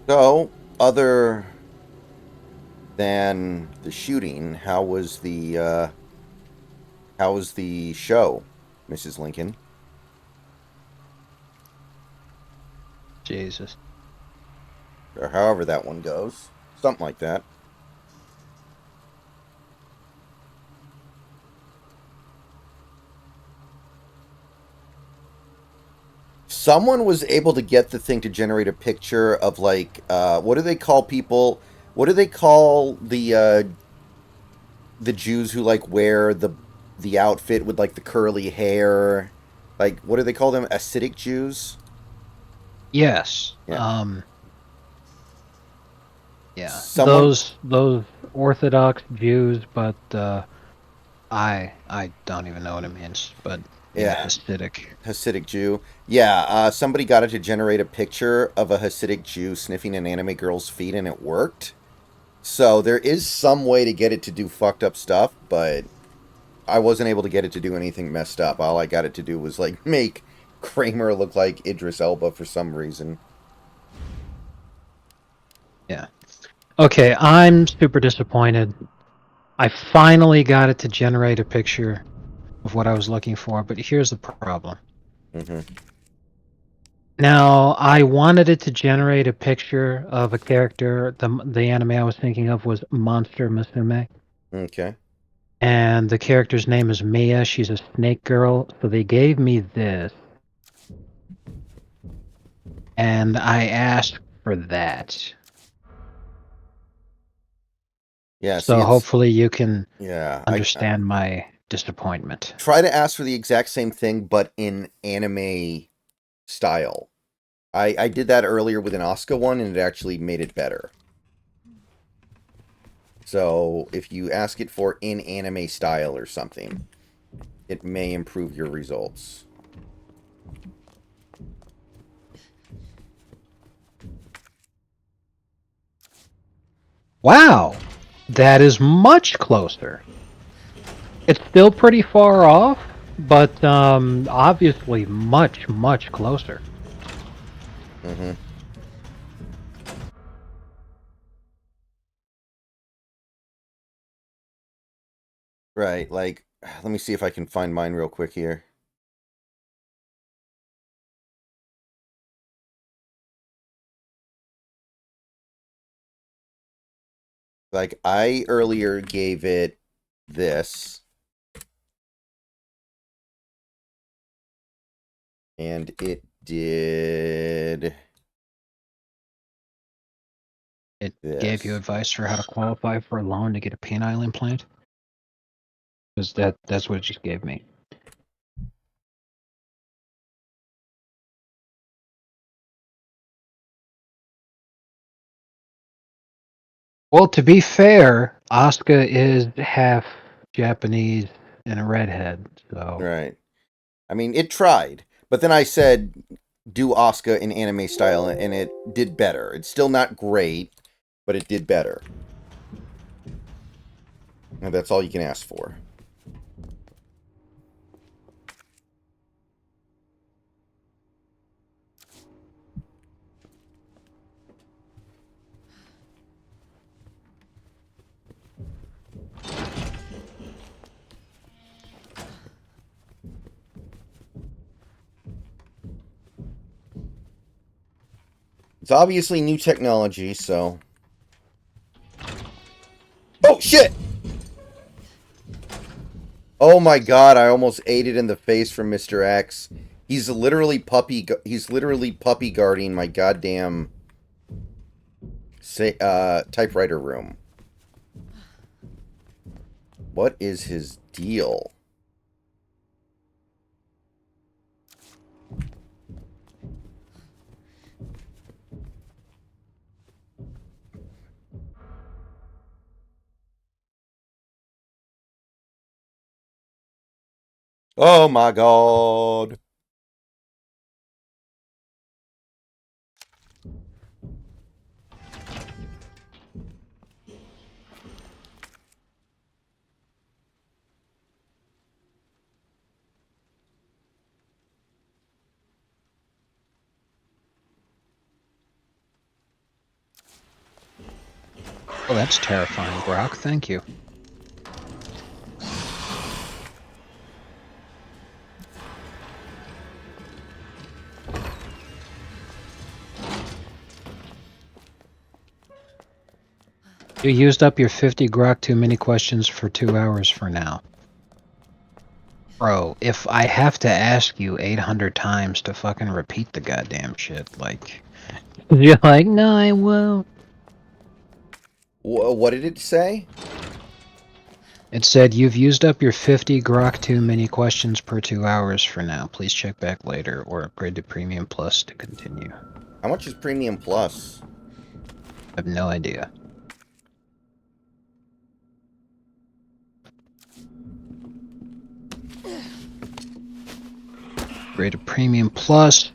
So, other than the shooting, how was the show, Mrs. Lincoln? Jesus. Or however that one goes. Something like that. Someone was able to get the thing to generate a picture of like what do they call people? What do they call the Jews who like wear the outfit with like the curly hair? Like what do they call them? Acidic Jews? Yes. Yeah. Yeah. Someone Those Orthodox Jews, but I don't even know what it means. But yeah, yeah, Hasidic. Hasidic Jew. Yeah, somebody got it to generate a picture of a Hasidic Jew sniffing an anime girl's feet, and it worked. So there is some way to get it to do fucked up stuff, but I wasn't able to get it to do anything messed up. All I got it to do was like make Kramer look like Idris Elba for some reason. Yeah. Okay, I'm super disappointed. I finally got it to generate a picture of what I was looking for, but here's the problem. Mm-hmm. Now, I wanted it to generate a picture of a character. The anime I was thinking of was Monster Musume. Okay. And the character's name is Mia. She's a snake girl. So they gave me this, and I asked for that. Yeah. See, So it's hopefully you can yeah. I understand my disappointment. try to ask for the exact same thing, but in anime style. I did that earlier with an Oscar one, and it actually made it better. So if you ask it for in anime style or something, it may improve your results. Wow, that is much closer. It's still pretty far off, but obviously much closer. Mm-hmm. Right. Like, let me see if I can find mine real quick here. Like, I earlier gave it this, and it did It gave you this. advice for how to qualify for a loan to get a penile implant, because that's what it just gave me. Well, to be fair, Asuka is half Japanese and a redhead, so Right. I mean, it tried, but then I said do Oscar in anime style, and it did better. It's still not great, but it did better. And that's all you can ask for. It's obviously new technology, so. Oh shit! Oh my god! I almost ate it in the face from Mr. X. He's literally puppy guarding my goddamn typewriter room. What is his deal? Oh my god! Oh, that's terrifying, Brock. Thank you. You used up your 50 grok too many questions for 2 hours for now. Bro, if I have to ask you 800 times to fucking repeat the goddamn shit, like... You're like, no, I won't. What did it say? It said, you've used up your 50 grok too many questions per 2 hours for now. Please check back later or upgrade to Premium Plus to continue. How much is Premium Plus? I have no idea. Upgrade to Premium Plus.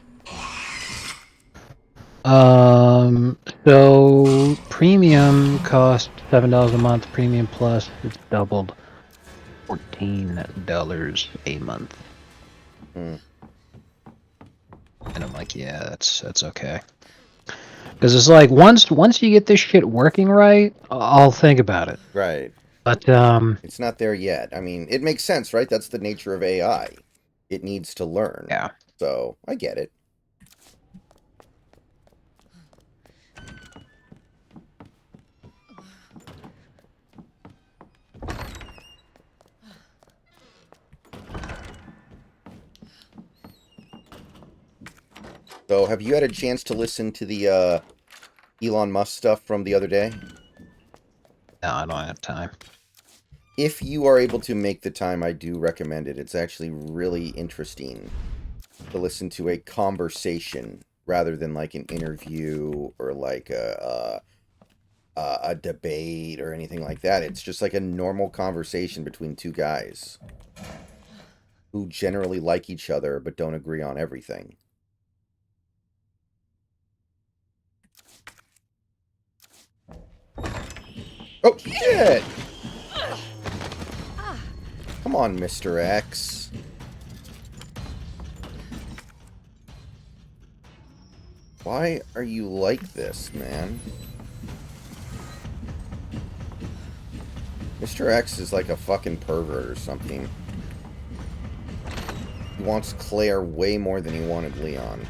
So Premium costs $7 a month. Premium Plus, it's doubled. $14 a month. Hmm. And I'm like, yeah, that's okay. Because it's like once you get this shit working right, I'll think about it. Right. But It's not there yet. I mean, it makes sense, right? That's the nature of AI. It needs to learn. yeah. So, I get it. So, have you had a chance to listen to the Elon Musk stuff from the other day? No, I don't have time. If you are able to make the time, I do recommend it. It's actually really interesting to listen to a conversation rather than like an interview or like a debate or anything like that. It's just like a normal conversation between two guys who generally like each other but don't agree on everything. Oh, shit! Come on, Mr. X. Why are you like this, man? Mr. X is like a fucking pervert or something. He wants Claire way more than he wanted Leon.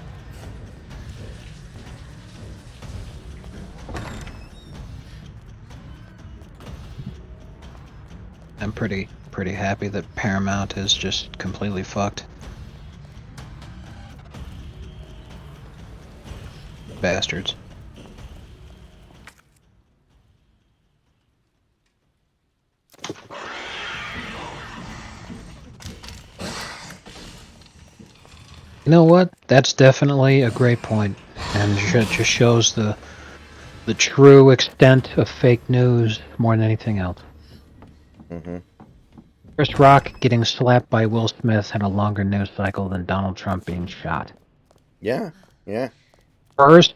I'm pretty happy that Paramount is just completely fucked. Bastards. You know what? That's definitely a great point, and it just shows the true extent of fake news more than anything else. Mm-hmm. Chris Rock getting slapped by Will Smith had a longer news cycle than Donald Trump being shot. Yeah, yeah. First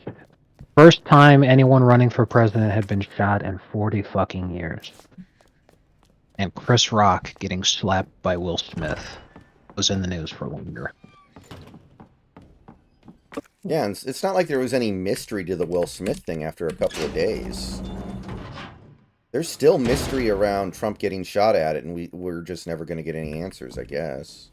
First time anyone running for president had been shot in 40 fucking years. And Chris Rock getting slapped by Will Smith was in the news for longer. Yeah, and it's not like there was any mystery to the Will Smith thing after a couple of days. There's still mystery around Trump getting shot at it, and we're just never going to get any answers, I guess.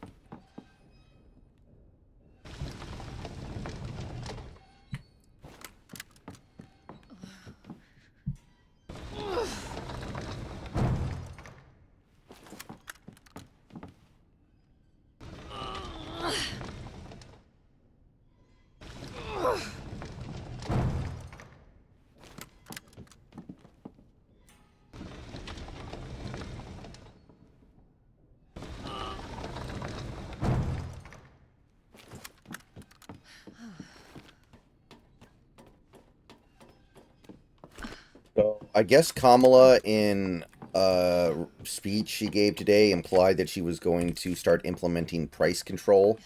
So I guess Kamala, in a speech she gave today, implied that she was going to start implementing price control,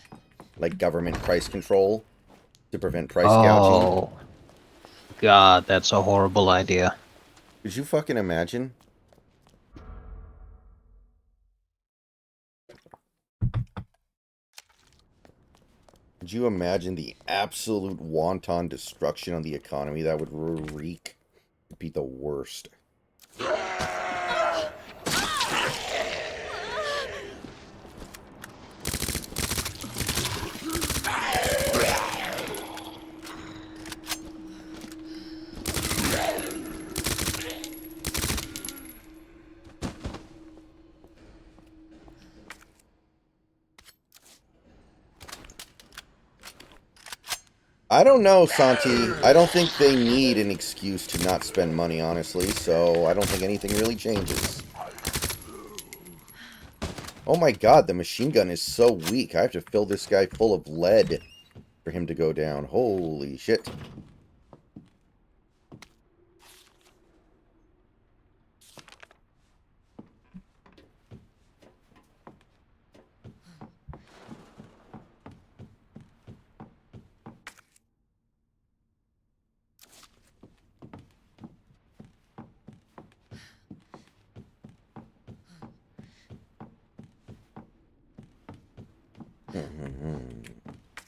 like government price control, to prevent price gouging. Oh, God, that's a horrible idea. Could you fucking imagine? Could you imagine the absolute wanton destruction on the economy that would wreak? It'd be the worst. I don't know, Santi. I don't think they need an excuse to not spend money, honestly, so I don't think anything really changes. Oh my god, the machine gun is so weak. I have to fill this guy full of lead for him to go down. Holy shit.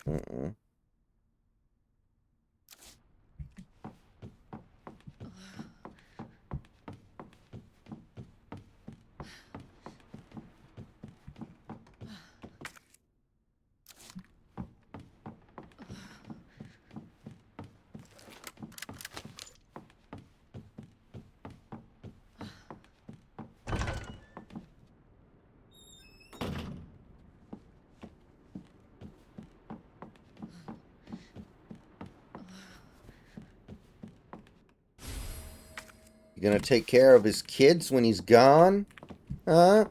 Mm-mm. You gonna take care of his kids when he's gone? Huh?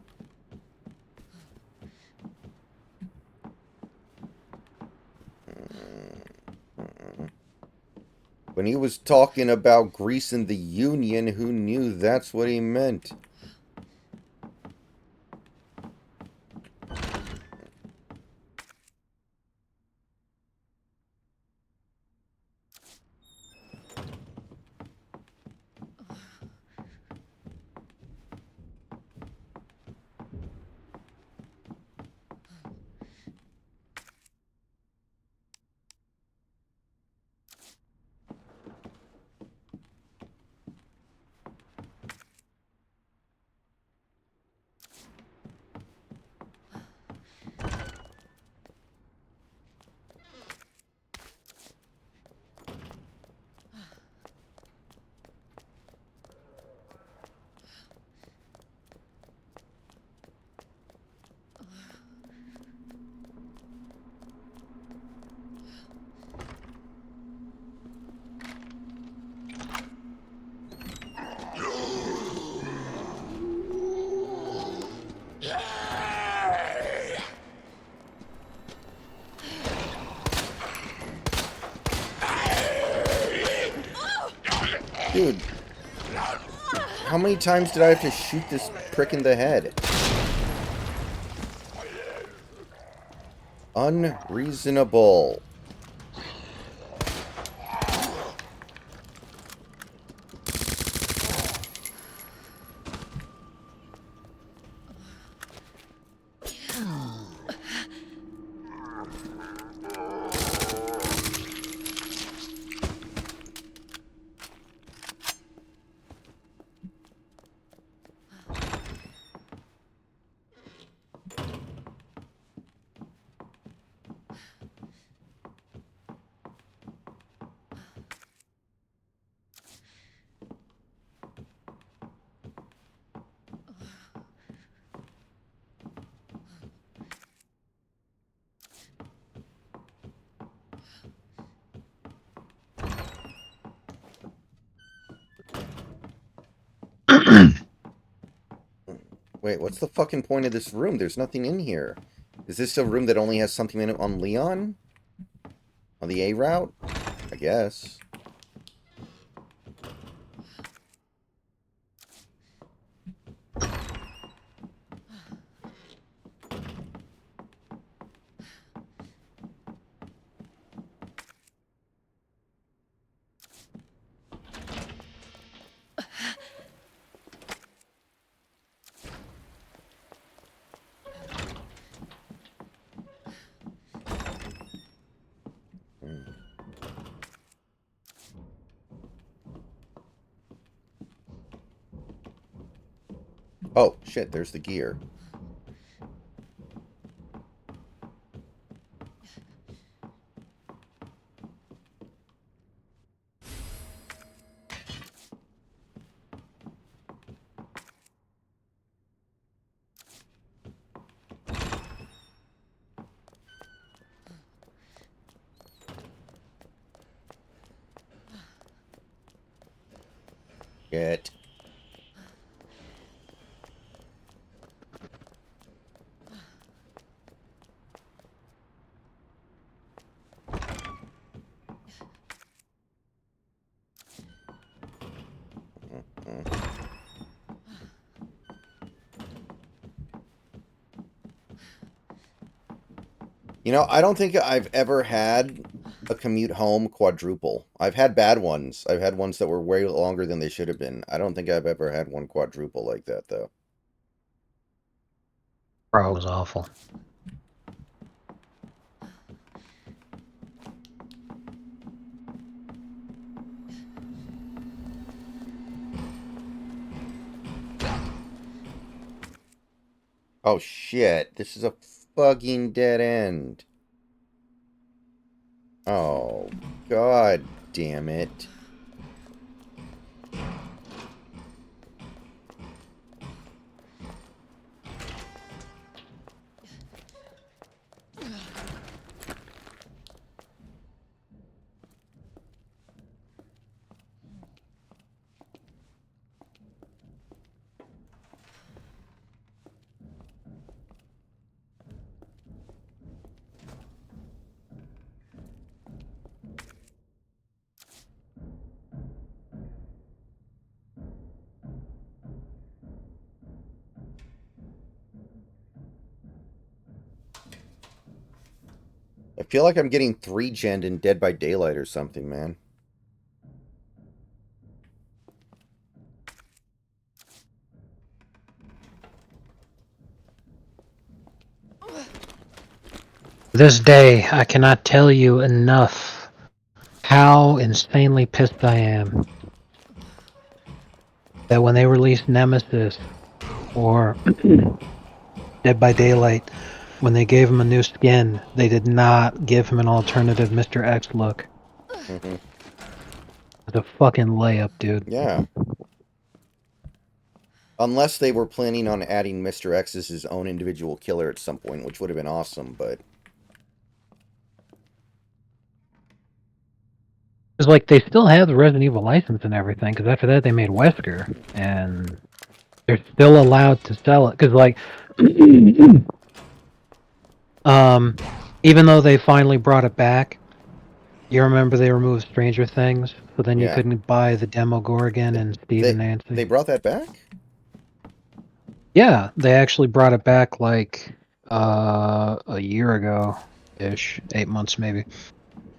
When he was talking about Greece and the Union, who knew that's what he meant? Dude, how many times did I have to shoot this prick in the head? Unreasonable. Wait, what's the fucking point of this room? There's nothing in here. Is this a room that only has something in it on Leon? On the A route? I guess. Oh, shit, there's the gear. Shit. Mm. You know, I don't think I've ever had a commute home quadruple. I've had bad ones. I've had ones that were way longer than they should have been. I don't think I've ever had one quadruple like that, though. Bro, it was awful. Oh, shit. This is a fucking dead end. Oh, god damn it. I feel like I'm getting 3-gened in Dead by Daylight or something, man. This day, I cannot tell you enough how insanely pissed I am that when they released Nemesis or Dead by Daylight, when they gave him a new skin, they did not give him an alternative Mr. X look. Mm-hmm. It's a fucking layup, dude. Yeah. Unless they were planning on adding Mr. X as his own individual killer at some point, which would have been awesome, but... It's like they still have the Resident Evil license and everything, because after that they made Wesker, and they're still allowed to sell it. Because, like, even though they finally brought it back, you remember they removed Stranger Things, so then you Yeah. couldn't buy the Demogorgon and Steve and They Nancy. brought that back? Yeah, they actually brought it back like a year ago ish, 8 months maybe.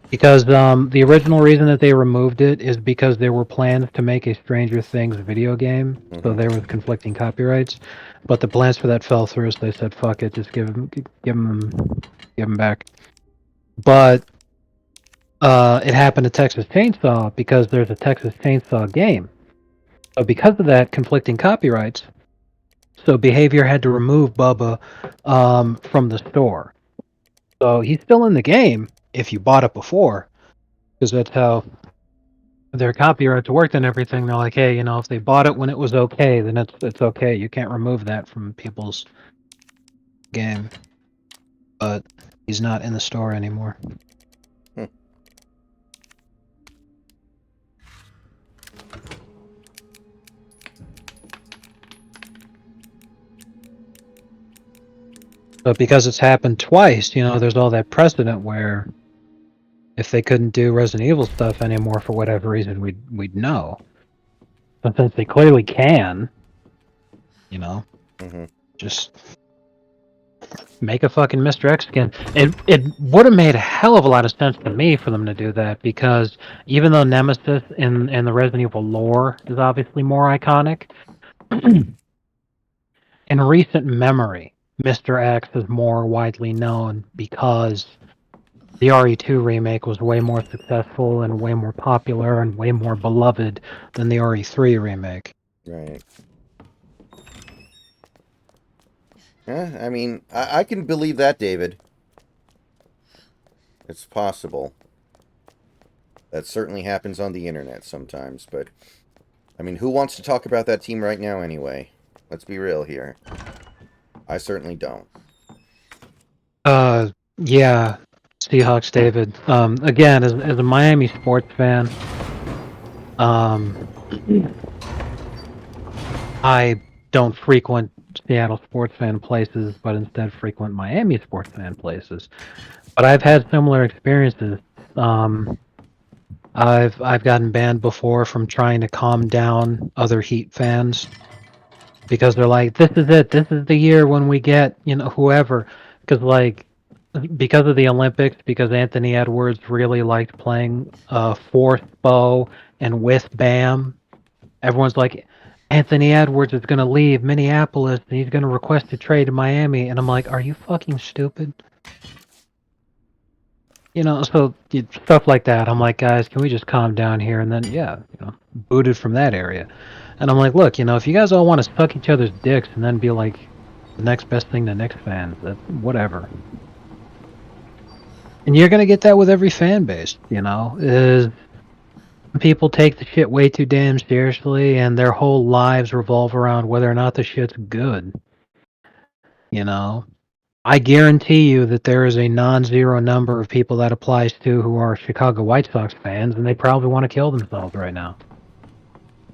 Because the original reason that they removed it is because there were plans to make a Stranger Things video game, so Mm-hmm. there was conflicting copyrights. But the plans for that fell through, so they said, "Fuck it, just give them back." But it happened to Texas Chainsaw because there's a Texas Chainsaw game. So because of that conflicting copyrights, so Behavior had to remove Bubba from the store. So he's still in the game if you bought it before, because that's how their copyrights worked and everything. They're like, hey, if they bought it when it was okay, then it's okay. You can't remove that from people's game. But he's not in the store anymore. Hmm. But because it's happened twice, there's all that precedent where if they couldn't do Resident Evil stuff anymore for whatever reason, we'd know. But since they clearly can, Mm-hmm. just make a fucking Mr. X skin. It would have made a hell of a lot of sense to me for them to do that, because even though Nemesis in the Resident Evil lore is obviously more iconic, in recent memory, Mr. X is more widely known because the RE2 remake was way more successful and way more popular and way more beloved than the RE3 remake. Right. Yeah, I mean, I can believe that, David. It's possible. That certainly happens on the internet sometimes, but... I mean, who wants to talk about that team right now anyway? Let's be real here. I certainly don't. Yeah, Seahawks David. Again, as a Miami sports fan, I don't frequent Seattle sports fan places, but instead frequent Miami sports fan places. But I've had similar experiences. Um, I've gotten banned before from trying to calm down other Heat fans because they're like, "This is it. This is the year when we get whoever." Because because of the Olympics, because Anthony Edwards really liked playing fourth bow and with Bam. Everyone's like, Anthony Edwards is going to leave Minneapolis and he's going to request a trade to Miami. And I'm like, are you fucking stupid? So stuff like that. I'm like, guys, can we just calm down here? And then, yeah, booted from that area. And I'm like, look, if you guys all want to suck each other's dicks and then be like the next best thing to Knicks fans, that whatever. And you're going to get that with every fan base, is people take the shit way too damn seriously and their whole lives revolve around whether or not the shit's good. You know, I guarantee you that there is a non-zero number of people that applies to who are Chicago White Sox fans, and they probably want to kill themselves right now.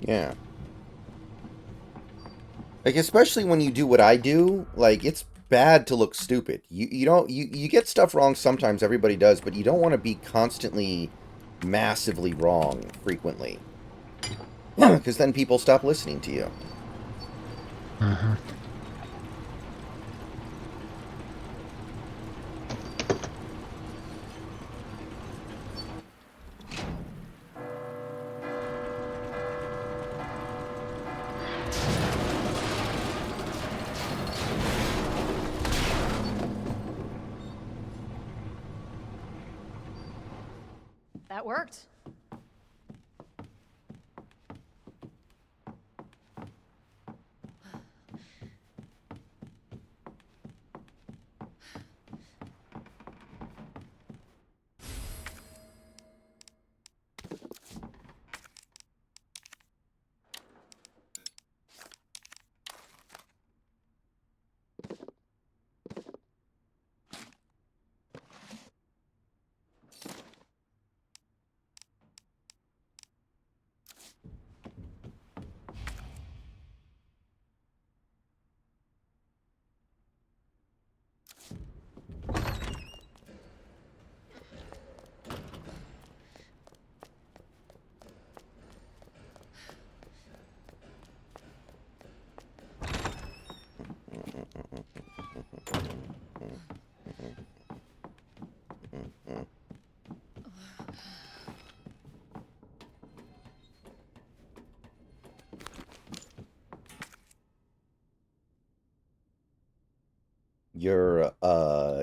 Yeah. Like, especially when you do what I do, like, it's bad to look stupid. You don't you get stuff wrong sometimes, everybody does, but you don't want to be constantly massively wrong frequently. Because then people stop listening to you. Mm-hmm. That worked. Your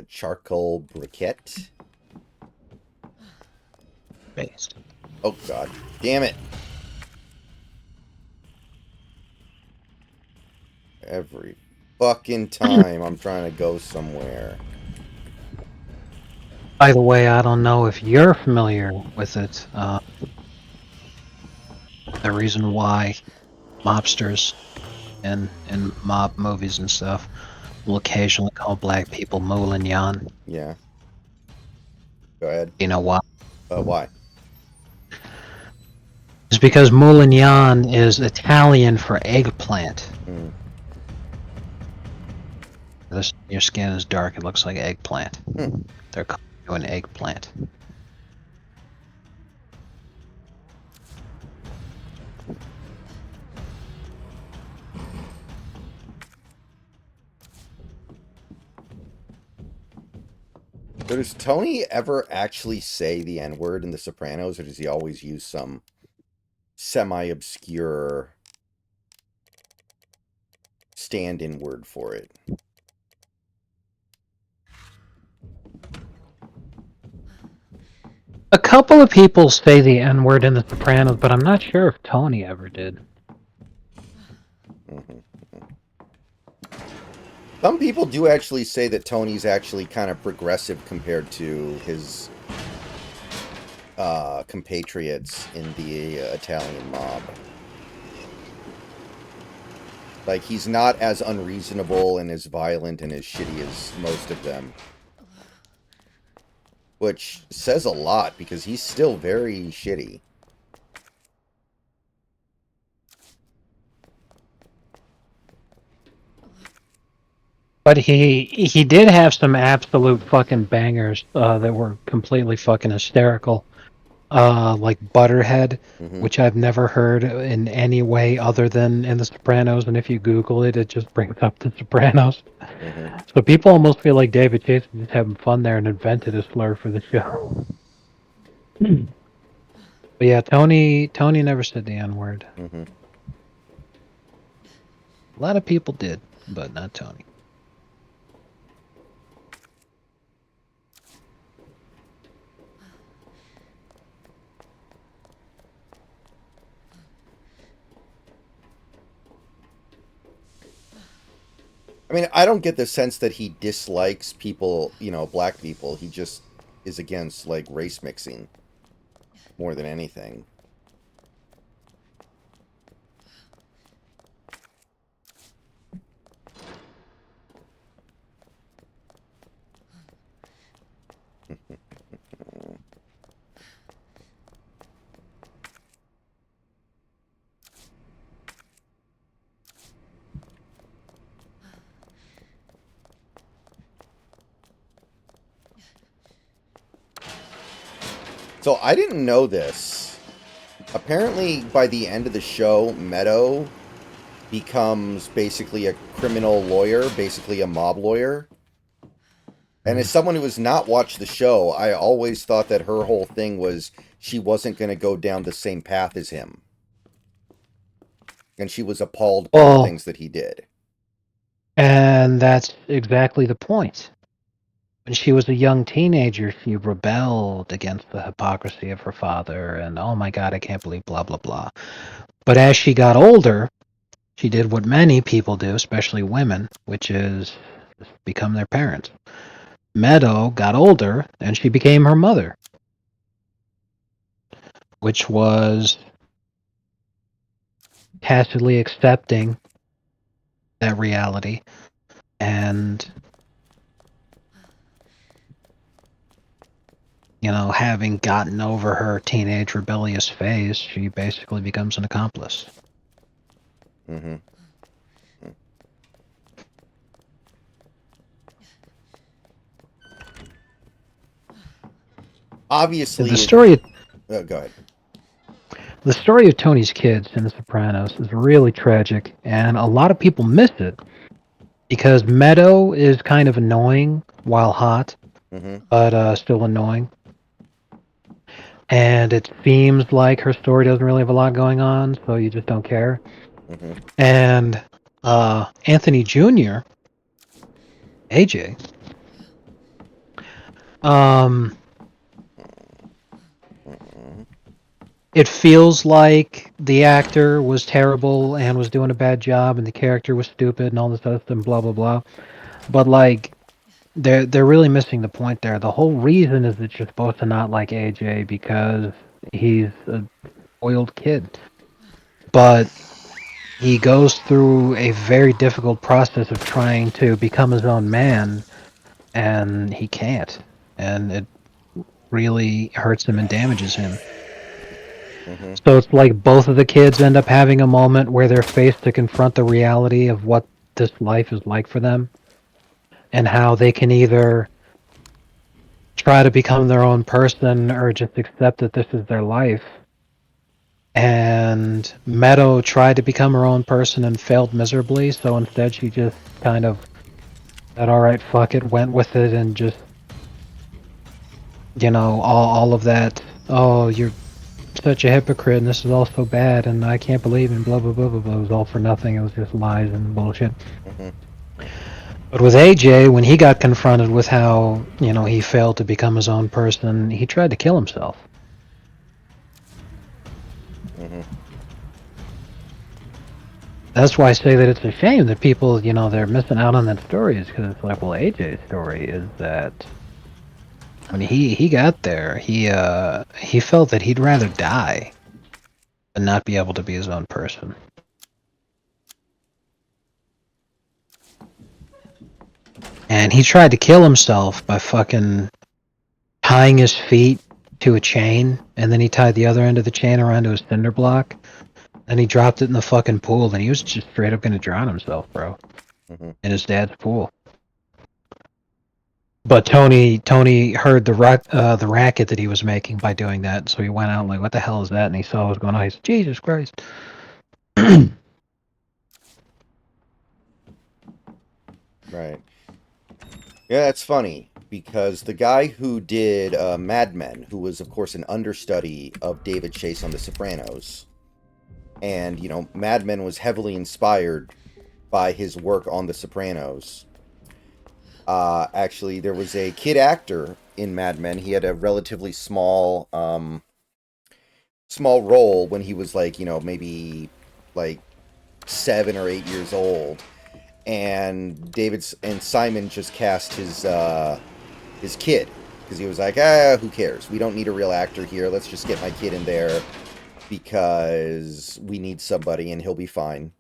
charcoal briquette. Based. Oh god. Damn it. Every fucking time I'm trying to go somewhere. By the way, I don't know if you're familiar with it. The reason why mobsters in mob movies and stuff will occasionally call black people Moulin Yan. Yeah. Go ahead. You know why? Why? It's because Moulin Yan is Italian for eggplant. Mm. Your skin is dark, it looks like eggplant. Hmm. They're calling you an eggplant. So does Tony ever actually say the N-word in The Sopranos, or does he always use some semi-obscure stand-in word for it? A couple of people say the N word in The Sopranos, but I'm not sure if Tony ever did. Mm-hmm. Some people do actually say that Tony's actually kind of progressive compared to his compatriots in the Italian mob. Like, he's not as unreasonable and as violent and as shitty as most of them. Which says a lot, because he's still very shitty. But he did have some absolute fucking bangers that were completely fucking hysterical. Like Butterhead, Mm-hmm. which I've never heard in any way other than in The Sopranos, and if you Google it, it just brings up The Sopranos. Mm-hmm. So people almost feel like David Chase was just having fun there and invented a slur for the show. But yeah, Tony never said the N-word. Mm-hmm. A lot of people did, but not Tony. I mean, I don't get the sense that he dislikes people, black people. He just is against like race mixing more than anything. So I didn't know this. Apparently, by the end of the show, Meadow becomes basically a criminal lawyer, basically a mob lawyer. And as someone who has not watched the show, I always thought that her whole thing was she wasn't going to go down the same path as him. And she was appalled by the Well, things that he did. and that's exactly the point. When she was a young teenager, she rebelled against the hypocrisy of her father, and oh my god, I can't believe blah blah blah. But as she got older, she did what many people do, especially women, which is become their parents. Meadow got older, and she became her mother, which was tacitly accepting that reality and having gotten over her teenage rebellious phase, she basically becomes an accomplice. Mm-hmm. Obviously, The story go ahead. The story of Tony's kids in The Sopranos is really tragic, and a lot of people miss it because Meadow is kind of annoying while hot, Mm-hmm. but still annoying. And it seems like her story doesn't really have a lot going on, so you just don't care. Mm-hmm. And Anthony Jr., AJ, it feels like the actor was terrible and was doing a bad job, and the character was stupid and all this other stuff and blah blah blah. But like, they're really missing the point there. The whole reason is that you're supposed to not like AJ because he's a spoiled kid. But he goes through a very difficult process of trying to become his own man, and he can't. And it really hurts him and damages him. Mm-hmm. So it's like both of the kids end up having a moment where they're faced to confront the reality of what this life is like for them, and how they can either try to become their own person or just accept that this is their life. And Meadow tried to become her own person and failed miserably, so instead she just kind of said, alright, fuck it, went with it, and just, all of that, oh, you're such a hypocrite, and this is all so bad, and I can't believe in blah, blah, blah, blah, blah. It was all for nothing. It was just lies and bullshit. Mm-hmm. But with AJ, when he got confronted with how, he failed to become his own person, he tried to kill himself. Mm-hmm. That's why I say that it's a shame that people, they're missing out on that story, is because it's like, well, AJ's story is that when he got there, he felt that he'd rather die than not be able to be his own person. And he tried to kill himself by fucking tying his feet to a chain, and then he tied the other end of the chain around to his cinder block, and he dropped it in the fucking pool, and he was just straight up gonna drown himself, bro. Mm-hmm. In his dad's pool. But Tony heard the racket that he was making by doing that, so he went out like, "What the hell is that?" And he saw what was going on. He said, "Jesus Christ!" Right. Yeah, that's funny because the guy who did Mad Men, who was of course an understudy of David Chase on The Sopranos, and Mad Men was heavily inspired by his work on The Sopranos. Actually, there was a kid actor in Mad Men. He had a relatively small role when he was like maybe like 7 or 8 years old, and Simon just cast his kid because he was like, who cares? We don't need a real actor here. Let's just get my kid in there because we need somebody, and he'll be fine.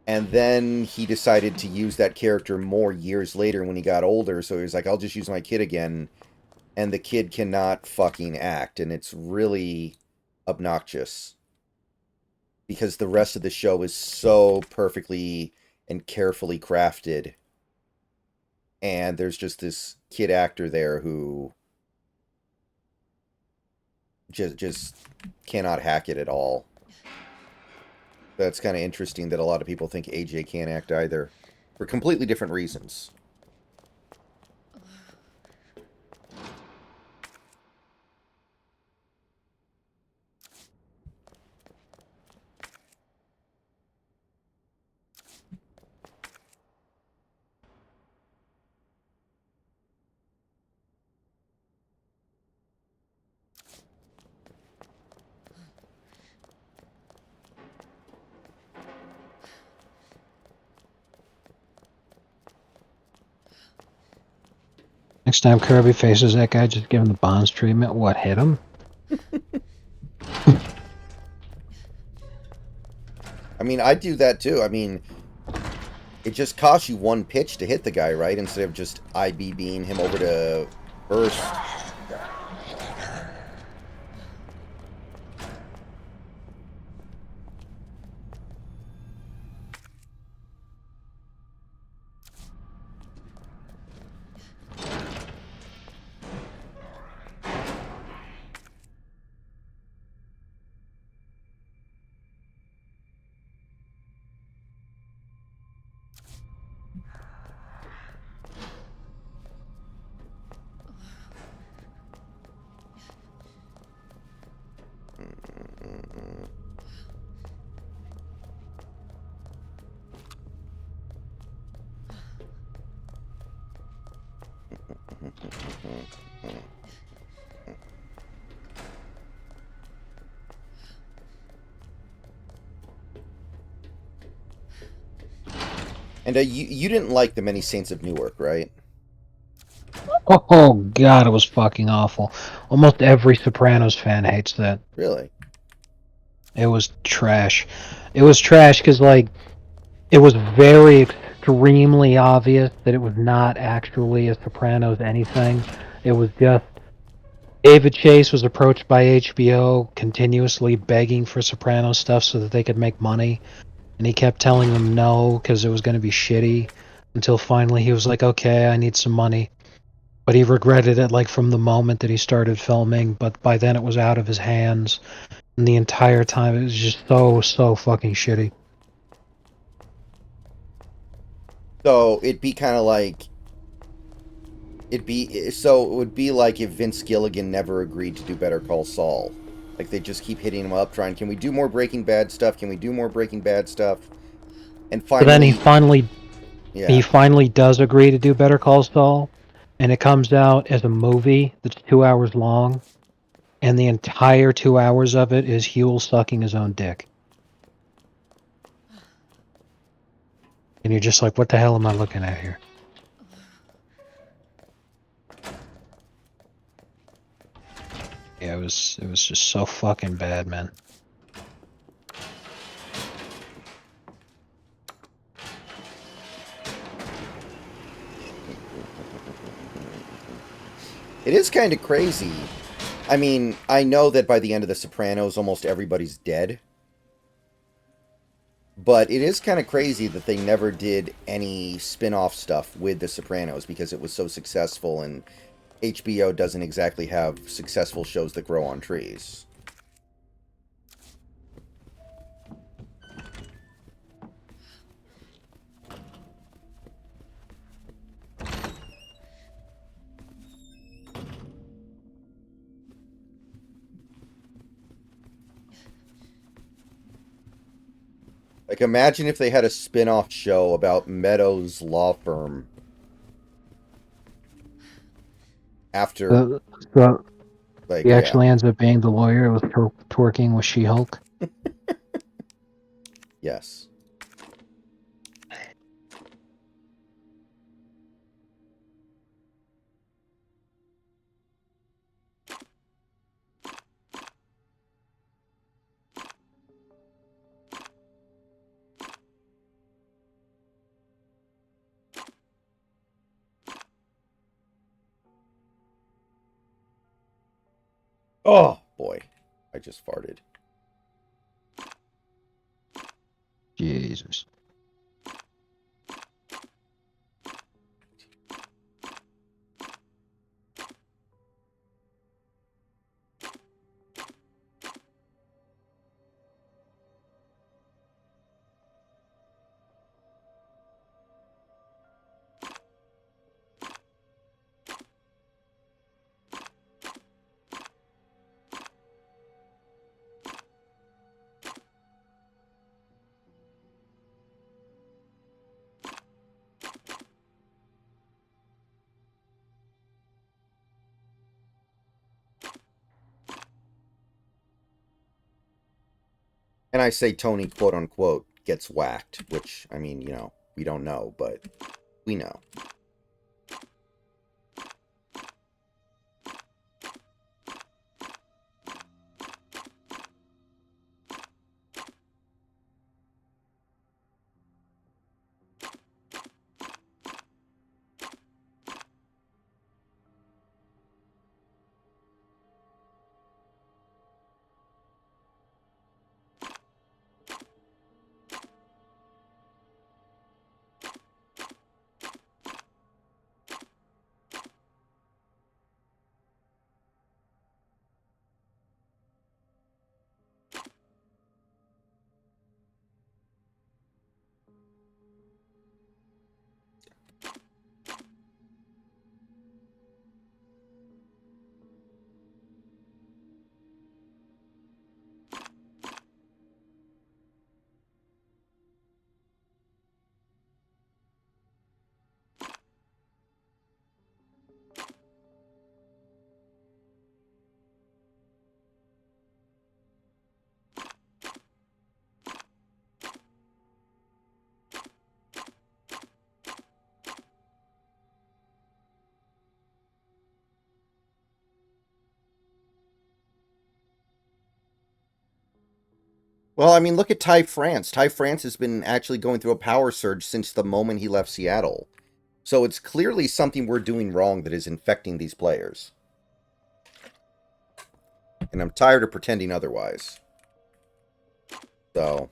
And then he decided to use that character more years later when he got older. So he was like, I'll just use my kid again. And the kid cannot fucking act. And it's really obnoxious because the rest of the show is so perfectly and carefully crafted. And there's just this kid actor there who just cannot hack it at all. That's kind of interesting that a lot of people think AJ can't act either for completely different reasons. Next time Kirby faces that guy, just give him the Bonds treatment. What, hit him? I mean, I do that too. I mean, it just costs you one pitch to hit the guy, right? Instead of just IBBing him over to first. And you didn't like The Many Saints of Newark, right? Oh god, it was fucking awful. Almost every Sopranos fan hates that. Really? It was trash. It was trash because, like, it was very extremely obvious that it was not actually a Sopranos anything. It was just David Chase was approached by HBO continuously begging for Sopranos stuff so that they could make money, and he kept telling them no because it was going to be shitty until finally he was like, okay, I need some money. But he regretted it like from the moment that he started filming, but by then it was out of his hands, and the entire time it was just so fucking shitty. So it'd be kind of like it would be like if Vince Gilligan never agreed to do Better Call Saul. Like they just keep hitting him up, trying, can we do more Breaking Bad stuff? Can we do more Breaking Bad stuff? And But then finally, he yeah. finally does agree to do Better Call Saul, and it comes out as a movie that's 2 hours long, and the entire 2 hours of it is Huel sucking his own dick. And you're just like, what the hell am I looking at here? Yeah, it was just so fucking bad, man. It is kind of crazy. I mean, I know that by the end of The Sopranos, almost everybody's dead. But it is kind of crazy that they never did any spin-off stuff with The Sopranos because it was so successful, and HBO doesn't exactly have successful shows that grow on trees. Like, imagine if they had a spin-off show about Meadows' law firm after, So, so like, he yeah. actually ends up being the lawyer with twerking with She-Hulk. Yes. Oh, boy. I just farted. Jesus. And I say Tony, quote-unquote, gets whacked, which, I mean, you know, we don't know, but we know. Well, I mean, look at Ty France. Ty France has been actually going through a power surge since the moment he left Seattle. So it's clearly something we're doing wrong that is infecting these players. And I'm tired of pretending otherwise. So,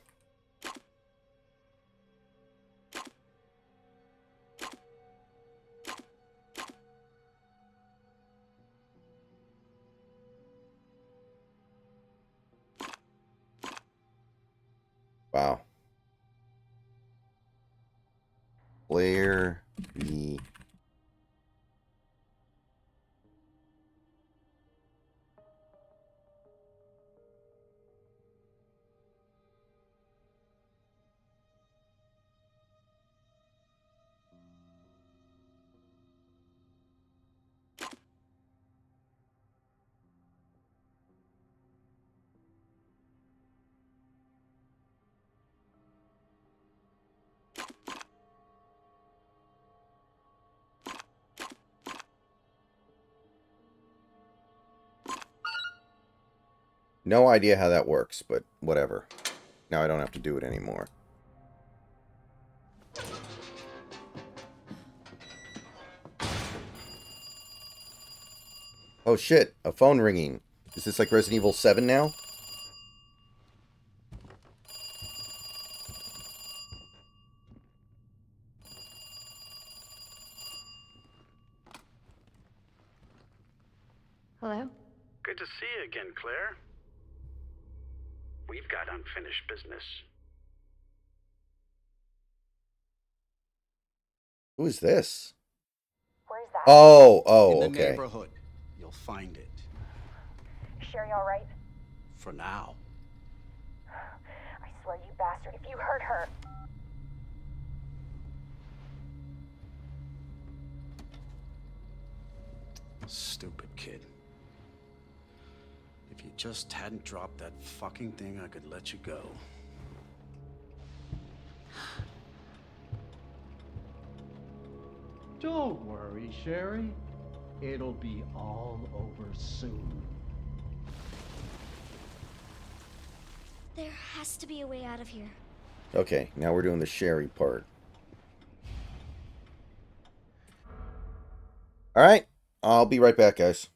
wow. Player V. No idea how that works, but whatever. Now I don't have to do it anymore. Oh shit, a phone ringing. Is this like Resident Evil 7 now? Hello? Good to see you again, Claire. We've got unfinished business. Who is this? Where's that? Oh, In the okay. neighborhood, you'll find it. Sherry all right? For now. I swear, you bastard, if you hurt her. Stupid kid. If you just hadn't dropped that fucking thing, I could let you go. Don't worry, Sherry. It'll be all over soon. There has to be a way out of here. Okay, now we're doing the Sherry part. Alright, I'll be right back, guys.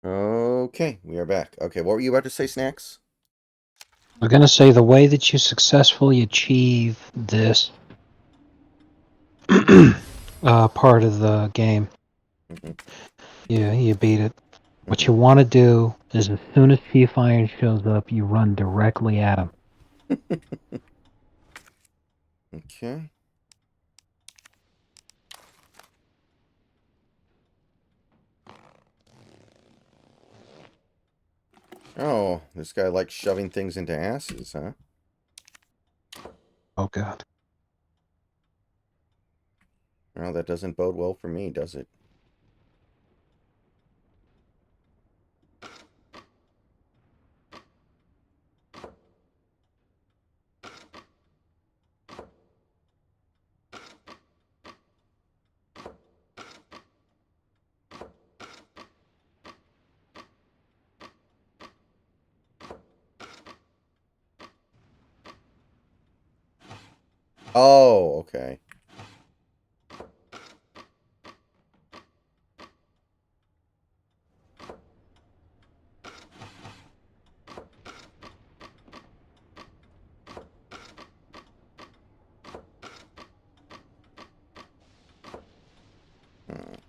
Okay, we are back. Okay, what were you about to say, Snacks? I'm gonna say the way that you successfully achieve this part of the game, you beat it. What you want to do is as soon as Chief Iron shows up, you run directly at him. Okay. Oh, this guy likes shoving things into asses, huh? Oh god. Well, that doesn't bode well for me, does it? Oh, okay. Hmm.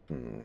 Hmm.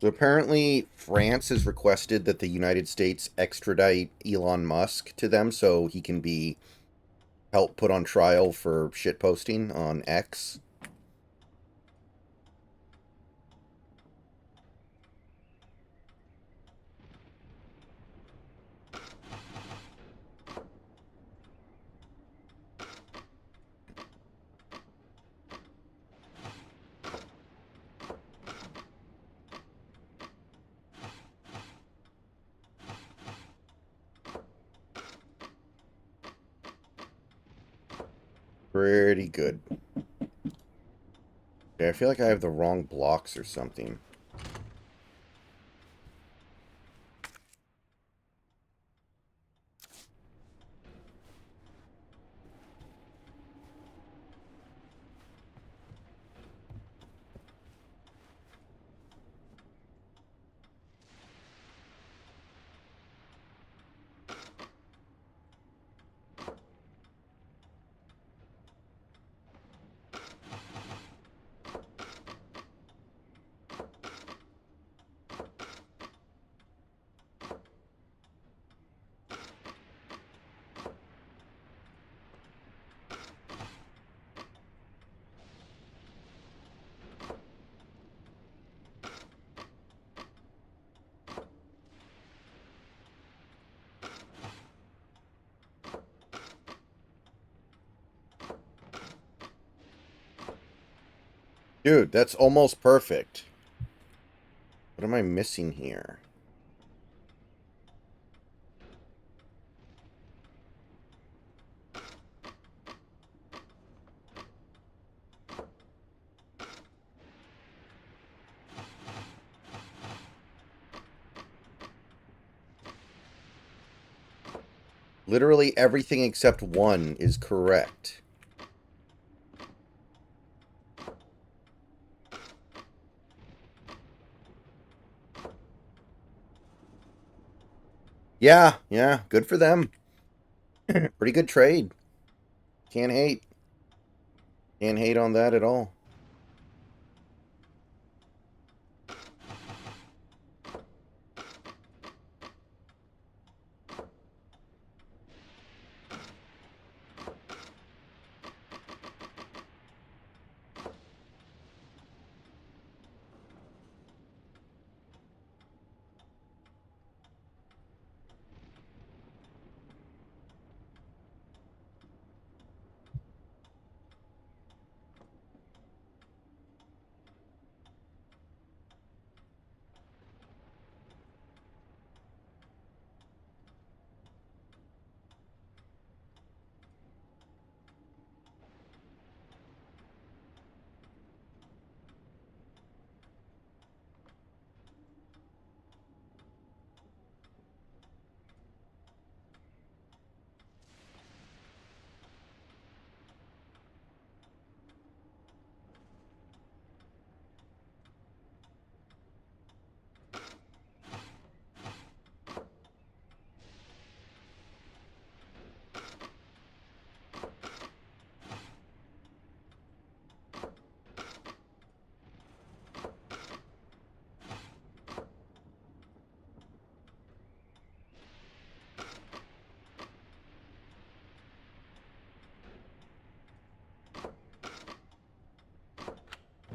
So apparently, France has requested that the United States extradite Elon Musk to them so he can be help put on trial for shitposting on X. Pretty good. Yeah, I feel like I have the wrong blocks or something. Dude, that's almost perfect. What am I missing here? Literally everything except one is correct. Yeah, good for them. Pretty good trade. Can't hate. Can't hate on that at all.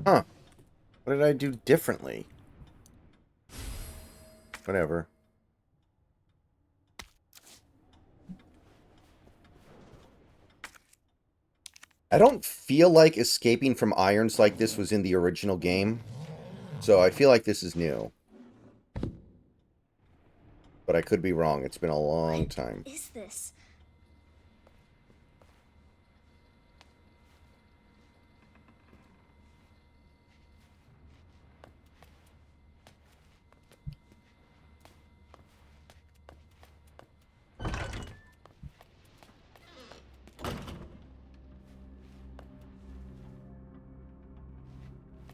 Huh. What did I do differently? Whatever. I don't feel like escaping from irons like this was in the original game. So I feel like this is new. But I could be wrong. It's been a long time. What is this?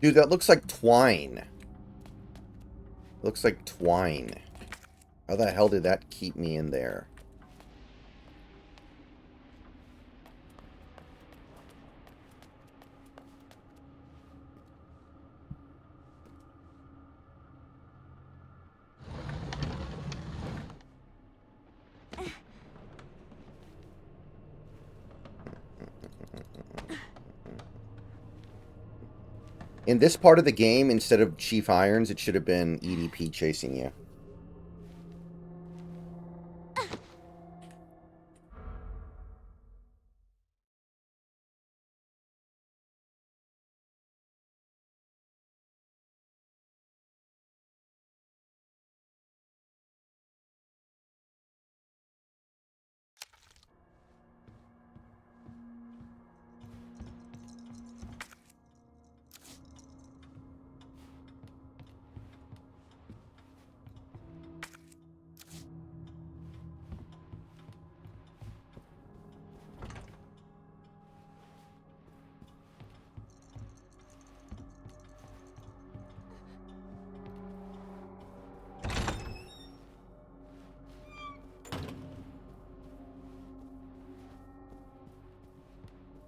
Dude, that looks like twine. Looks like twine. How the hell did that keep me in there? In this part of the game, instead of Chief Irons, it should have been EDP chasing you.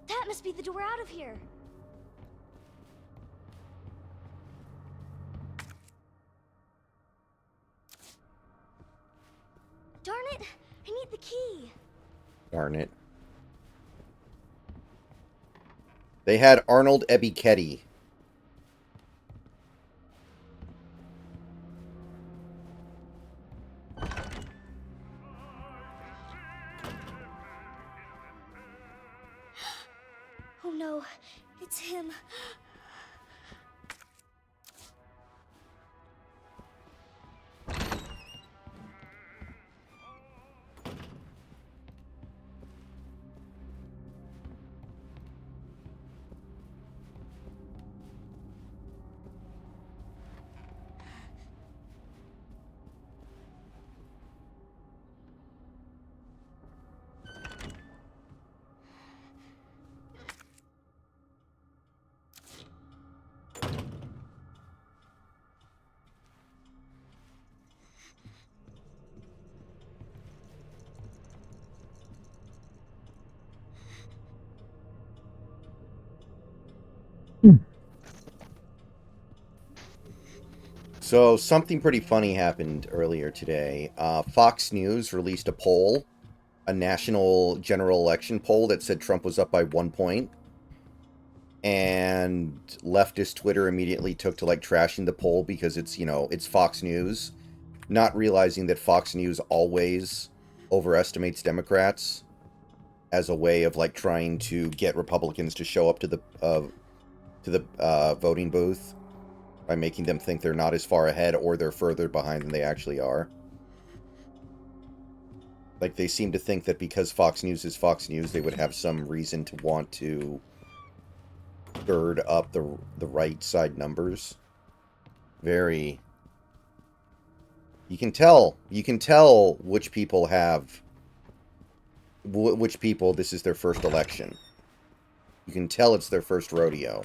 That must be the door out of here. Darn it! I need the key. Darn it. They had Arnold Ebiketti. Oh no, it's him. So something pretty funny happened earlier today. Fox News released a poll, a national general election poll that said Trump was up by 1 point. And leftist Twitter immediately took to like trashing the poll because it's, you know, it's Fox News, not realizing that Fox News always overestimates Democrats as a way of like trying to get Republicans to show up to the voting booth by making them think they're not as far ahead or they're further behind than they actually are. Like, they seem to think that because Fox News is Fox News, they would have some reason to want to gird up the right side numbers. Very... You can tell which people have... which people this is their first election. You can tell it's their first rodeo.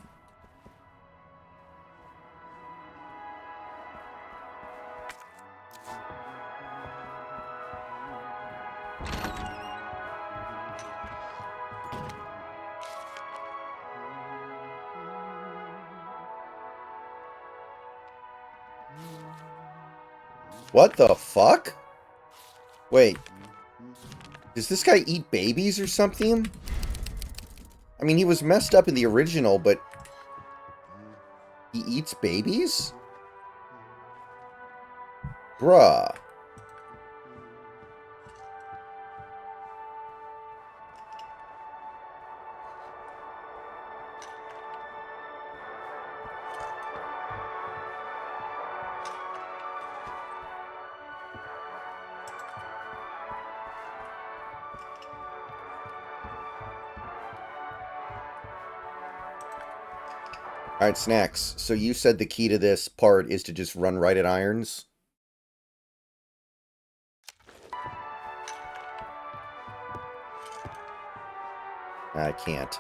What the fuck? Wait. Does this guy eat babies or something? I mean, he was messed up in the original, but... he eats babies? Bruh. Alright, Snacks. So you said the key to this part is to just run right at irons? I can't.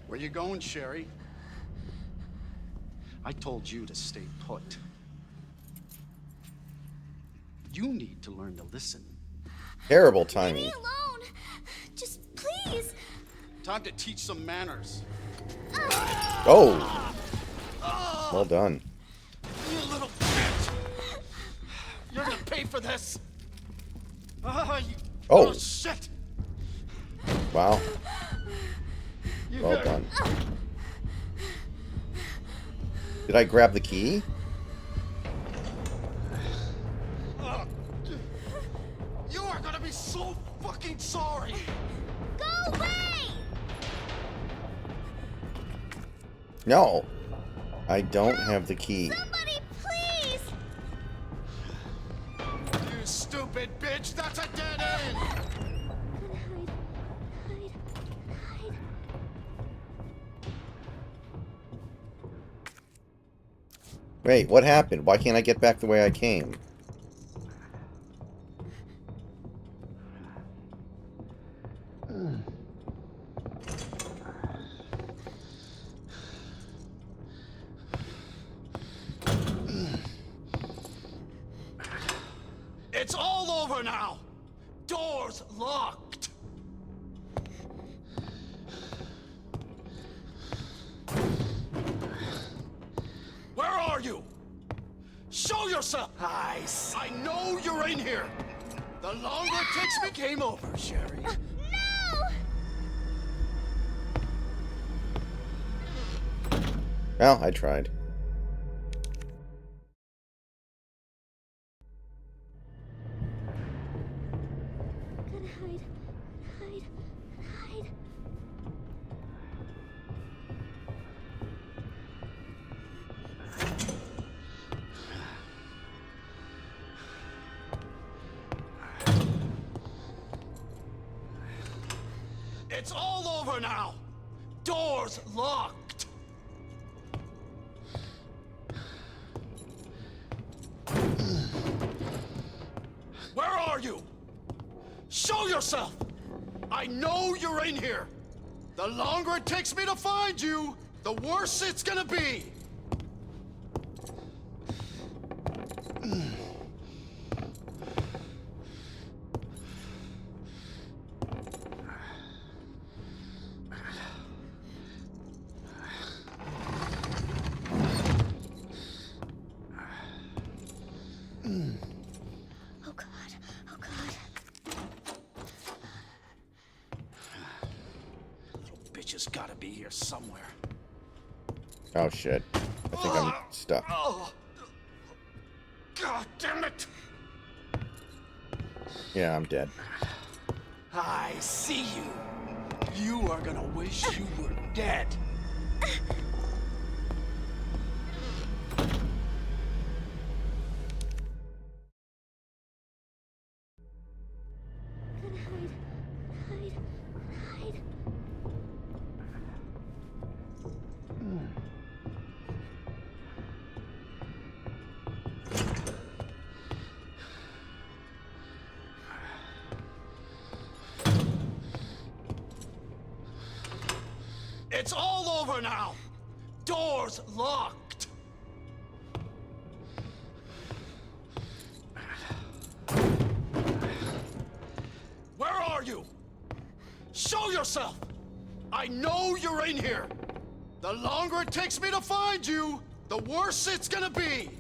Where you going, Sherry? I told you to stay put. You need to learn to listen. Terrible Leave timing. me alone. Just please. Time to teach some manners. Oh! Well done. You little bitch! You're gonna pay for this! Oh. Shit! Wow. You Well got- done. Did I grab the key? You are gonna be so fucking sorry! Go away. No. I don't have the key. Somebody, please. You stupid bitch! That's a dead end! Hide. Wait, what happened? Why can't I get back the way I came? It's all over now! Doors locked! Where are you? Show yourself! I know you're in here! The longer it takes me, game over, Sherry. Well, I tried. Gotta hide. over now! Doors locked! Where are you? Show yourself! I know you're in here! The longer it takes me to find you, the worse it's gonna be! Oh God. Oh God. Bitch has gotta be here somewhere. Oh shit. I think I'm stuck. Oh! God damn it! Yeah, I'm dead. I see you. You are gonna wish you were dead. Hide. Hide. It's all over now. Doors locked. Where are you? Show yourself! I know you're in here! The longer it takes me to find you, the worse it's gonna be!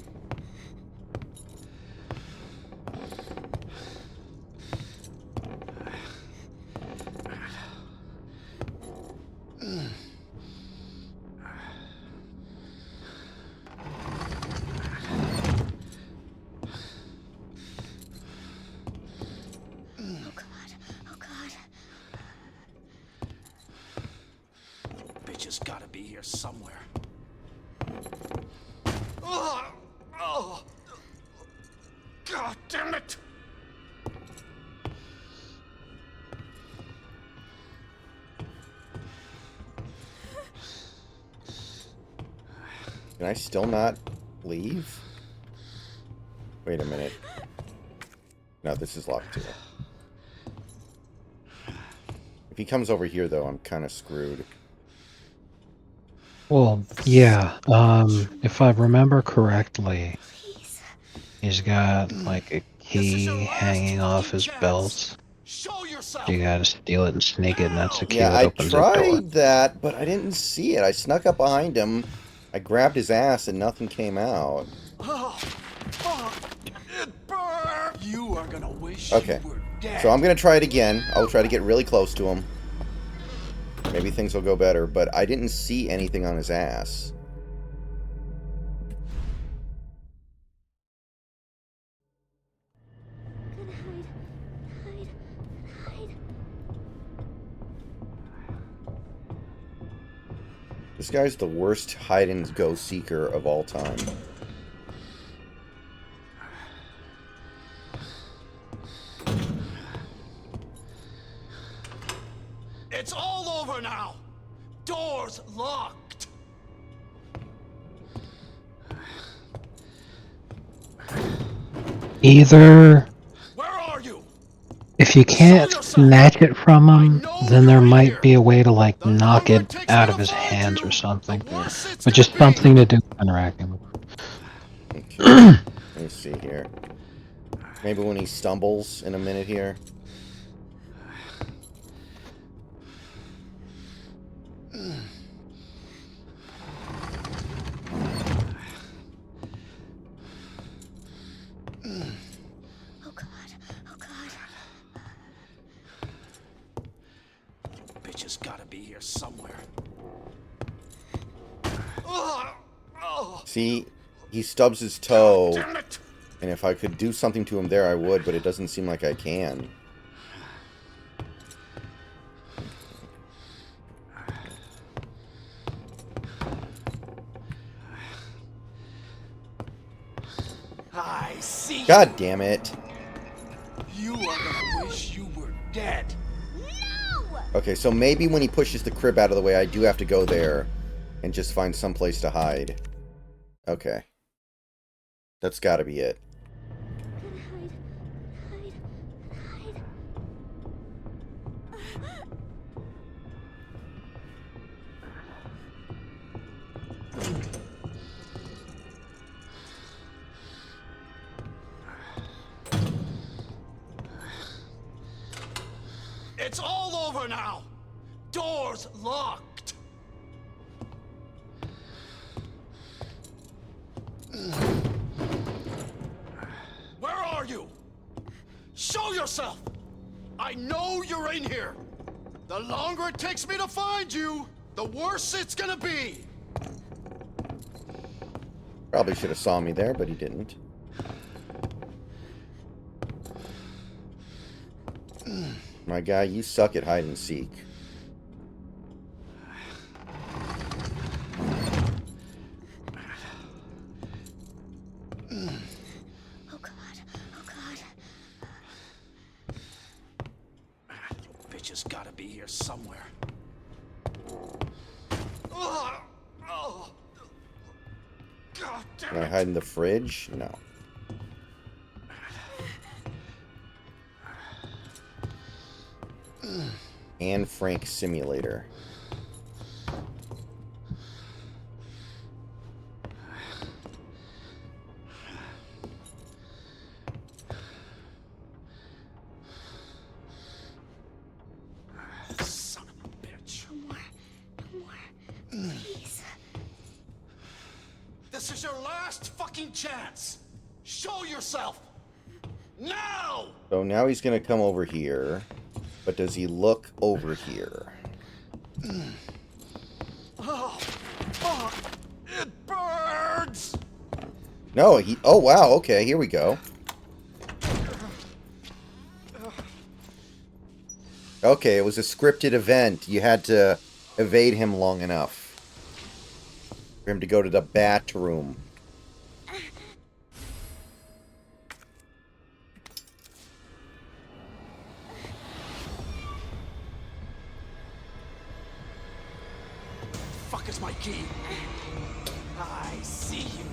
Oh God. Oh God. Bitch has gotta be here somewhere. Ugh! Oh! God damn it! Can I still not leave? Wait a minute. No, this is locked too. If he comes over here, though, I'm kind of screwed. Well, yeah. If I remember correctly, Please. he's got like a This is your key last hanging off fucking his chance. belt. Show yourself! You gotta steal it and sneak it, and that's the key Yeah, that I opens the door. tried that, but I didn't see it. I snuck up behind him. I grabbed his ass, and nothing came out. Oh, fuck! It burned! You are gonna wish Okay. you were dead. So I'm going to try it again. I'll try to get really close to him. Maybe things will go better, but I didn't see anything on his ass. Gonna hide. Hide. This guy's the worst hide-and-go seeker of all time. It's all over now! Doors locked! Either Where are you? if you can't yourself. snatch it from I him, know then there you're in might here. be a way to like The knock longer it it takes out me of to his find hands you, or something. the worse it's But gonna just be. something to do with interacting with him. Okay. Let me see here. Maybe when he stumbles in a minute here. Oh God. Oh God. Bitch has gotta be here somewhere. Ugh! Oh, See, he stubs his toe, damn it! and if I could do something to him there, I would, but it doesn't seem like I can. I see God damn it. you. You are gonna wish you were dead. No! Okay, so maybe when he pushes the crib out of the way, I do have to go there and just find someplace to hide. Okay. That's gotta be it. Gotta hide. Hide. It's all over now! Door's locked! Where are you? Show yourself! I know you're in here! The longer it takes me to find you, the worse it's gonna be! Probably should have saw me there, but he didn't. My guy, you suck at hide and seek. Oh god. Oh god. You bitch has gotta be here somewhere. Ugh. Oh. God damn Can I it! hide in the fridge? No. Anne Frank Simulator. Son of a bitch. No more. No more. Please. This is your last fucking chance! Show yourself! Now! So now he's gonna come over here. But does he look over here? Oh, it burns! No, he... Oh, wow, okay, here we go. Okay, it was a scripted event. You had to evade him long enough for him to go to the bathroom. Fuck is my key? I see you.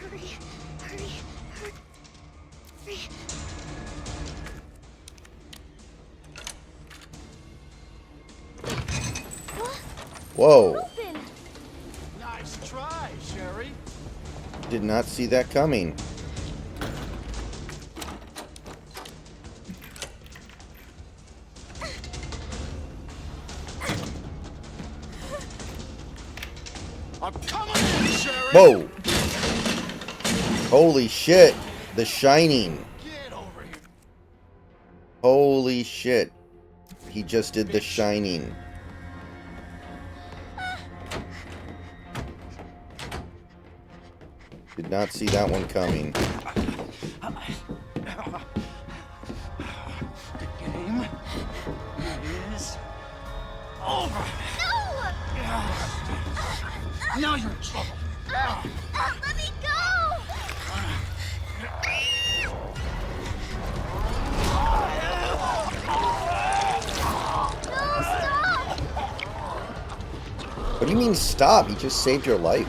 Hurry. Whoa, Open. Nice try, Sherry. did not see that coming. I'm coming in, Sherry! Whoa! Holy shit, The Shining. Get over here. Holy shit. He just did The Shining. Did not see that one coming. The game is over. Now you're in trouble. Let me go. No, stop. What do you mean stop? He just saved your life.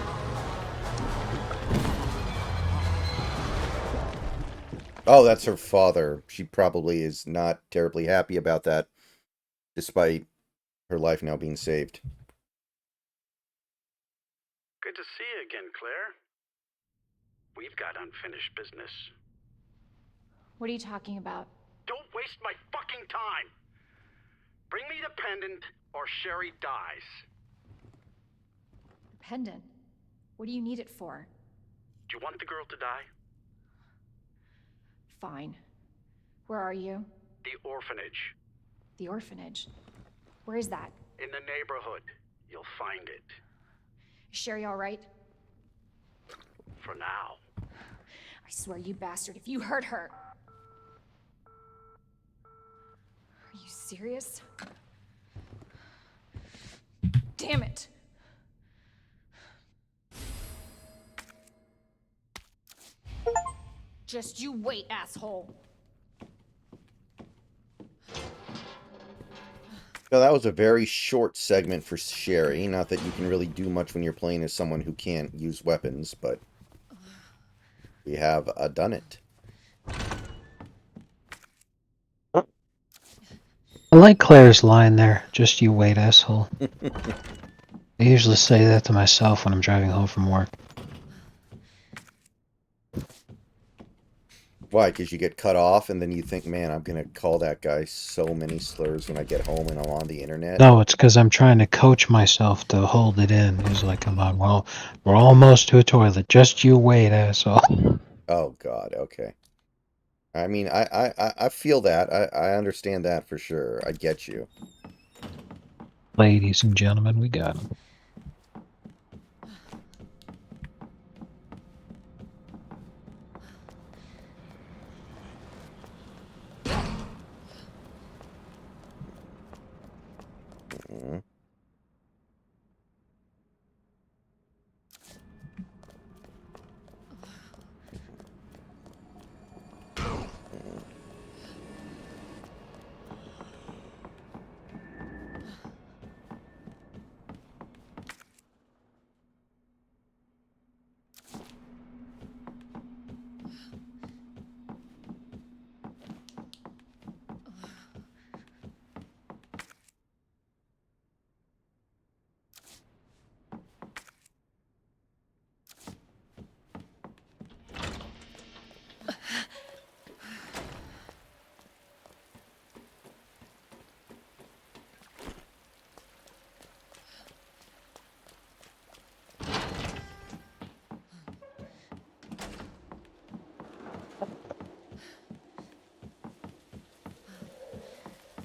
Oh, that's her father. She probably is not terribly happy about that, despite her life now being saved. Good to see you again, Claire. We've got unfinished business. What are you talking about? Don't waste my fucking time! Bring me the pendant, or Sherry dies. The pendant? What do you need it for? Do you want the girl to die? Fine. Where are you? The orphanage. The orphanage. Where is that? In the neighborhood. You'll find it. Is Sherry all right? For now. I swear, you bastard, if you hurt her... Are you serious? damn it. Just you wait, asshole. So that was a very short segment for Sherry. Not that you can really do much when you're playing as someone who can't use weapons, but we have done it. I like Claire's line there. Just you wait, asshole. I usually say that to myself when I'm driving home from work. Why? Because you get cut off and then you think, man, I'm going to call that guy so many slurs when I get home and I'm on the internet. No, it's because I'm trying to coach myself to hold it in. He's like, come on, well, we're almost to a toilet. Just you wait, asshole. Oh, God. Okay. I mean, I feel that. I understand that for sure. I get you. Ladies and gentlemen, we got him. Mhm.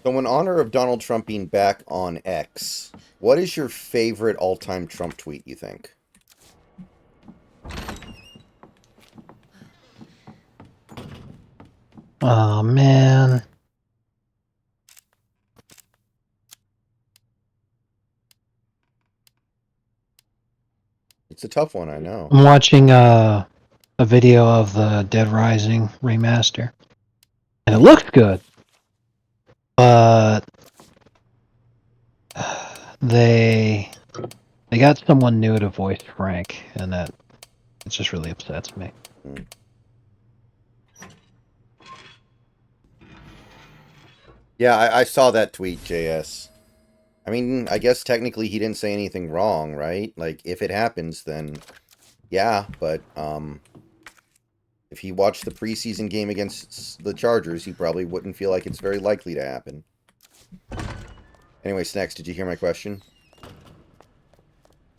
So, in honor of Donald Trump being back on X, what is your favorite all-time Trump tweet, you think? Oh, man. It's a tough one, I know. I'm watching a video of the Dead Rising remaster. And it looks good. But they got someone new to voice Frank, and that it just really upsets me. Mm. Yeah, I saw that tweet, JS. I mean, I guess technically he didn't say anything wrong, right? Like, if it happens, then yeah, but if he watched the preseason game against the Chargers, he probably wouldn't feel like it's very likely to happen. Anyway, Snacks, did you hear my question?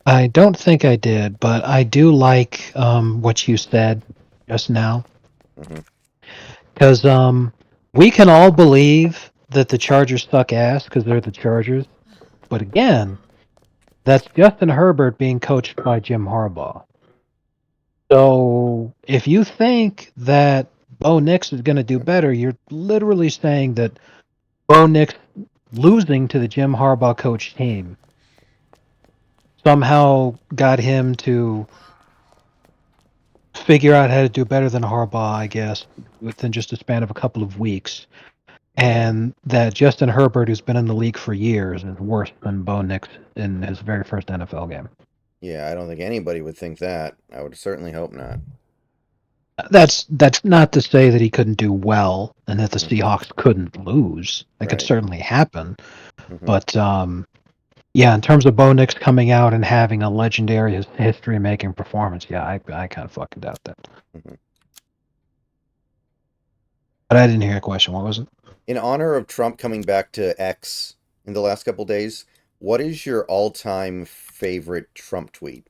I don't think I did, but I do like what you said just now. Mm-hmm. Because we can all believe that the Chargers suck ass because they're the Chargers. But again, that's Justin Herbert being coached by Jim Harbaugh. So if you think that Bo Nix is going to do better, you're literally saying that Bo Nix losing to the Jim Harbaugh coach team somehow got him to figure out how to do better than Harbaugh, I guess, within just a span of a couple of weeks. Yeah. And that Justin Herbert, who's been in the league for years, is worse than Bo Nix in his very first NFL game. Yeah, I don't think anybody would think that. I would certainly hope not. That's not to say that he couldn't do well and that the Mm-hmm. Seahawks couldn't lose. That could Right. certainly happen. Mm-hmm. But yeah, in terms of Bo Nix coming out and having a legendary history-making performance, yeah, I kind of fucking doubt that. Mm-hmm. But I didn't hear a question. What was it? In honor of Trump coming back to X in the last couple days, what is your all-time favorite Trump tweet?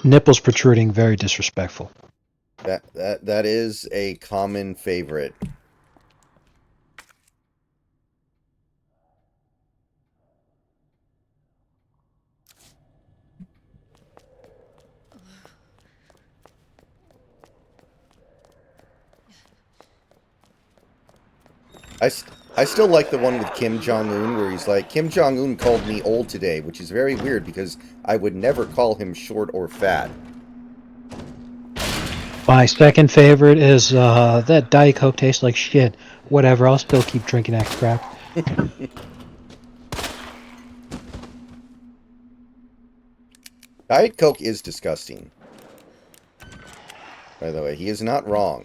Nipples protruding, very disrespectful. That is a common favorite. I still like the one with Kim Jong-un where he's like, Kim Jong-un called me old today, which is very weird because I would never call him short or fat. My second favorite is that Diet Coke tastes like shit. Whatever, I'll still keep drinking that crap. Diet Coke is disgusting. By the way, he is not wrong.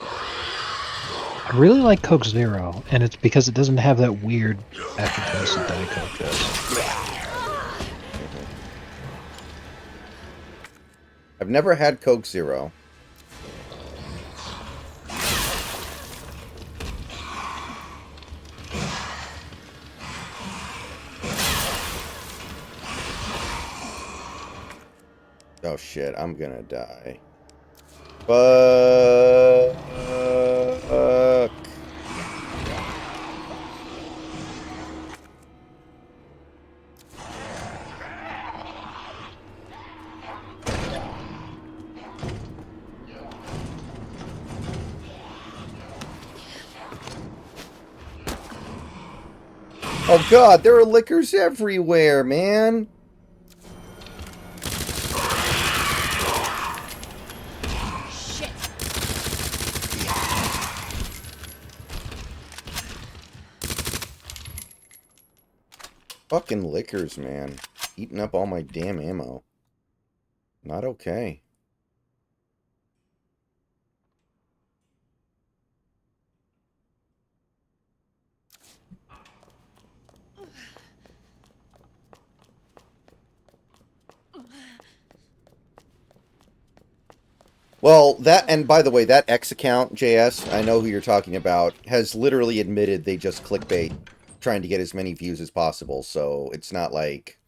I really like Coke Zero, and it's because it doesn't have that weird aftertaste that Diet Coke does. I've never had Coke Zero. Oh shit, I'm gonna die. Fuck. Oh god, there are liquors everywhere, man. Shit. Fucking liquors, man. Eating up all my damn ammo. Not okay. Well, that, and by the way, that X account, JS, I know who you're talking about, has literally admitted they just clickbait trying to get as many views as possible, so it's not like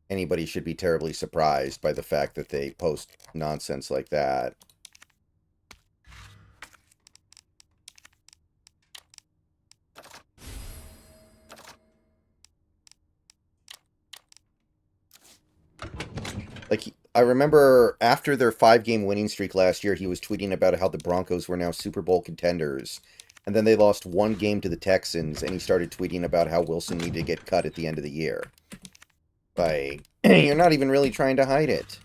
anybody should be terribly surprised by the fact that they post nonsense like that. Like, I remember after their 5-game winning streak last year, he was tweeting about how the Broncos were now Super Bowl contenders. And then they lost 1 game to the Texans, and he started tweeting about how Wilson needed to get cut at the end of the year. Like, you're not even really trying to hide it.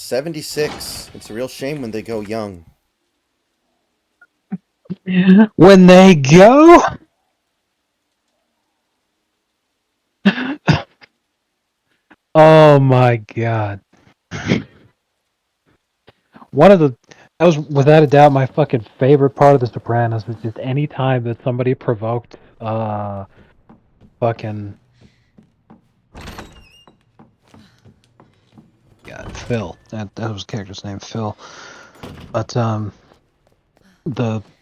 76. It's a real shame when they go young. When they go. Oh my god. One of the that was without a doubt my fucking favorite part of The Sopranos was just any time that somebody provoked fucking God, Phil. That was the character's name, Phil. But the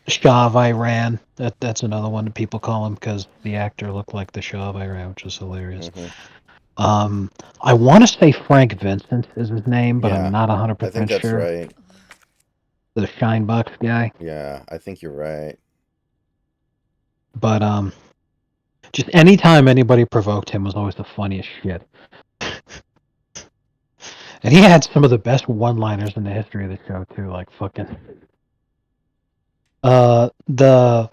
Shah of Iran, that's another one that people call him because the actor looked like the Shah of Iran, which is hilarious. I want to say Frank Vincent is his name, but I'm not 100% I think that's sure. right. The Shine Bucks guy. Yeah, I think you're right. But just anytime anybody provoked him was always the funniest shit. And he had some of the best one-liners in the history of the show too, like fucking the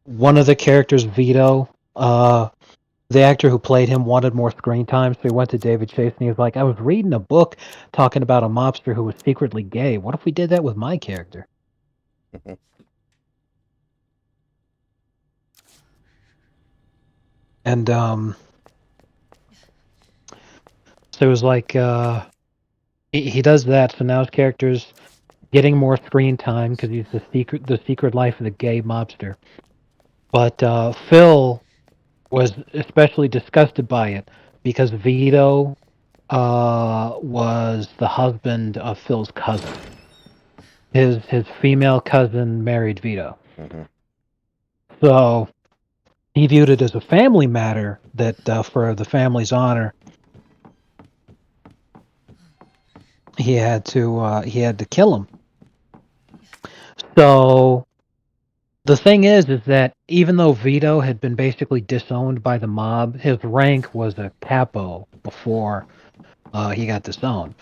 one of the characters, Vito, the actor who played him wanted more screen time, so he went to David Chase and he was like, I was reading a book talking about a mobster who was secretly gay. What if we did that with my character? And so it was like he does that, so now his character's getting more screen time because he's the secret life of the gay mobster. But Phil was especially disgusted by it because Vito was the husband of Phil's cousin. His female cousin married Vito. So he viewed it as a family matter that for the family's honor, he had to kill him. So the thing is that even though Vito had been basically disowned by the mob, his rank was a capo before he got disowned.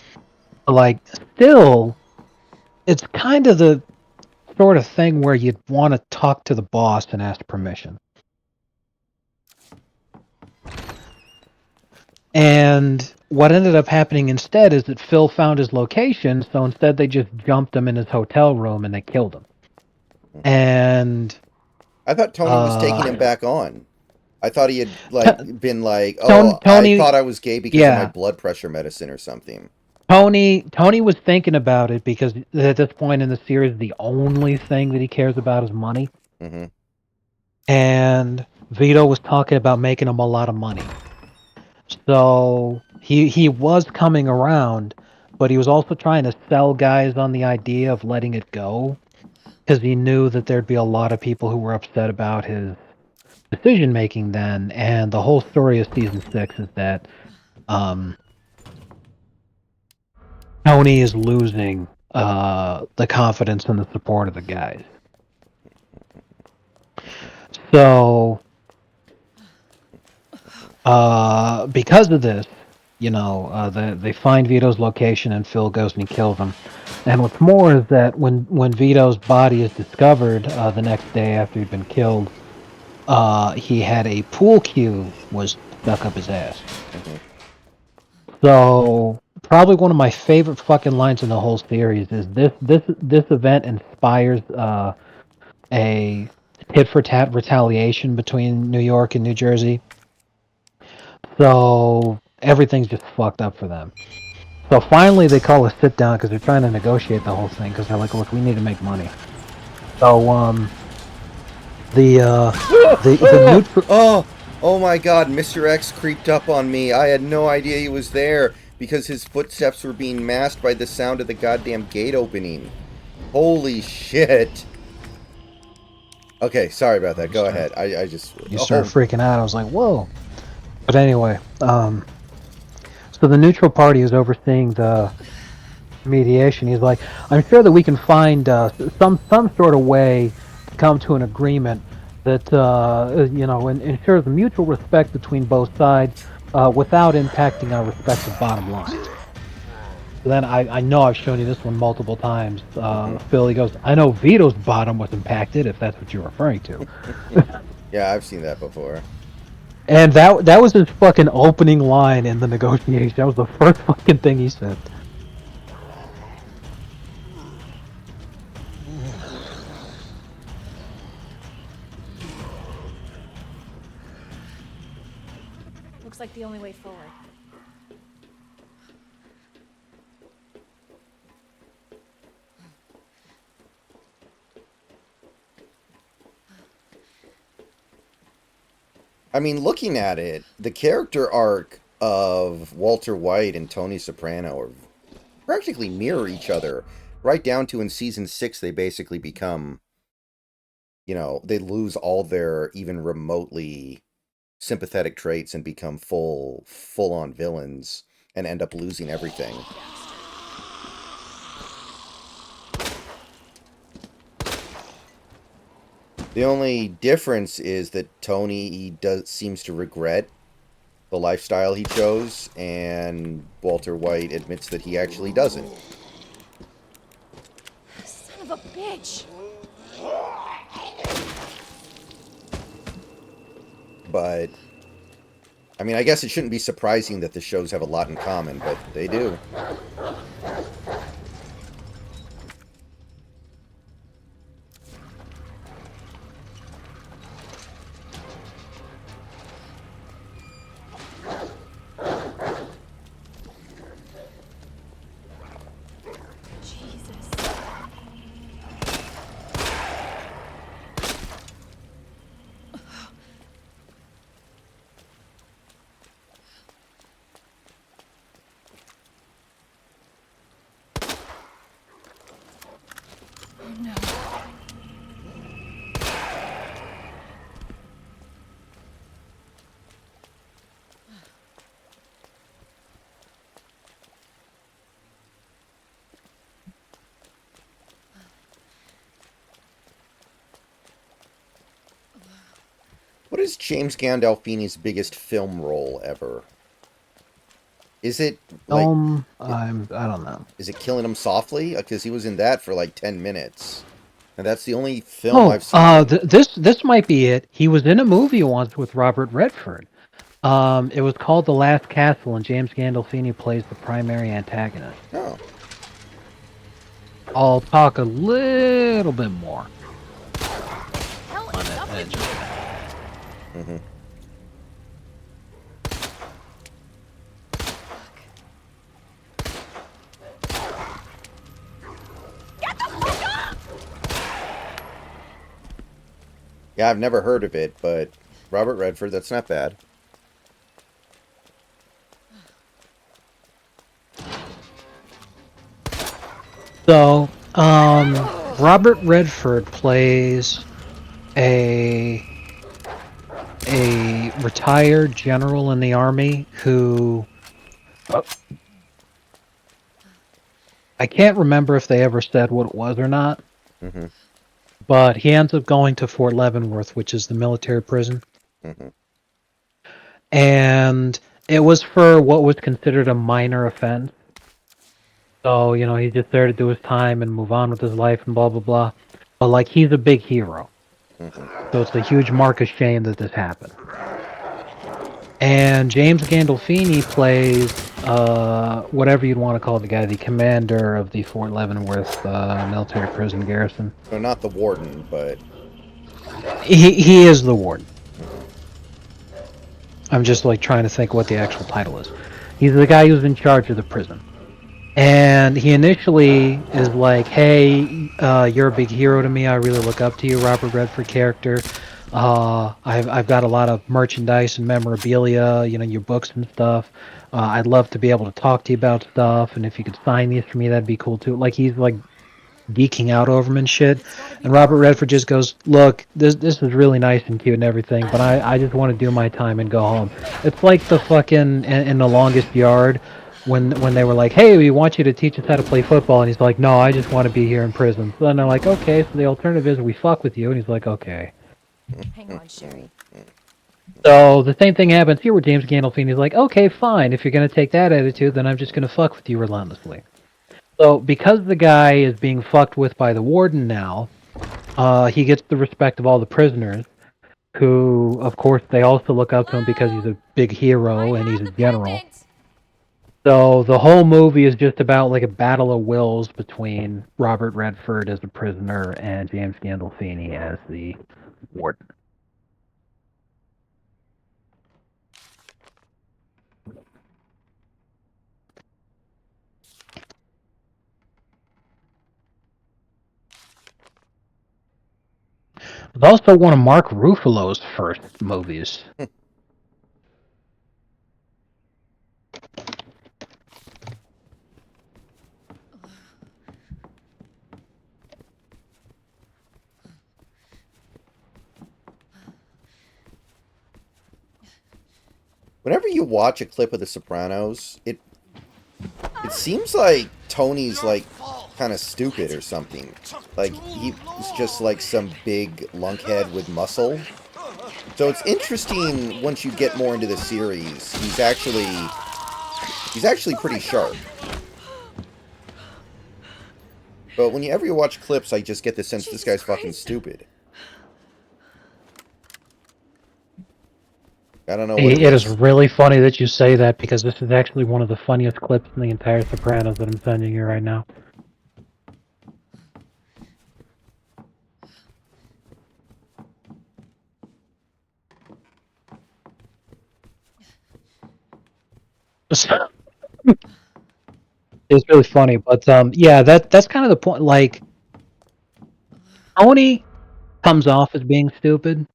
Like, still, it's kind of the sort of thing where you'd want to talk to the boss and ask permission. And what ended up happening instead is that Phil found his location, so instead they just jumped him in his hotel room and they killed him. And I thought Tony was taking him back on. I thought he had been like, oh, Tony, I thought I was gay because of my blood pressure medicine or something. Tony was thinking about it because at this point in the series, the only thing that he cares about is money. And Vito was talking about making him a lot of money. So he was coming around, but he was also trying to sell guys on the idea of letting it go because he knew that there'd be a lot of people who were upset about his decision making then. And the whole story of season 6 is that Tony is losing the confidence and the support of the guys. So because of this, they find Vito's location and Phil goes and he kills him. And what's more is that when Vito's body is discovered the next day after he'd been killed, he had a pool cue was stuck up his ass. So probably one of my favorite fucking lines in the whole series is this event inspires a tit for tat retaliation between New York and New Jersey. So everything's just fucked up for them. So finally they call a sit down because they're trying to negotiate the whole thing because they're like, look, we need to make money. So the neutral. Oh my god, Mr. X creeped up on me. I had no idea he was there because his footsteps were being masked by the sound of the goddamn gate opening. Holy shit. Okay, sorry about that. Go ahead. I just... You started freaking out. I was like, whoa. But anyway, so the neutral party is overseeing the mediation. He's like, I'm sure that we can find some sort of way to come to an agreement that ensures mutual respect between both sides without impacting our respective bottom lines. So then I know I've shown you this one multiple times. Phil, he goes, I know Vito's bottom was impacted, if that's what you're referring to. Yeah, I've seen that before. And that was his fucking opening line in the negotiation. That was the first fucking thing he said. I mean, looking at it, the character arc of Walter White and Tony Soprano are practically mirror each other. Right down to in season 6, they basically become, they lose all their even remotely sympathetic traits and become full on villains and end up losing everything. The only difference is that Tony seems to regret the lifestyle he chose, and Walter White admits that he actually doesn't. Son of a bitch! But I mean, I guess it shouldn't be surprising that the shows have a lot in common, but they do. Jesus. Oh no. What is James Gandolfini's biggest film role ever? Is it like I don't know. is it Killing Him Softly? Because he was in that for like 10 minutes. And that's the only film I've seen. This might be it. He was in a movie once with Robert Redford. It was called The Last Castle, and James Gandolfini plays the primary antagonist. Oh. I'll talk a little bit more Hell on is it. up with you? Mm-hmm. Get the fuck up! Yeah, I've never heard of it, but Robert Redford, that's not bad. So, Robert Redford plays a retired general in the army who I can't remember if they ever said what it was or not, Mm-hmm. but he ends up going to Fort Leavenworth, which is the military prison. Mm-hmm. And it was for what was considered a minor offense. So, he's just there to do his time and move on with his life and blah, blah, blah. But, like, he's a big hero. Mm-hmm. So it's a huge mark of shame that this happened. And James Gandolfini plays whatever you'd want to call the guy, the commander of the Fort Leavenworth military prison garrison. So not the warden, but He is the warden. I'm just like trying to think what the actual title is. He's the guy who's in charge of the prison. And he initially is like, hey, you're a big hero to me. I really look up to you, Robert Redford character. I've got a lot of merchandise and memorabilia, your books and stuff. I'd love to be able to talk to you about stuff, and if you could sign these for me, that'd be cool too. Like, he's like geeking out over him and shit. And Robert Redford just goes, look, this is really nice and cute and everything, but I just want to do my time and go home. It's like the fucking in The Longest Yard when they were like, hey, we want you to teach us how to play football, and he's like, no, I just want to be here in prison. So then they're like, okay, so the alternative is we fuck with you, and he's like, okay. Hang on, Sherry. So the same thing happens here with James Gandolfini's like, okay, fine, if you're going to take that attitude, then I'm just going to fuck with you relentlessly. So because the guy is being fucked with by the warden now, he gets the respect of all the prisoners, who, of course, they also look up to him because he's a big hero and he's a general. So the whole movie is just about like a battle of wills between Robert Redford as a prisoner and James Gandolfini as the warden. It was also one of Mark Ruffalo's first movies. Whenever you watch a clip of The Sopranos, it seems like Tony's like kind of stupid or something. Like he's just like some big lunkhead with muscle. So it's interesting once you get more into the series. He's actually pretty sharp. But whenever you watch clips, I just get the sense this guy's fucking stupid. I don't know what It is really funny that you say that, because this is actually one of the funniest clips in the entire Sopranos that I'm sending you right now. So, it's really funny, but yeah, that's kind of the point. Like, Tony comes off as being stupid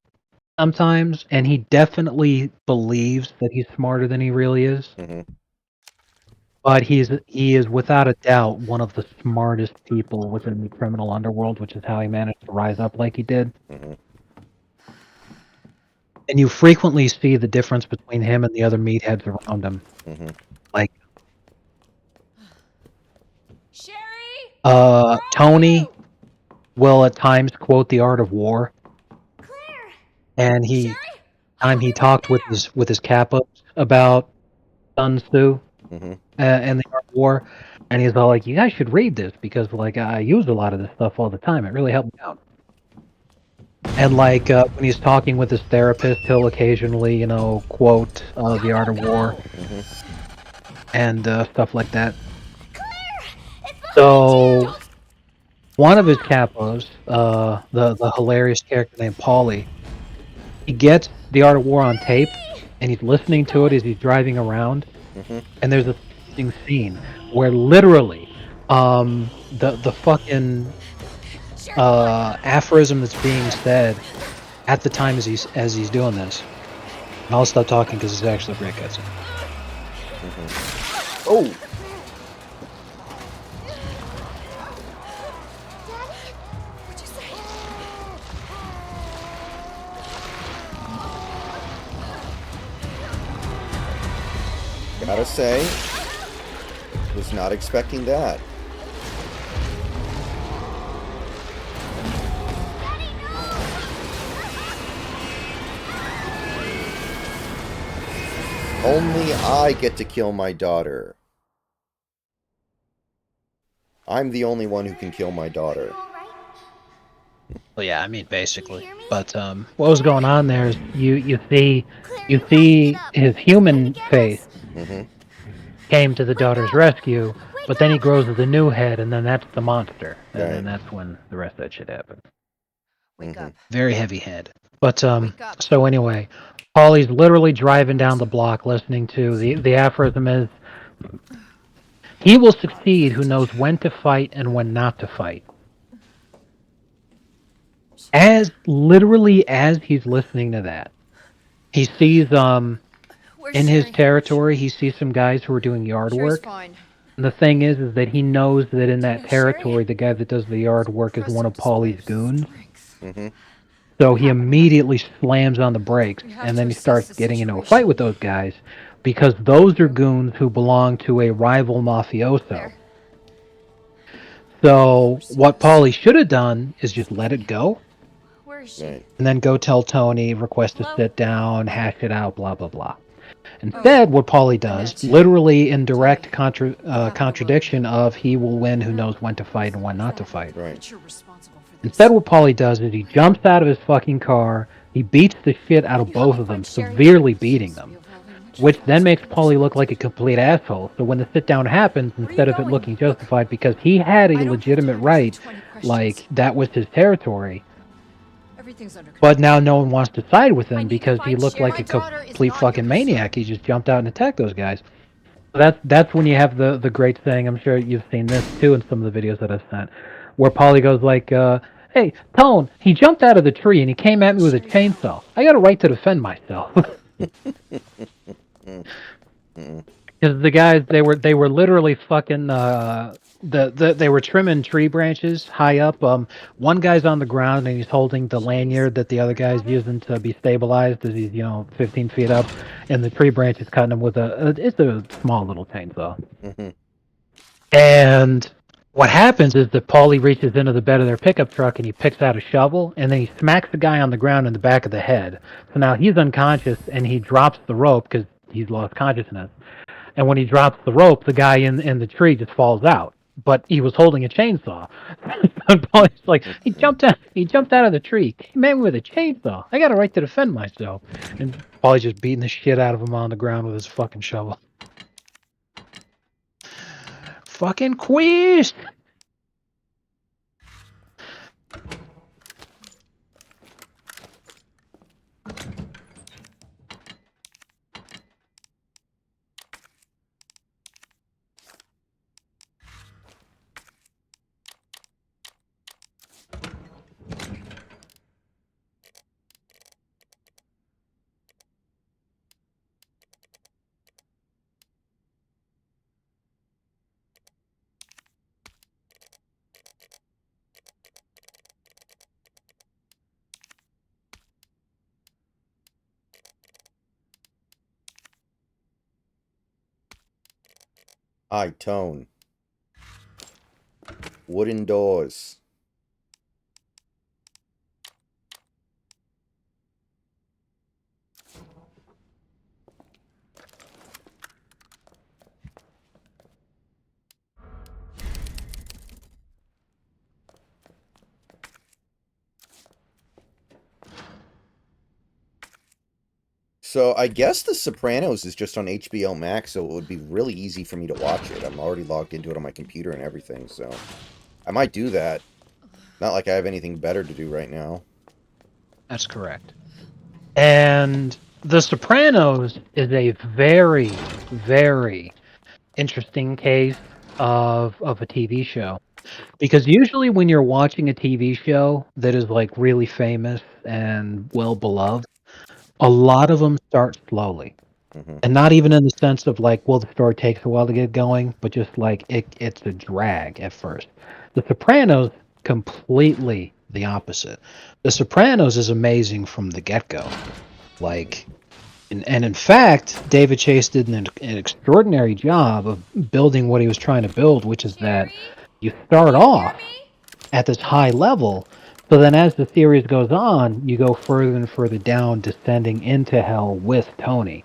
sometimes, and he definitely believes that he's smarter than he really is. Mm-hmm. But he is without a doubt one of the smartest people within the criminal underworld, which is how he managed to rise up like he did. Mm-hmm. And you frequently see the difference between him and the other meatheads around him. Mm-hmm. Like, Sherry! Tony will at times quote The Art of War, Claire! and Sherry! he talked with his capos about Sun Tzu Mm-hmm. and The Art of War, and he's all like, "You guys should read this, because like I use a lot of this stuff all the time. It really helped me out." And like when he's talking with his therapist, he'll occasionally, quote The Art of War and stuff like that. So one of his capos, the hilarious character named Paulie, he gets The Art of War on tape, and he's listening to it as he's driving around. Mm-hmm. And there's a scene where literally the fucking aphorism that's being said at the time as he's doing this. And I'll stop talking because it's actually a great cutscene. Mm-hmm. Oh! What'd you say? Gotta say, was not expecting that. Only I get to kill my daughter. I'm the only one who can kill my daughter. Well, yeah, I mean, basically. But what was going on there is you see his human face Mm-hmm. came to the daughter's rescue, but then he grows with a new head, and then that's the monster, and then that's when the rest of that shit happens. Wake up. Very heavy head. But so anyway, Paulie's literally driving down the block listening to the aphorism is, "He will succeed who knows when to fight and when not to fight." As he's listening to that, he sees in his territory, he sees some guys who are doing yard work. Fine. And the thing is that he knows that in that territory, the guy that does the yard work is one of Paulie's goons. Mm-hmm. So he immediately slams on the brakes, and then he starts getting into a fight with those guys, because those are goons who belong to a rival mafioso. There. So what Paulie should have done is just let it go, Where is she? Right. and then go tell Tony, request to sit down, hash it out, blah, blah, blah. Instead, what Paulie does, literally in direct contradiction of he will win who knows when to fight and when not to fight. Right. Instead, what Paulie does is he jumps out of his fucking car, he beats the shit out of both of them, severely beating them, which then makes Paulie look like a complete asshole. So when the sit-down happens, instead of it looking justified because he had a legitimate right, like that was his territory, but now no one wants to side with him because he looked like a complete fucking maniac. He just jumped out and attacked those guys. So that's when you have the great thing. I'm sure you've seen this too in some of the videos that I've sent, where Paulie goes like, "Hey, Tone, he jumped out of the tree and he came at me with a chainsaw. I got a right to defend myself." Because the guys, they were literally fucking they were trimming tree branches high up. One guy's on the ground and he's holding the lanyard that the other guy's using to be stabilized as he's 15 feet up, and the tree branch is cutting him with it's a small little chainsaw. Mm-hmm. And what happens is that Paulie reaches into the bed of their pickup truck and he picks out a shovel and then he smacks the guy on the ground in the back of the head. So now he's unconscious and he drops the rope because he's lost consciousness. And when he drops the rope, the guy in the tree just falls out. But he was holding a chainsaw. And Paulie's like, he jumped out of the tree. Came in with a chainsaw. I got a right to defend myself. And Paulie's just beating the shit out of him on the ground with his fucking shovel. Fucking quiz. High tone. Wooden doors. So I guess The Sopranos is just on HBO Max, so it would be really easy for me to watch it. I'm already logged into it on my computer and everything, so I might do that. Not like I have anything better to do right now. That's correct. And The Sopranos is a very, very interesting case of a TV show. Because usually when you're watching a TV show that is like really famous and well beloved, a lot of them start slowly. Mm-hmm. And not even in the sense of like, well, the story takes a while to get going, but just like it's a drag at first. The Sopranos, completely the opposite. The Sopranos is amazing from the get-go. Like, and in fact, David Chase did an extraordinary job of building what he was trying to build, which is that Sherry? you start Can you hear off me? at this high level, so then as the series goes on, you go further and further down, descending into hell with Tony.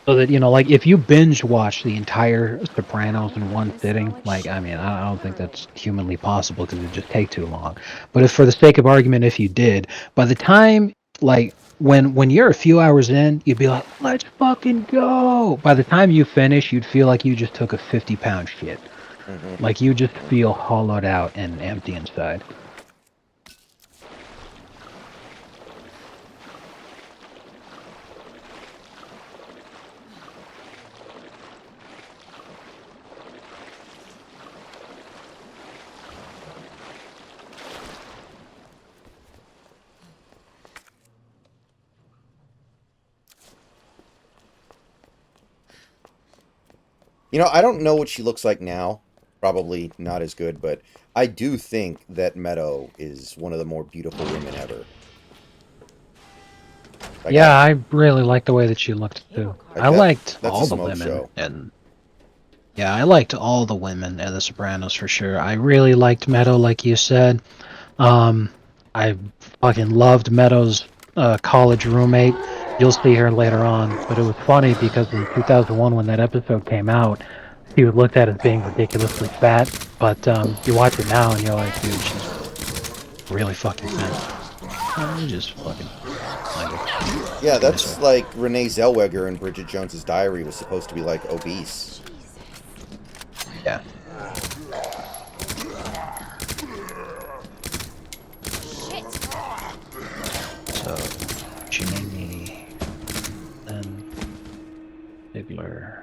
So that, like, if you binge watch the entire Sopranos in one sitting, like, I mean, I don't think that's humanly possible because it'd just take too long. But if, for the sake of argument, if you did, by the time, like, when you're a few hours in, you'd be like, let's fucking go. By the time you finish, you'd feel like you just took a 50-pound shit. Mm-hmm. Like, you just feel hollowed out and empty inside. I don't know what she looks like now. Probably not as good, but I do think that Meadow is one of the more beautiful women ever. Like, Yeah, I really liked the way that she looked too. Like I liked that's all a the smoke women, show. and yeah, I liked all the women in The Sopranos for sure. I really liked Meadow, like you said. I fucking loved Meadow's college roommate. You'll see her later on, but it was funny because in 2001, when that episode came out, she was looked at as being ridiculously fat. But you watch it now, and you're like, dude, she's really fucking fat. Just fucking. Yeah, that's like Renee Zellweger in Bridget Jones's Diary was supposed to be like obese. Yeah. So, Jimmy and Bigler.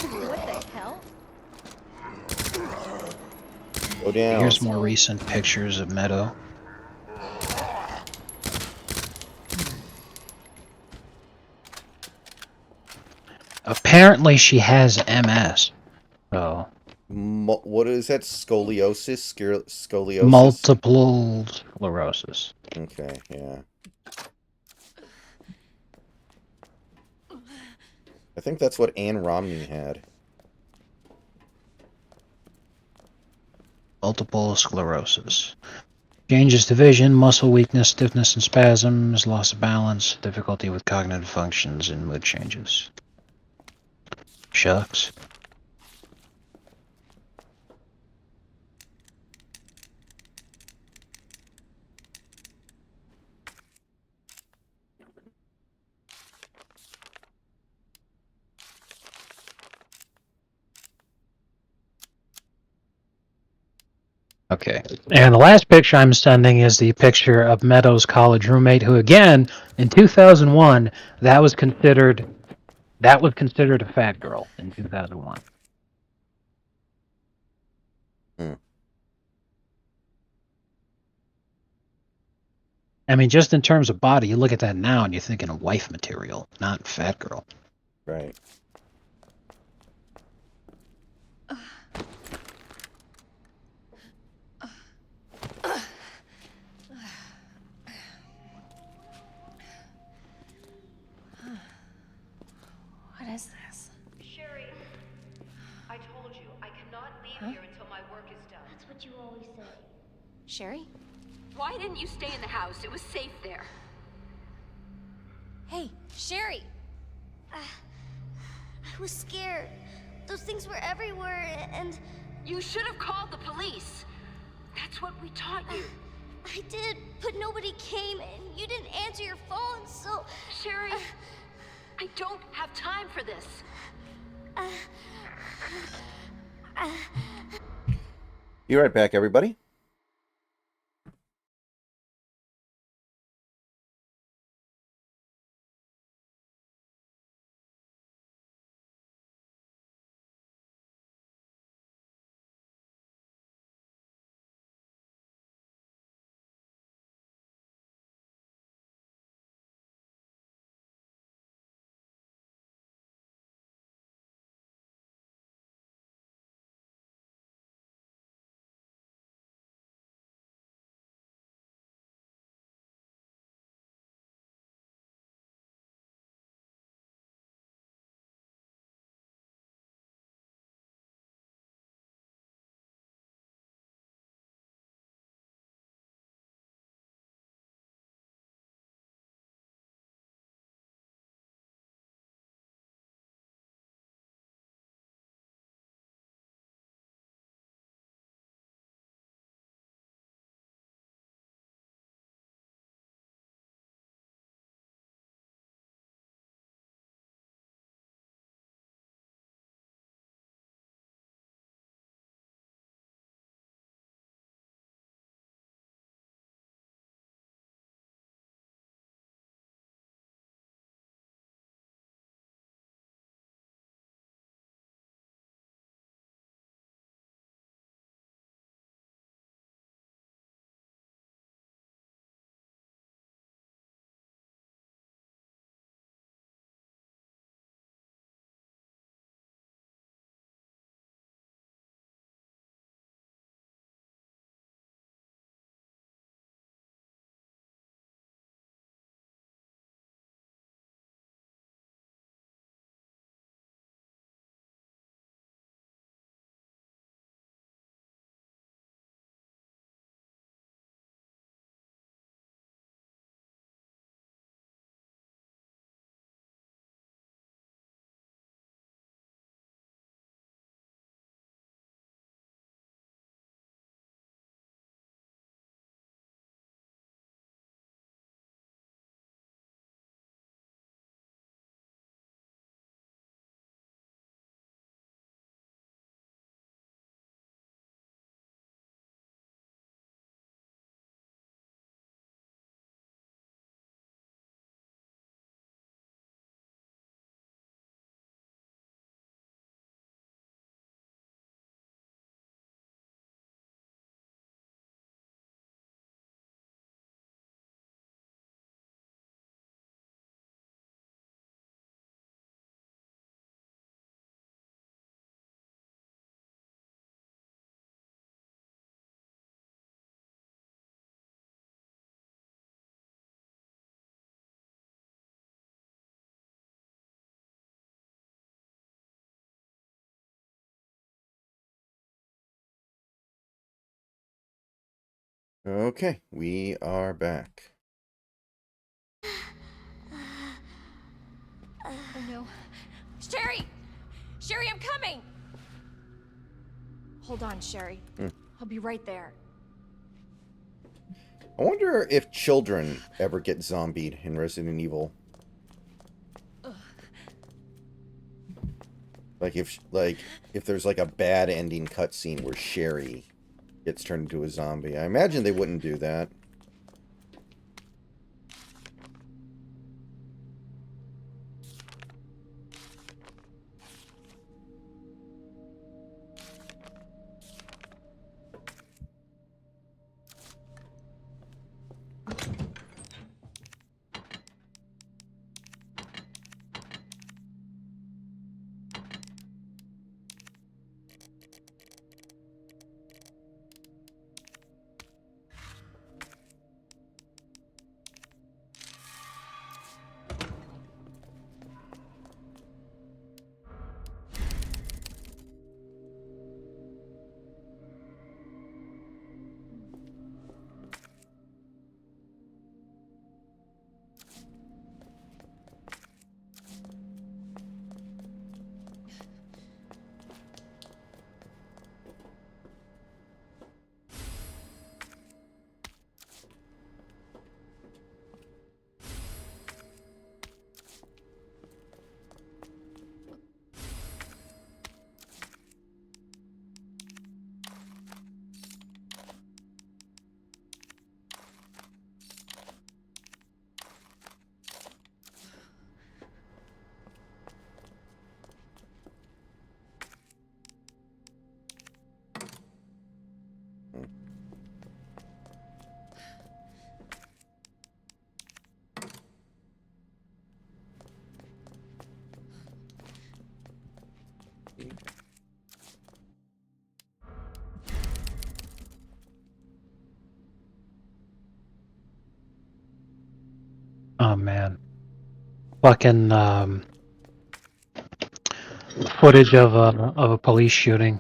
What the hell? Go down. Here's more recent pictures of Meadow. Apparently she has MS. So What is that? Scoliosis? Scoliosis? multiple sclerosis. Okay, yeah. I think that's what Anne Romney had. Multiple sclerosis. Changes to vision, muscle weakness, stiffness and spasms, loss of balance, difficulty with cognitive functions, and mood changes. Shucks. Okay. And the last picture I'm sending is the picture of Meadows' college roommate, who again, in 2001, that was considered a fat girl in 2001. Hmm. I mean, just in terms of body, you look at that now and you're thinking of wife material, not fat girl. Right. What is this? Sherry, I told you, I cannot leave here until my work is done. That's what you always say. Sherry? Why didn't you stay in the house? It was safe there. Hey, Sherry! I was scared. Those things were everywhere, and You should have called the police. That's what we taught you. I did, but nobody came, and you didn't answer your phone, so... Sherry, I don't have time for this. Be right back, everybody. Okay, we are back. Oh no. Sherry! Sherry, I'm coming! Hold on, Sherry. I'll be right there. I wonder if children ever get zombied in Resident Evil. Like if there's like a bad ending cutscene where Sherry gets turned into a zombie. I imagine they wouldn't do that. Oh man. Fucking footage of a police shooting.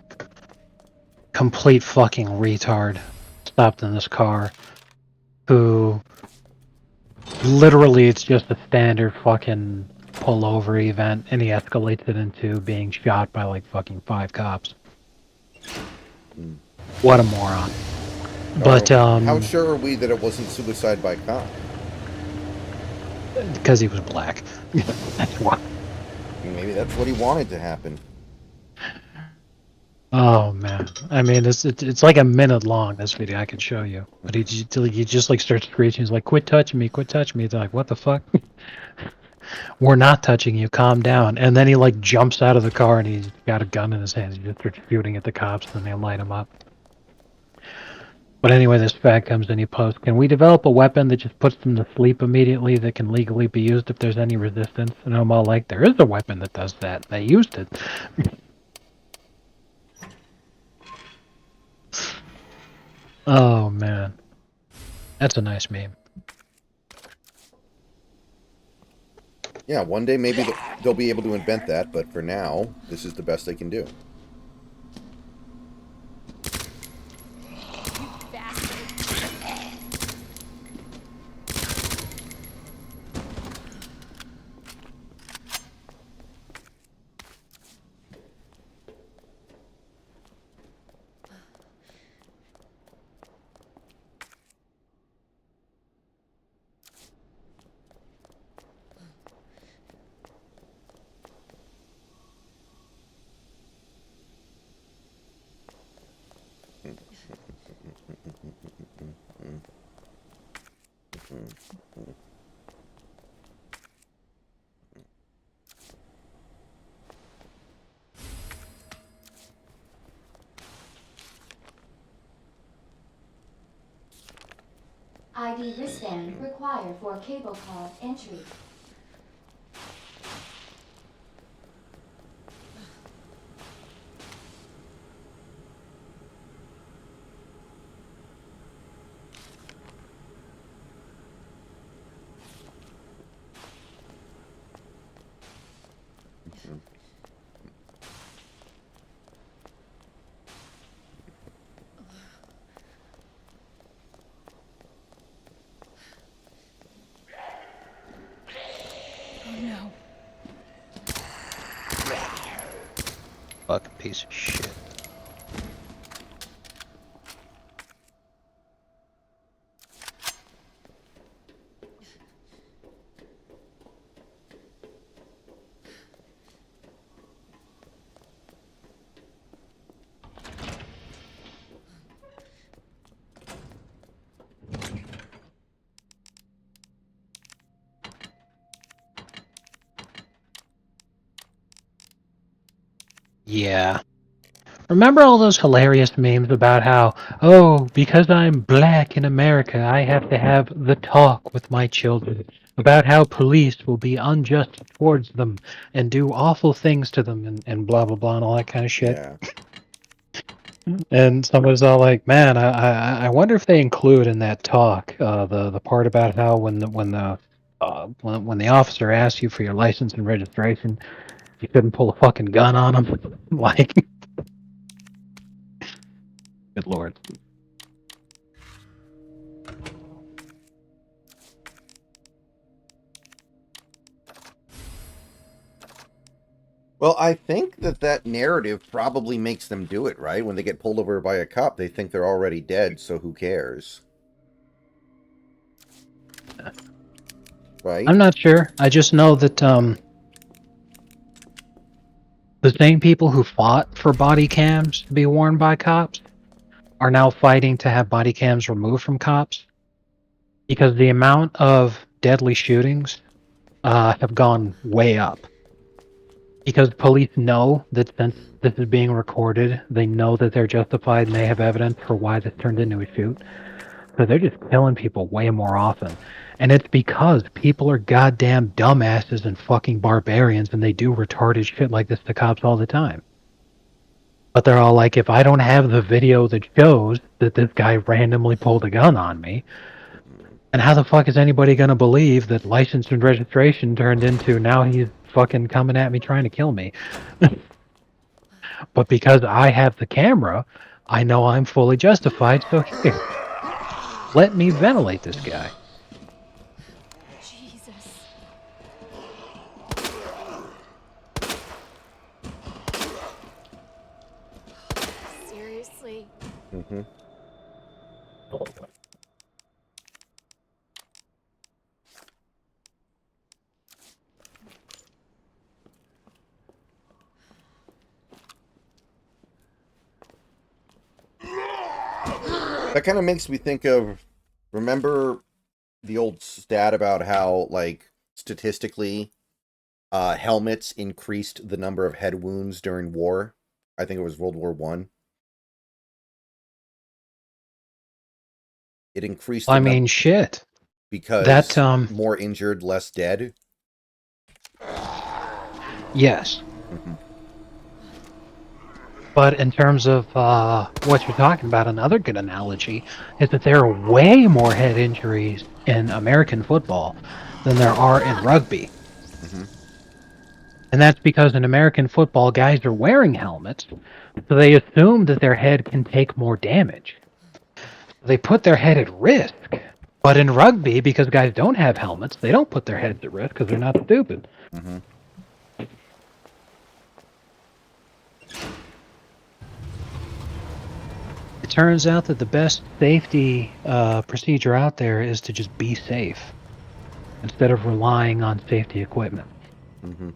Complete fucking retard stopped in this car who literally it's just a standard fucking pullover event and he escalates it into being shot by like fucking 5 cops. What a moron. But How sure are we that it wasn't suicide by cop? because he was black. That's why. Maybe that's what he wanted to happen. Oh man, I mean it's like a minute long. This video I can show you, but he just like starts screeching. He's like, "Quit touching me! Quit touching me!" They're like, "What the fuck? We're not touching you. Calm down." And then he like jumps out of the car and he's got a gun in his hands. He just starts shooting at the cops and they light him up. But anyway, this fag comes in. He posts, "Can we develop a weapon that just puts them to sleep immediately that can legally be used if there's any resistance?" And I'm all like, "There is a weapon that does that. They used it." Oh man, that's a nice meme. Yeah, one day maybe they'll be able to invent that, but for now, this is the best they can do. ID wristband required for cable car entry. piece of shit. Yeah. Remember all those hilarious memes about how, oh, because I'm black in America, I have to have the talk with my children about how police will be unjust towards them and do awful things to them and blah, blah, blah, and all that kind of shit. Yeah. And somebody's all like, man, I wonder if they include in that talk the part about how when the officer asks you for your license and registration, you couldn't pull a fucking gun on him. Like, good lord. Well, I think that narrative probably makes them do it, right? When they get pulled over by a cop, they think they're already dead, so who cares? Right? I'm not sure. I just know that the same people who fought for body cams to be worn by cops are now fighting to have body cams removed from cops because the amount of deadly shootings have gone way up. Because police know that since this is being recorded, they know that they're justified and they have evidence for why this turned into a shoot. So they're just killing people way more often. And it's because people are goddamn dumbasses and fucking barbarians and they do retarded shit like this to cops all the time. But they're all like, if I don't have the video that shows that this guy randomly pulled a gun on me, and how the fuck is anybody gonna believe that license and registration turned into now he's fucking coming at me trying to kill me? But because I have the camera, I know I'm fully justified, so here, let me ventilate this guy. Jesus. Seriously? Mm-hmm. That kind of makes me think of, remember the old stat about how, like, statistically, helmets increased the number of head wounds during war? I think it was World War One. It increased the I number mean, shit. That, because more injured, less dead. yes. Mm-hmm. But in terms of what you're talking about, another good analogy is that there are way more head injuries in American football than there are in rugby. Mm-hmm. And that's because in American football, guys are wearing helmets, so they assume that their head can take more damage. They put their head at risk. But in rugby, because guys don't have helmets, they don't put their heads at risk because they're not stupid. Mm-hmm. It turns out that the best safety procedure out there is to just be safe instead of relying on safety equipment. Mm-hmm.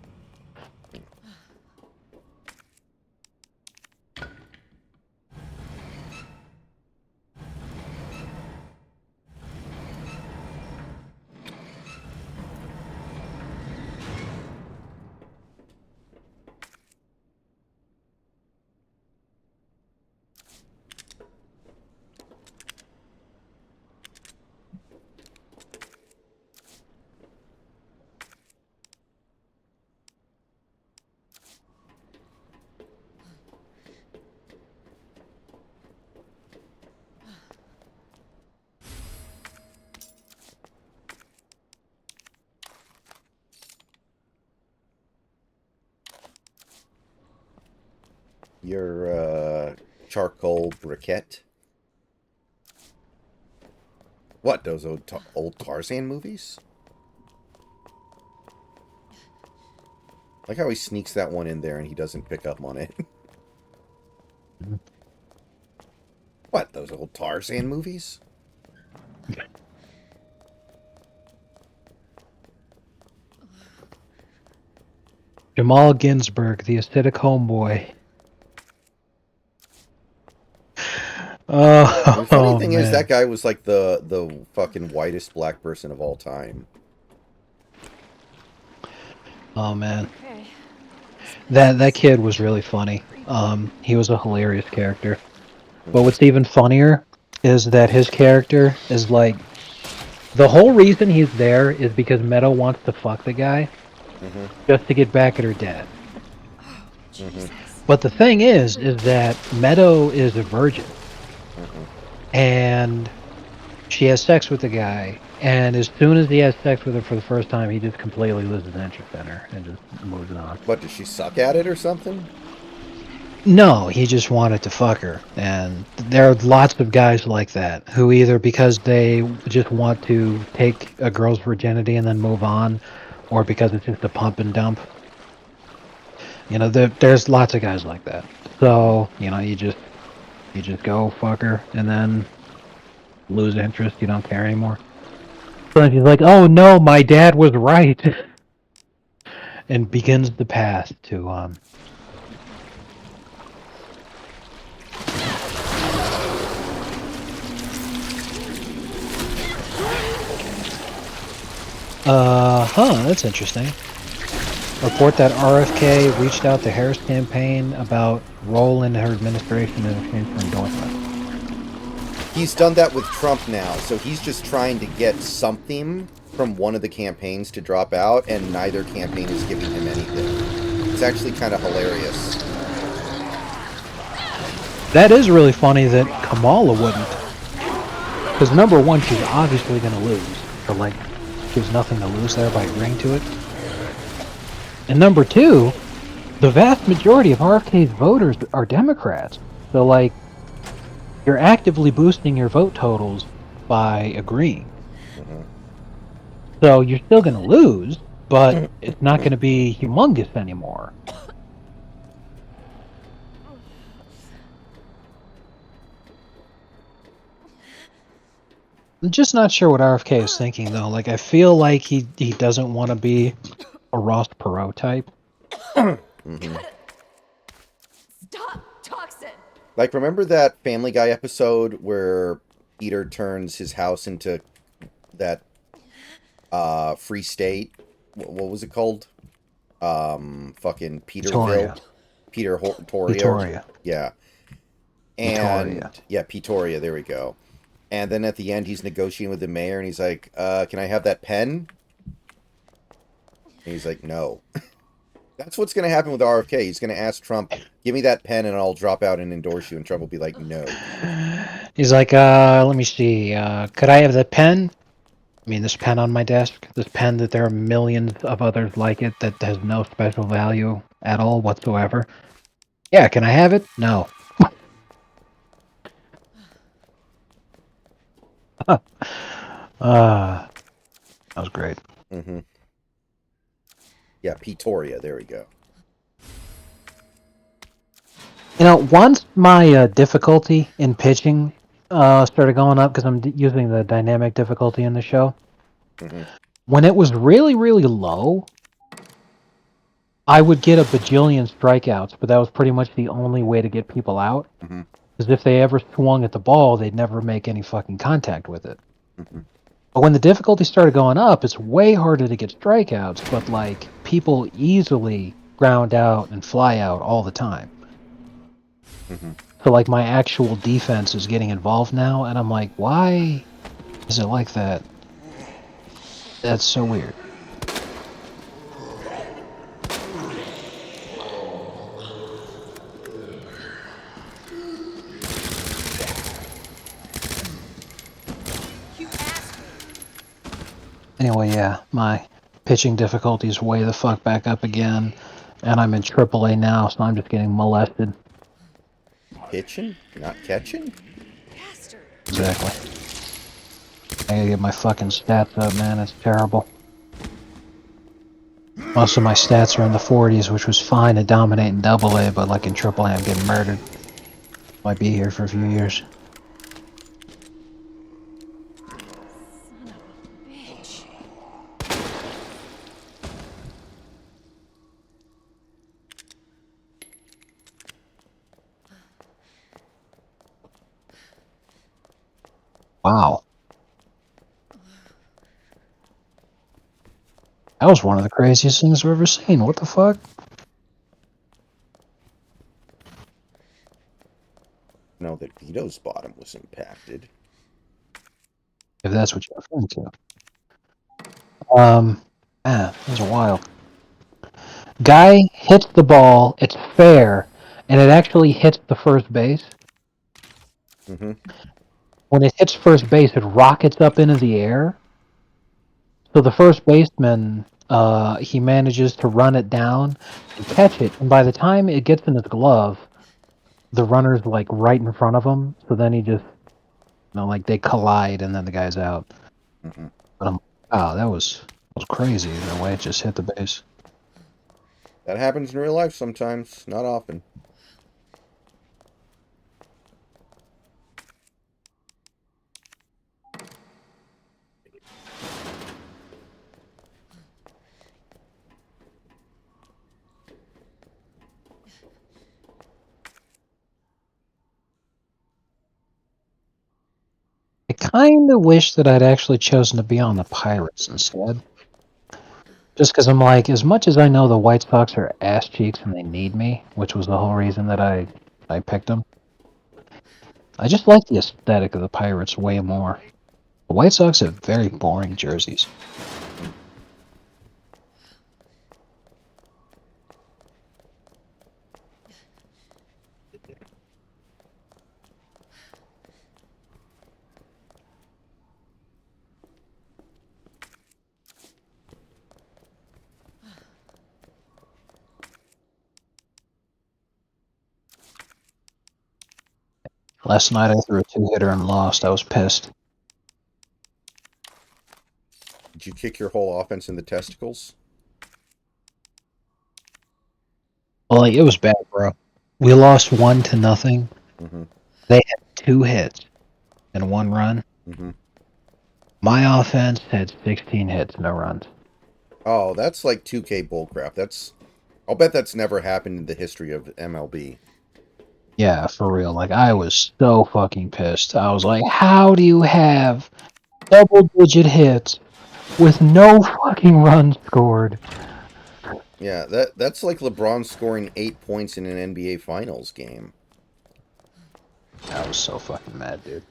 Your charcoal briquette. What, those old Tarzan movies? Like how he sneaks that one in there and he doesn't pick up on it. What, those old Tarzan movies? Jamal Ginsburg, the acidic homeboy. The funny Oh, thing is, man. that guy was like the fucking whitest black person of all time. Oh, man. Okay. That kid was really funny. He was a hilarious character. But what's even funnier is that his character is like, the whole reason he's there is because Meadow wants to fuck the guy just to get back at her dad. But the thing is that Meadow is a virgin, and she has sex with the guy, and as soon as he has sex with her for the first time, he just completely loses interest in her and just moves on. What, does she suck at it or something? No, he just wanted to fuck her, and there are lots of guys like that who either because they just want to take a girl's virginity and then move on, or because it's just a pump and dump. You know, there's lots of guys like that. So, you know, you just go fuck her and then lose interest. You don't care anymore. So then she's like, "Oh no, my dad was right," and begins the path to that's interesting. Report that RFK reached out to Harris campaign about role in her administration in exchange for endorsement. He's done that with Trump now, so he's just trying to get something from one of the campaigns to drop out, and neither campaign is giving him anything. It's actually kind of hilarious. That is really funny that Kamala wouldn't. Because number one, she's obviously going to lose. So, like, she has nothing to lose there by agreeing to it. And number two, the vast majority of RFK's voters are Democrats. So, like, you're actively boosting your vote totals by agreeing. So you're still going to lose, but it's not going to be humongous anymore. I'm just not sure what RFK is thinking, though. Like, I feel like he doesn't want to be a Ross Perot type. Stop, Toxin! Like, remember that Family Guy episode where Peter turns his house into that free state? What was it called? Fucking Peterville? Toria. Yeah. And Pretoria. yeah, Pretoria, there we go. And then at the end, he's negotiating with the mayor, and he's like, can I have that pen? And he's like, no. That's what's going to happen with RFK. He's going to ask Trump, give me that pen, and I'll drop out and endorse you. And Trump will be like, no. He's like, let me see. Could I have the pen? I mean, this pen on my desk. This pen that there are millions of others like it that has no special value at all whatsoever. Yeah, can I have it? No. That was great. Yeah, Pretoria. There we go. You know, once my difficulty in pitching started going up, because I'm using the dynamic difficulty in the show, when it was really, really low, I would get a bajillion strikeouts, but that was pretty much the only way to get people out. Because if they ever swung at the ball, they'd never make any fucking contact with it. But when the difficulty started going up, it's way harder to get strikeouts, but like people easily ground out and fly out all the time. So like my actual defense is getting involved now, and I'm like, why is it like that? That's so weird. Anyway, yeah, my pitching difficulty is way the fuck back up again, and I'm in AAA now, so I'm just getting molested. Pitching? Not catching? Exactly. I gotta get my fucking stats up, man. It's terrible. Most of my stats are in the 40s, which was fine to dominate in AA, but like in AAA, I'm getting murdered. Might be here for a few years. Bitch. Wow. That was one of the craziest things I've ever seen. What the fuck? No, that Vito's bottom was impacted. If that's what you're referring to. Man, that was wild. Guy hits the ball, it's fair, and it actually hits the first base. Mm-hmm. When it hits first base, it rockets up into the air. So the first baseman, he manages to run it down and catch it. And by the time it gets in his glove, the runner's like right in front of him. So then he just, like they collide and then the guy's out. Mm-hmm. But I'm, wow, that was crazy the way it just hit the base. That happens in real life sometimes, not often. I kind of wish that I'd actually chosen to be on the Pirates instead. Just because I'm like, as much as I know the White Sox are ass cheeks and they need me, which was the whole reason that I picked them, I just like the aesthetic of the Pirates way more. The White Sox have very boring jerseys. Last night I threw a 2-hitter and lost. I was pissed. Did you kick your whole offense in the testicles? Well, like, it was bad, bro. We lost 1-0. Mm-hmm. They had 2 hits and 1 run. Mm-hmm. My offense had 16 hits, no runs. Oh, that's like 2K bullcrap. I'll bet that's never happened in the history of MLB. Yeah, for real. Like, I was so fucking pissed. I was like, how do you have double-digit hits with no fucking runs scored? Yeah, that's like LeBron scoring 8 points in an NBA Finals game. I was so fucking mad, dude.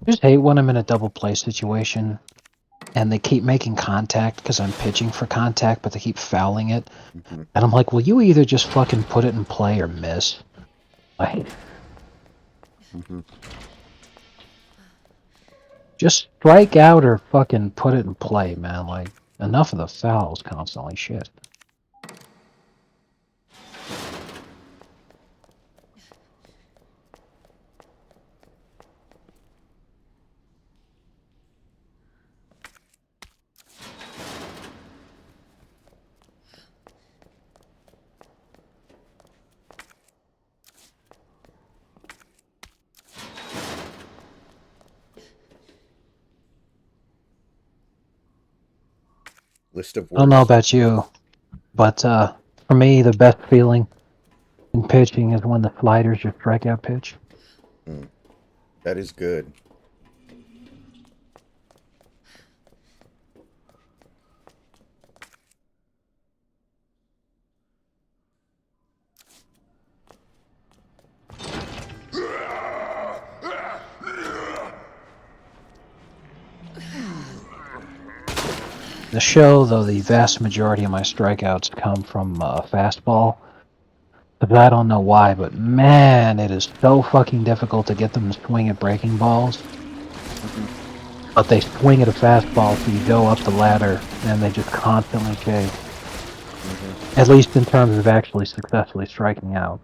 I just hate when I'm in a double play situation and they keep making contact because I'm pitching for contact, but they keep fouling it. Mm-hmm. And I'm like, will you either just fucking put it in play or miss? Like, Mm-hmm. just strike out or fucking put it in play, man. Like, enough of the fouls constantly. Shit. List of I don't know words. about you, but for me, the best feeling in pitching is when the sliders your strikeout pitch. That is good. The show, though, the vast majority of my strikeouts come from fastball. But I don't know why, but man, it is so fucking difficult to get them to swing at breaking balls. But they swing at a fastball, so you go up the ladder, and they just constantly chase. Mm-hmm. At least in terms of actually successfully striking out.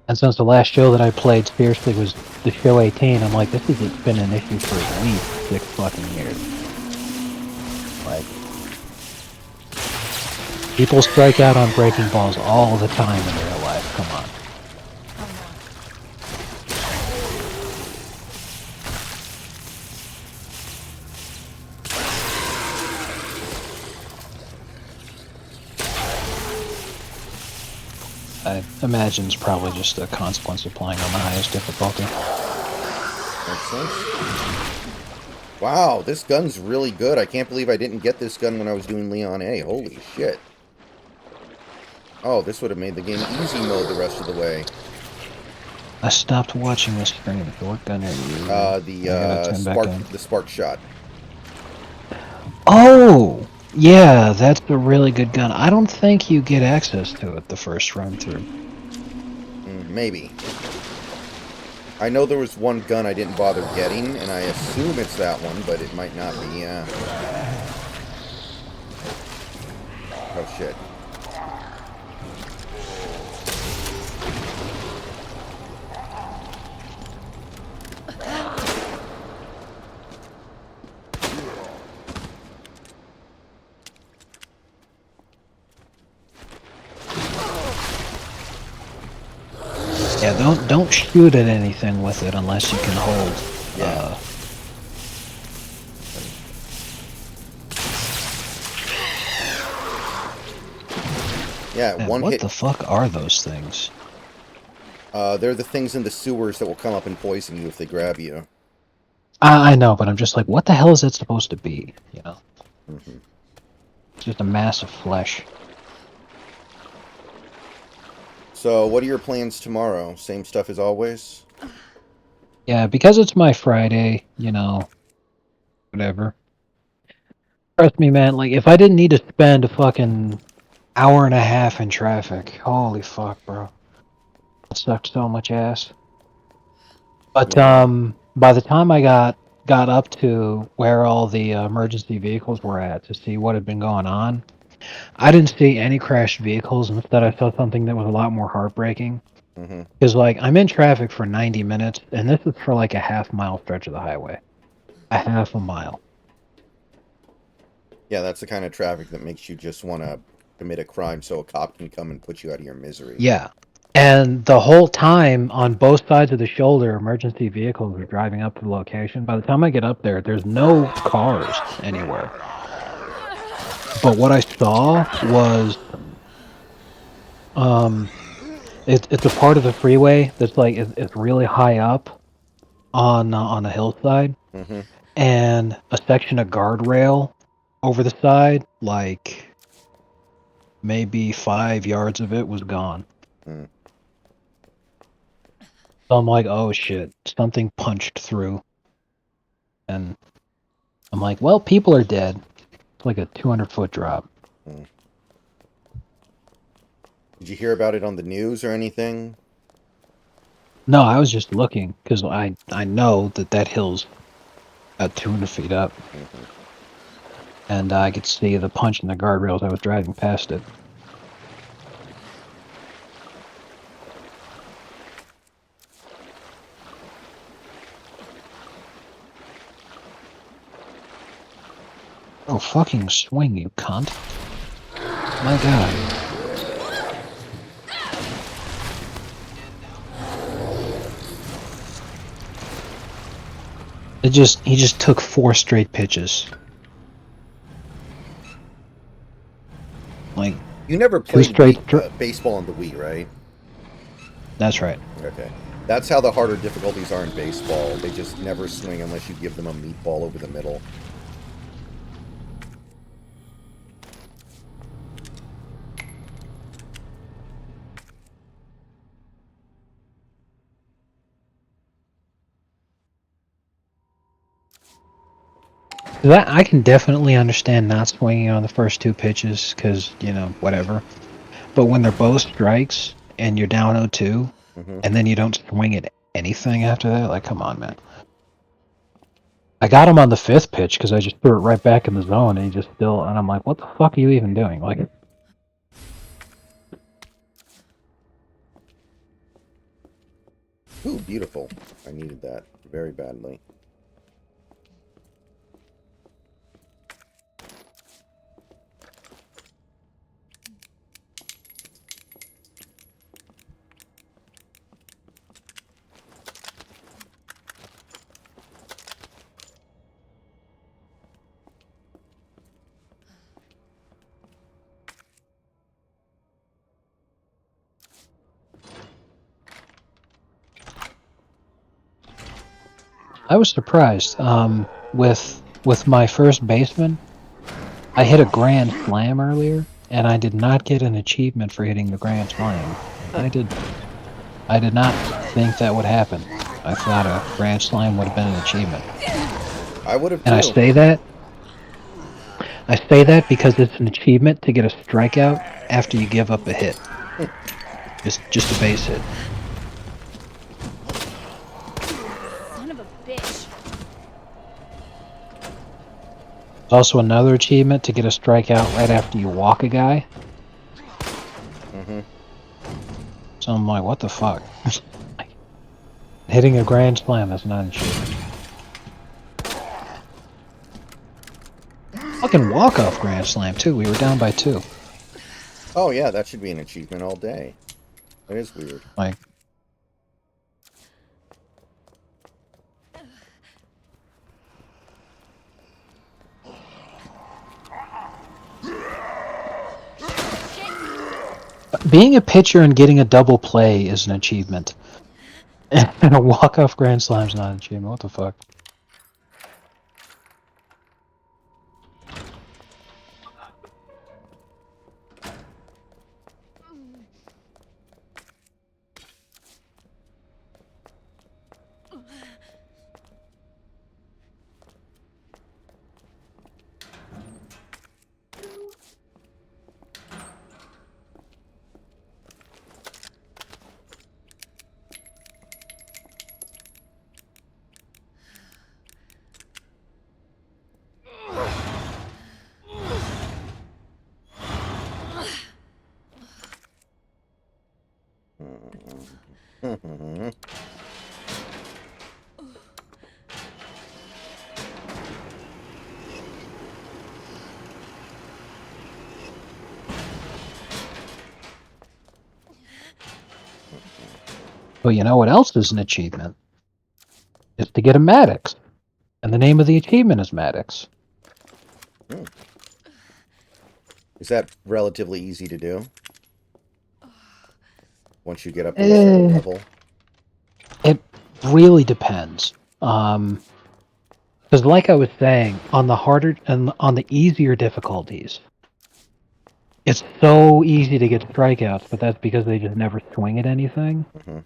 And since the last show that I played seriously was the show 18, I'm like, this has been an issue for at least 6 fucking years. Like, people strike out on breaking balls all the time in real life. Come on. I imagine it's probably just a consequence of playing on the highest difficulty. Makes sense. Wow, this gun's really good. I can't believe I didn't get this gun when I was doing Leon A. Holy shit. Oh, this would have made the game easy mode the rest of the way. I stopped watching this stream. So what gun are you? The spark shot. Oh! Yeah, that's a really good gun. I don't think you get access to it the first run through. Maybe. I know there was one gun I didn't bother getting, and I assume it's that one, but it might not be, yeah. Oh, shit. Yeah, don't shoot at anything with it unless you can hold. Yeah. Yeah, Man, one what hit. the fuck are those things? They're the things in the sewers that will come up and poison you if they grab you. I know, but I'm just like, what the hell is that supposed to be? You know? Mm-hmm. It's just a mass of flesh. So, what are your plans tomorrow? Same stuff as always? Yeah, because it's my Friday, you know, whatever. Trust me, man, like, if I didn't need to spend a fucking hour and a half in traffic, holy fuck, bro. That sucked so much ass. But, Yeah. by the time I got up to where all the emergency vehicles were at to see what had been going on, I didn't see any crashed vehicles. Instead, I saw something that was a lot more heartbreaking. Mm-hmm. Because, like, I'm in traffic for 90 minutes, and this is for, like, a half-mile stretch of the highway. A half a mile. Yeah, that's the kind of traffic that makes you just want to commit a crime so a cop can come and put you out of your misery. Yeah. And the whole time, on both sides of the shoulder, emergency vehicles were driving up to the location. By the time I get up there, there's no cars anywhere. But what I saw was, it's a part of the freeway that's like it's really high up on a hillside, Mm-hmm. and a section of guardrail over the side, like maybe 5 yards of it was gone. Mm. So I'm like, oh shit, something punched through. And I'm like, well, people are dead. It's like a 200-foot drop. Mm. Did you hear about it on the news or anything? No, I was just looking, because I know that hill's about 200 feet up. Mm-hmm. And I could see the punch in the guardrails. I was driving past it. Oh, fucking swing, you cunt. My god. He just took 4 straight pitches. Like, You never two played straight baseball on the Wii, right? That's right. Okay. That's how the harder difficulties are in baseball. They just never swing unless you give them a meatball over the middle. I can definitely understand not swinging on the first 2 pitches, because, you know, whatever. But when they're both strikes, and you're down 0-2, Mm-hmm. and then you don't swing at anything after that, like, come on, man. I got him on the 5th pitch because I just threw it right back in the zone, and he just still. And I'm like, what the fuck are you even doing? Like, Ooh, beautiful. I needed that very badly. I was surprised. With my first baseman, I hit a grand slam earlier, and I did not get an achievement for hitting the grand slam. I did not think that would happen. I thought a grand slam would have been an achievement. I would have And I too. say that because it's an achievement to get a strikeout after you give up a hit. Just a base hit. Son of a bitch. It's also another achievement to get a strikeout right after you walk a guy. Mm-hmm. So I'm like, what the fuck? Hitting a grand slam is not an achievement. Fucking walk-off grand slam, too. We were down by 2. Oh yeah, that should be an achievement all day. That is weird. Like, being a pitcher and getting a double play is an achievement. And a walk-off grand slam's not an achievement. What the fuck? Mm-hmm. But you know what else is an achievement? Is to get a Maddox. And the name of the achievement is Maddox. Is that relatively easy to do? Once you get up to a certain level? It really depends. Because like I was saying, on the harder and on the easier difficulties, it's so easy to get strikeouts, but that's because they just never swing at anything. Mm-hmm.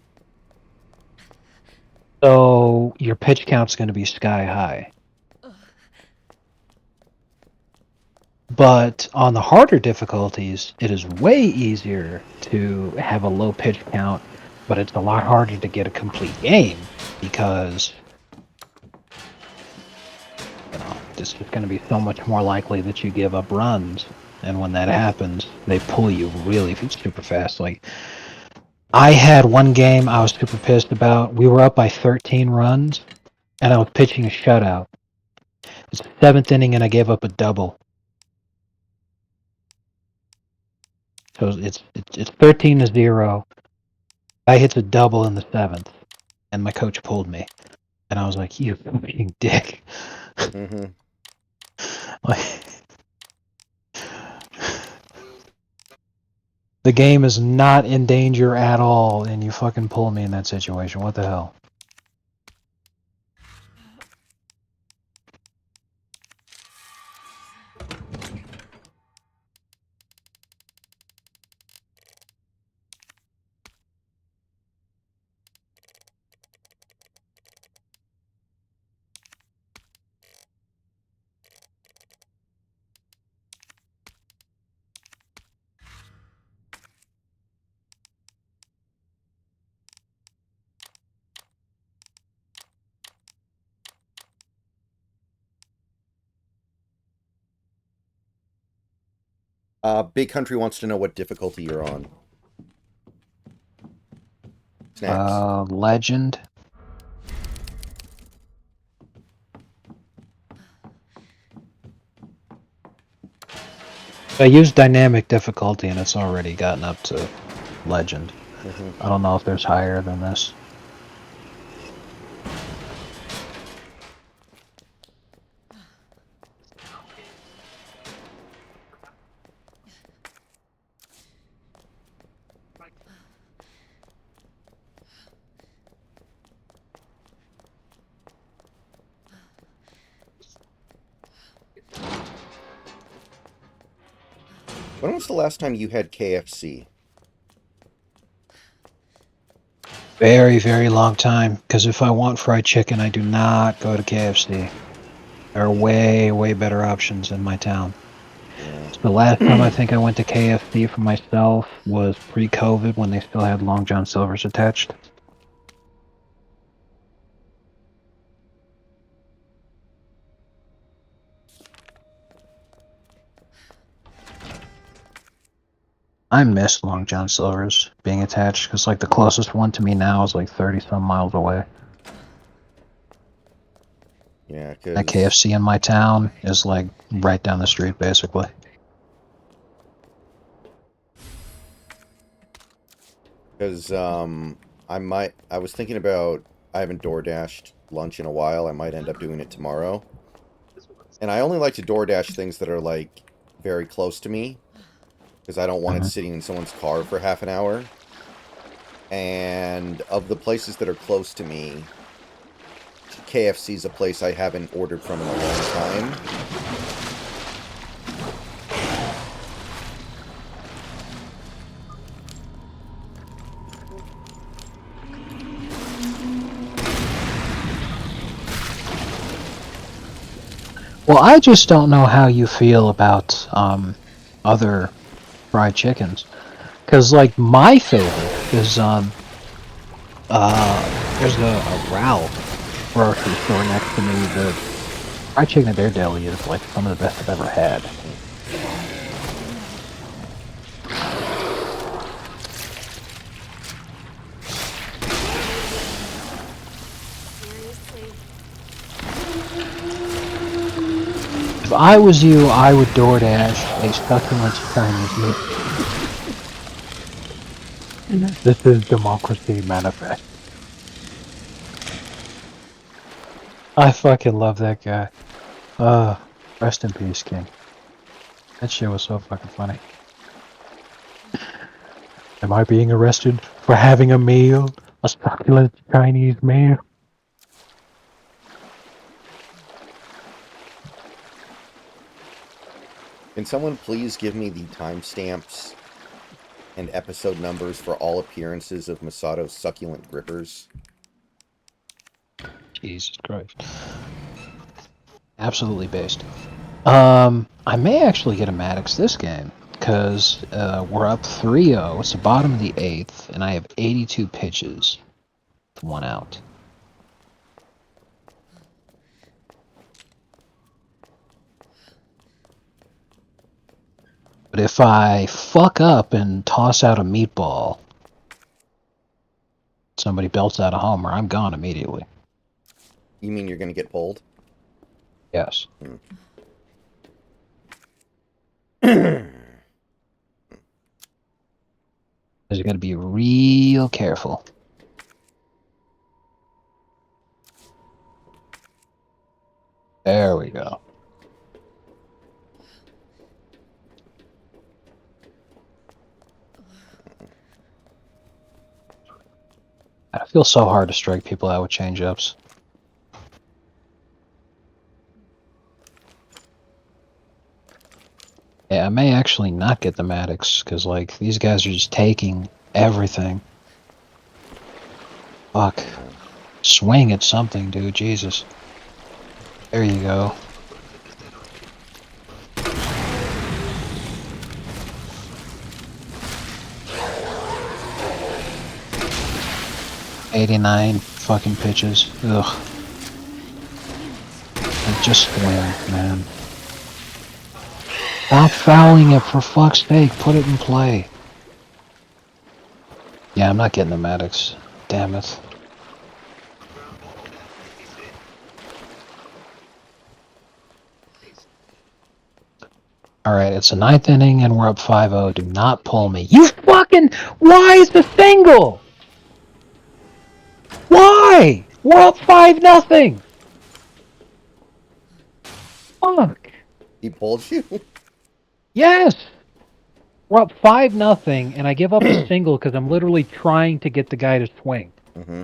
So your pitch count's going to be sky high. But on the harder difficulties, it is way easier to have a low pitch count, but it's a lot harder to get a complete game because it's just going to be so much more likely that you give up runs. And when that happens, they pull you really super fast. Like, I had one game I was super pissed about. We were up by 13 runs, and I was pitching a shutout. It's the 7th inning, and I gave up a double. So it's 13-0. I hits a double in the 7th, and my coach pulled me, and I was like, "You fucking dick!" Mm-hmm. Like, the game is not in danger at all, and you fucking pulled me in that situation. What the hell? Big Country wants to know what difficulty you're on. Snacks. Legend. I used dynamic difficulty and it's already gotten up to legend. I don't know if there's higher than this. When was the last time you had KFC? Very, very long time. Because if I want fried chicken, I do not go to KFC. There are way, way better options in my town. Yeah. The last time I think I went to KFC for myself was pre-COVID when they still had Long John Silver's attached. I miss Long John Silver's being attached because like the closest one to me now is like 30 some miles away. Yeah, That KFC in my town is like right down the street basically. Because I was thinking about, I haven't DoorDashed lunch in a while. I might end up doing it tomorrow. And I only like to DoorDash things that are like very close to me, because I don't want it sitting in someone's car for half an hour. And of the places that are close to me, KFC's a place I haven't ordered from in a long time. Well, I just don't know how you feel about other fried chickens, because like my favorite is there's a Ralph grocery store next to me. The fried chicken at their deli is like some of the best I've ever had. If I was you, I would DoorDash a succulent Chinese meat. This is democracy manifest. I fucking love that guy. Rest in peace, King. That shit was so fucking funny. Am I being arrested for having a meal? A succulent Chinese meal? Can someone please give me the timestamps and episode numbers for all appearances of Masato's succulent grippers? Jesus Christ. Absolutely based. I may actually get a Maddox this game, because we're up 3-0, it's the bottom of the 8th, and I have 82 pitches with 1 out. But if I fuck up and toss out a meatball, somebody belts out a homer, I'm gone immediately. You mean you're going to get pulled? Yes. Hmm. You gotta be real careful. There we go. I feel so hard to strike people out with change-ups. Yeah, I may actually not get the Maddox, because, like, these guys are just taking everything. Fuck. Swing at something, dude, Jesus. There you go. $89 fucking pitches. Ugh. Like, just swing, man. Stop fouling it, for fuck's sake. Put it in play. Yeah, I'm not getting the medics. Damn it. Alright, it's the 9th inning and we're up 5-0. Do not pull me. You fucking... Why is the single? Why? We're up 5-0. Fuck. He pulled you? Yes. We're up 5-0 and I give up a single because I'm literally trying to get the guy to swing. Mm-hmm.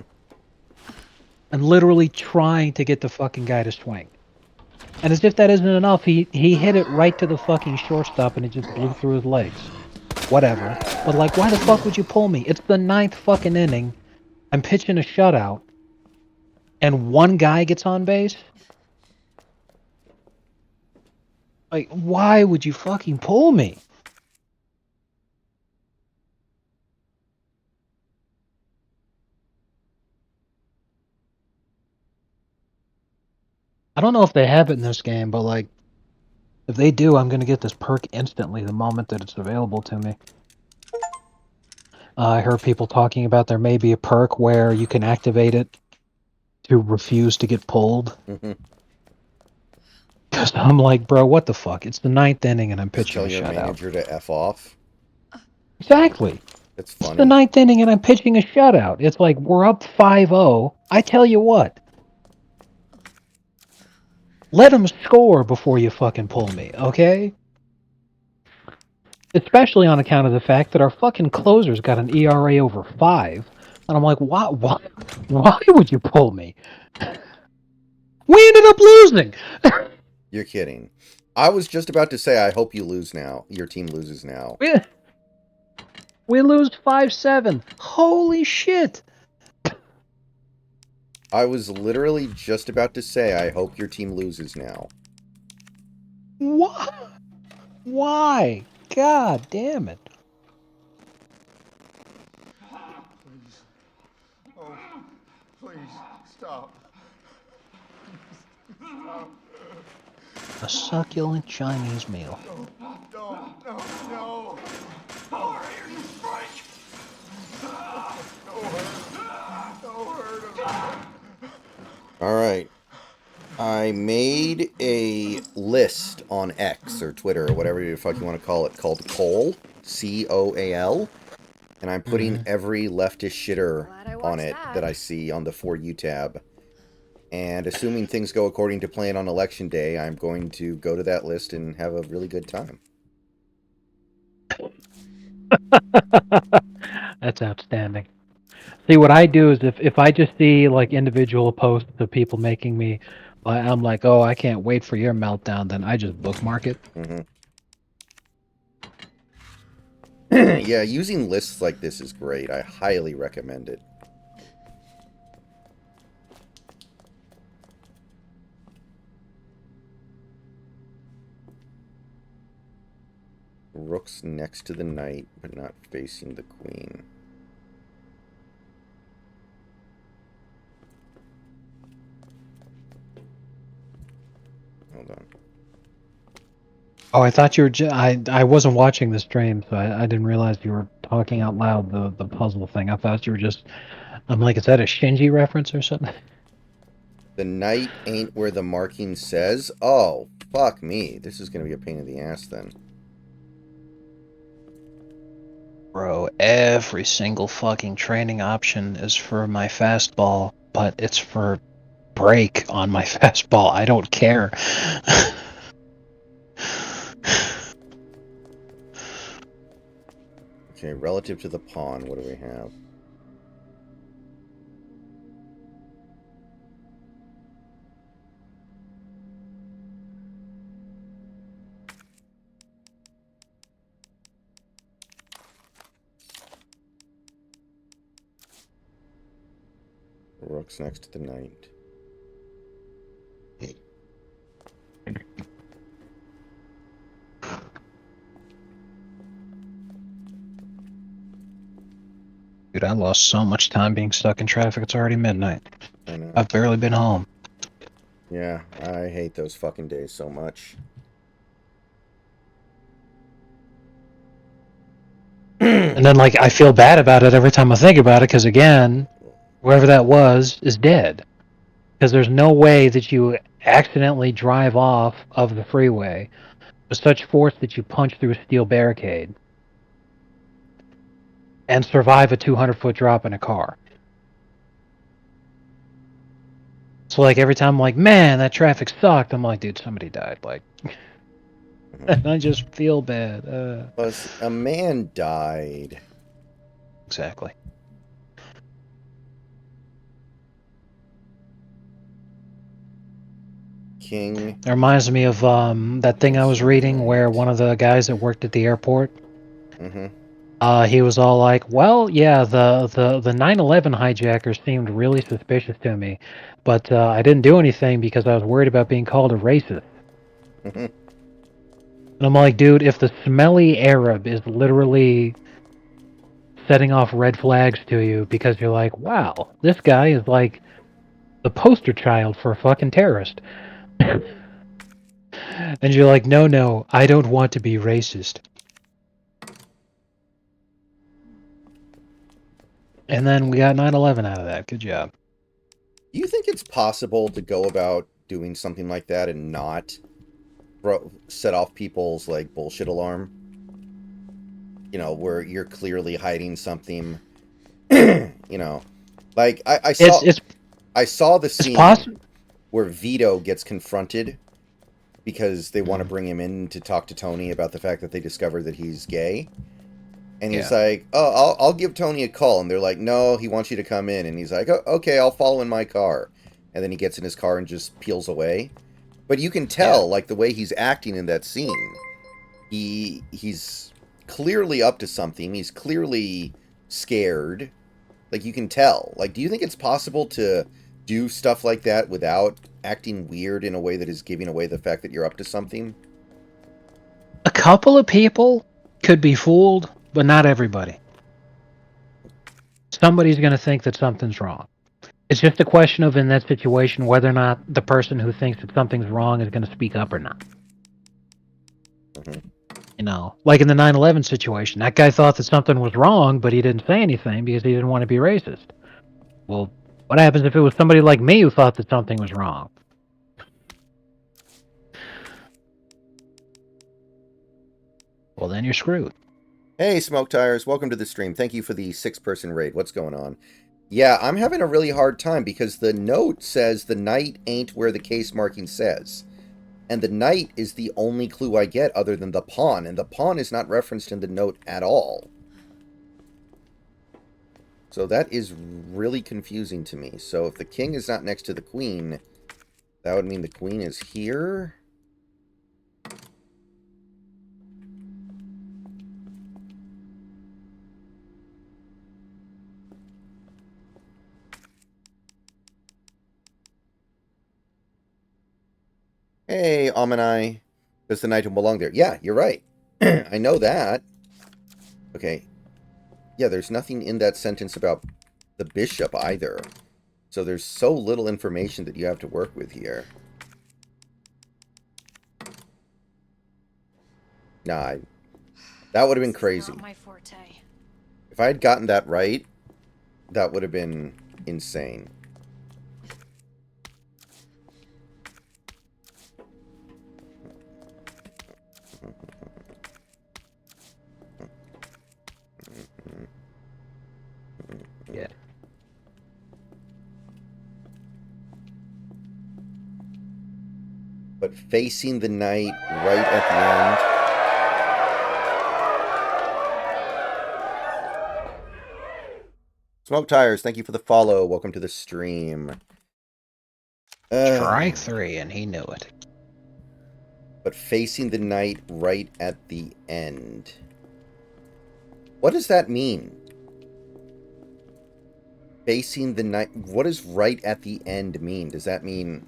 I'm literally trying to get the fucking guy to swing. And as if that isn't enough, he hit it right to the fucking shortstop and it just blew through his legs. Whatever. But like, why the fuck would you pull me? It's the 9th fucking inning. I'm pitching a shutout. And one guy gets on base? Like, why would you fucking pull me? I don't know if they have it in this game, but like, if they do, I'm gonna get this perk instantly the moment that it's available to me. I heard people talking about there may be a perk where you can activate it to refuse to get pulled. Mm-hmm. Because I'm like, bro, what the fuck? It's the 9th inning and I'm pitching Tell a your shutout. manager to F off. Exactly. That's It's funny. the 9th inning and I'm pitching a shutout. It's like, we're up 5-0. I tell you what. Let them score before you fucking pull me, okay? Especially on account of the fact that our fucking closer's got an ERA over 5. And I'm like, why would you pull me? We ended up losing! You're kidding. I was just about to say, I hope you lose now. Your team loses now. We lose 5-7. Holy shit! I was literally just about to say, I hope your team loses now. What? Why? God damn it. Please. Oh, please, stop. A succulent Chinese meal. No. Alright. I made a list on X or Twitter or whatever the fuck you want to call it called Coal. C-O-A-L. And I'm putting every leftist shitter on it that I see on the For You tab. And assuming things go according to plan on election day, I'm going to go to that list and have a really good time. That's outstanding. See, what I do is if I just see like individual posts of people making me, I'm like, oh, I can't wait for your meltdown, then I just bookmark it. Mm-hmm. Yeah, using lists like this is great. I highly recommend it. Rook's next to the knight, but not facing the queen. Hold on. Oh, I thought you were. I wasn't watching the stream, so I didn't realize you were talking out loud the puzzle thing. I thought you were just. I'm like, is that a Shinji reference or something? The knight ain't where the marking says. Oh, fuck me. This is going to be a pain in the ass then. Bro, every single fucking training option is for my fastball, but it's for break on my fastball. I don't care. Okay, relative to the pawn, what do we have? Rook's next to the knight. Dude, I lost so much time being stuck in traffic. It's already midnight. I know. I've barely been home. Yeah, I hate those fucking days so much. And then, like, I feel bad about it every time I think about it, because, again, whoever that was is dead. Because there's no way that you accidentally drive off of the freeway with such force that you punch through a steel barricade and survive a 200-foot drop in a car. So, like, every time I'm like, man, that traffic sucked, I'm like, dude, somebody died. Like, and I just feel bad. Plus, a man died. Exactly. King. It reminds me of that thing I was reading where one of the guys that worked at the airport, Mm-hmm. he was all like, well, yeah, the 9/11 hijackers seemed really suspicious to me, but I didn't do anything because I was worried about being called a racist. Mm-hmm. And I'm like, dude, if the smelly Arab is literally setting off red flags to you because you're like, wow, this guy is like the poster child for a fucking terrorist. And you're like, no, I don't want to be racist. And then we got 9/11 out of that. Good job. Do you think it's possible to go about doing something like that and not set off people's like bullshit alarm? You know, where you're clearly hiding something. You know, like I saw the It's scene possible. where Vito gets confronted because they want to bring him in to talk to Tony about the fact that they discovered that he's gay. And he's Yeah. like, "Oh, I'll give Tony a call." And they're like, "No, he wants you to come in." And he's like, "Oh, okay, I'll follow in my car." And then he gets in his car and just peels away. But you can Yeah. tell, like the way he's acting in that scene, he's clearly up to something. He's clearly scared. Like you can tell. Like, do you think it's possible to do stuff like that without acting weird in a way that is giving away the fact that you're up to something? A couple of people could be fooled, but not everybody. Somebody's going to think that something's wrong. It's just a question of, in that situation, whether or not the person who thinks that something's wrong is going to speak up or not. Mm-hmm. You know, like in the 9/11 situation, that guy thought that something was wrong, but he didn't say anything because he didn't want to be racist. Well, what happens if it was somebody like me who thought that something was wrong? Well, then you're screwed. Hey, Smoke Tires, welcome to the stream. Thank you for the 6-person raid. What's going on? Yeah, I'm having a really hard time because the note says the night ain't where the case marking says. And the knight is the only clue I get other than the pawn, and the pawn is not referenced in the note at all. So that is really confusing to me. So if the king is not next to the queen, that would mean the queen is here? Hey, Amani. Does the knight belong there? Yeah, you're right. I know that. Okay. Yeah, there's nothing in that sentence about the bishop either. So there's so little information that you have to work with here. Nah, that would have been crazy. Not my forte. If I had gotten that right, that would have been insane. Yeah. But facing the knight right at the end. Smoke Tires, thank you for the follow. Welcome to the stream. Strike 3, and he knew it. But facing the knight right at the end. What does that mean? Facing the knight. What does right at the end mean? Does that mean...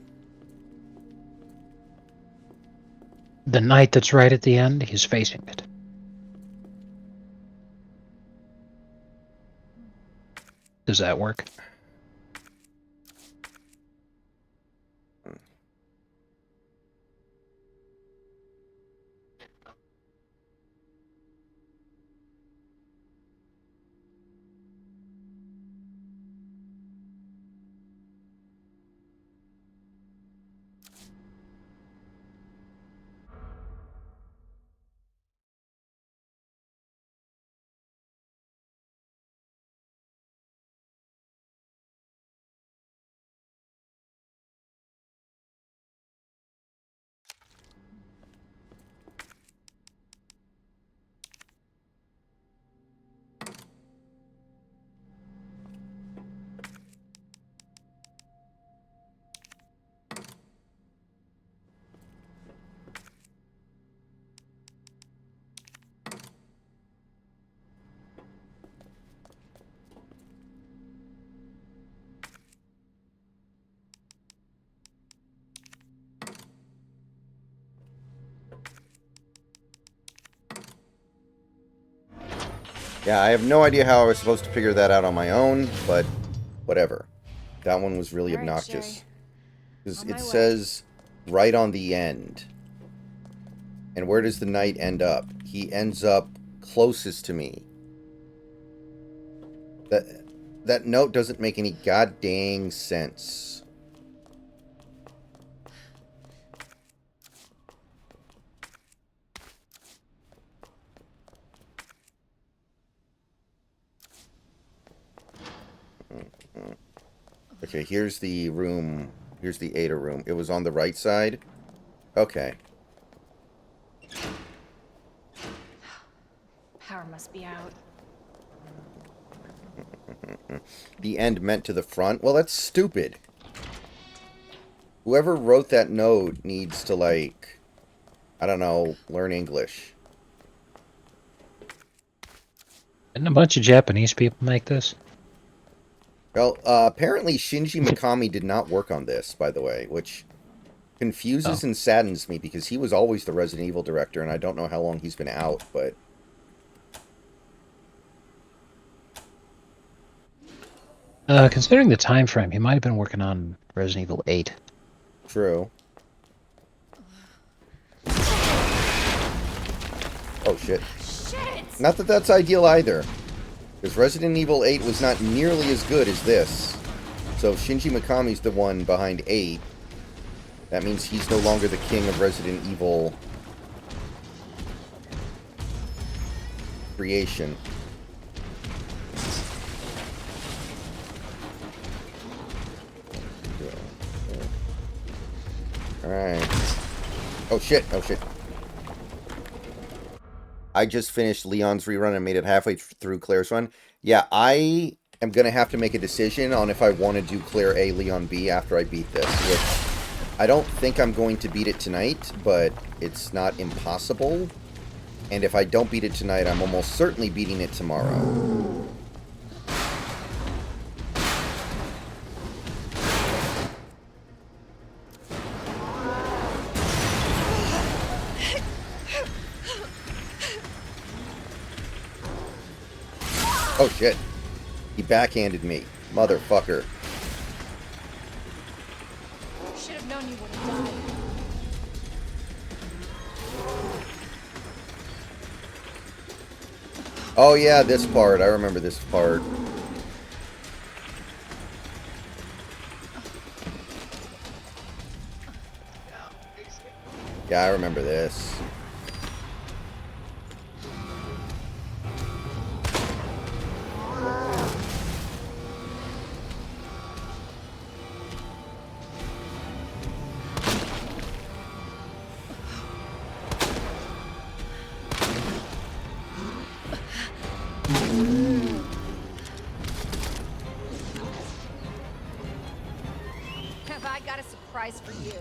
The knight that's right at the end, he's facing it. Does that work? Yeah, I have no idea how I was supposed to figure that out on my own, but whatever. That one was really All right, obnoxious. Sherry. Because On my it way. says right on the end. And where does the knight end up? He ends up closest to me. That note doesn't make any goddamn sense. Okay, here's the room. Here's the Ada room. It was on the right side. Okay. Power must be out. The end meant to the front. Well, that's stupid. Whoever wrote that note needs to, like, I don't know, learn English. Didn't a bunch of Japanese people make this? Well, apparently Shinji Mikami did not work on this, by the way, which confuses and saddens me because he was always the Resident Evil director, and I don't know how long he's been out, but... Considering the time frame, he might have been working on Resident Evil 8. True. Oh, shit. Shit! Not that that's ideal either. Because Resident Evil 8 was not nearly as good as this. So if Shinji Mikami's the one behind 8, that means he's no longer the king of Resident Evil creation. Alright. Oh shit, oh shit. I just finished Leon's rerun and made it halfway through Claire's run. Yeah, I am going to have to make a decision on if I want to do Claire A, Leon B after I beat this, which I don't think I'm going to beat it tonight, but it's not impossible. And if I don't beat it tonight, I'm almost certainly beating it tomorrow. Oh shit. He backhanded me. Motherfucker. Should have known you would have died. Oh yeah, this part. I remember this part. Yeah, I remember this. Have I got a surprise for you?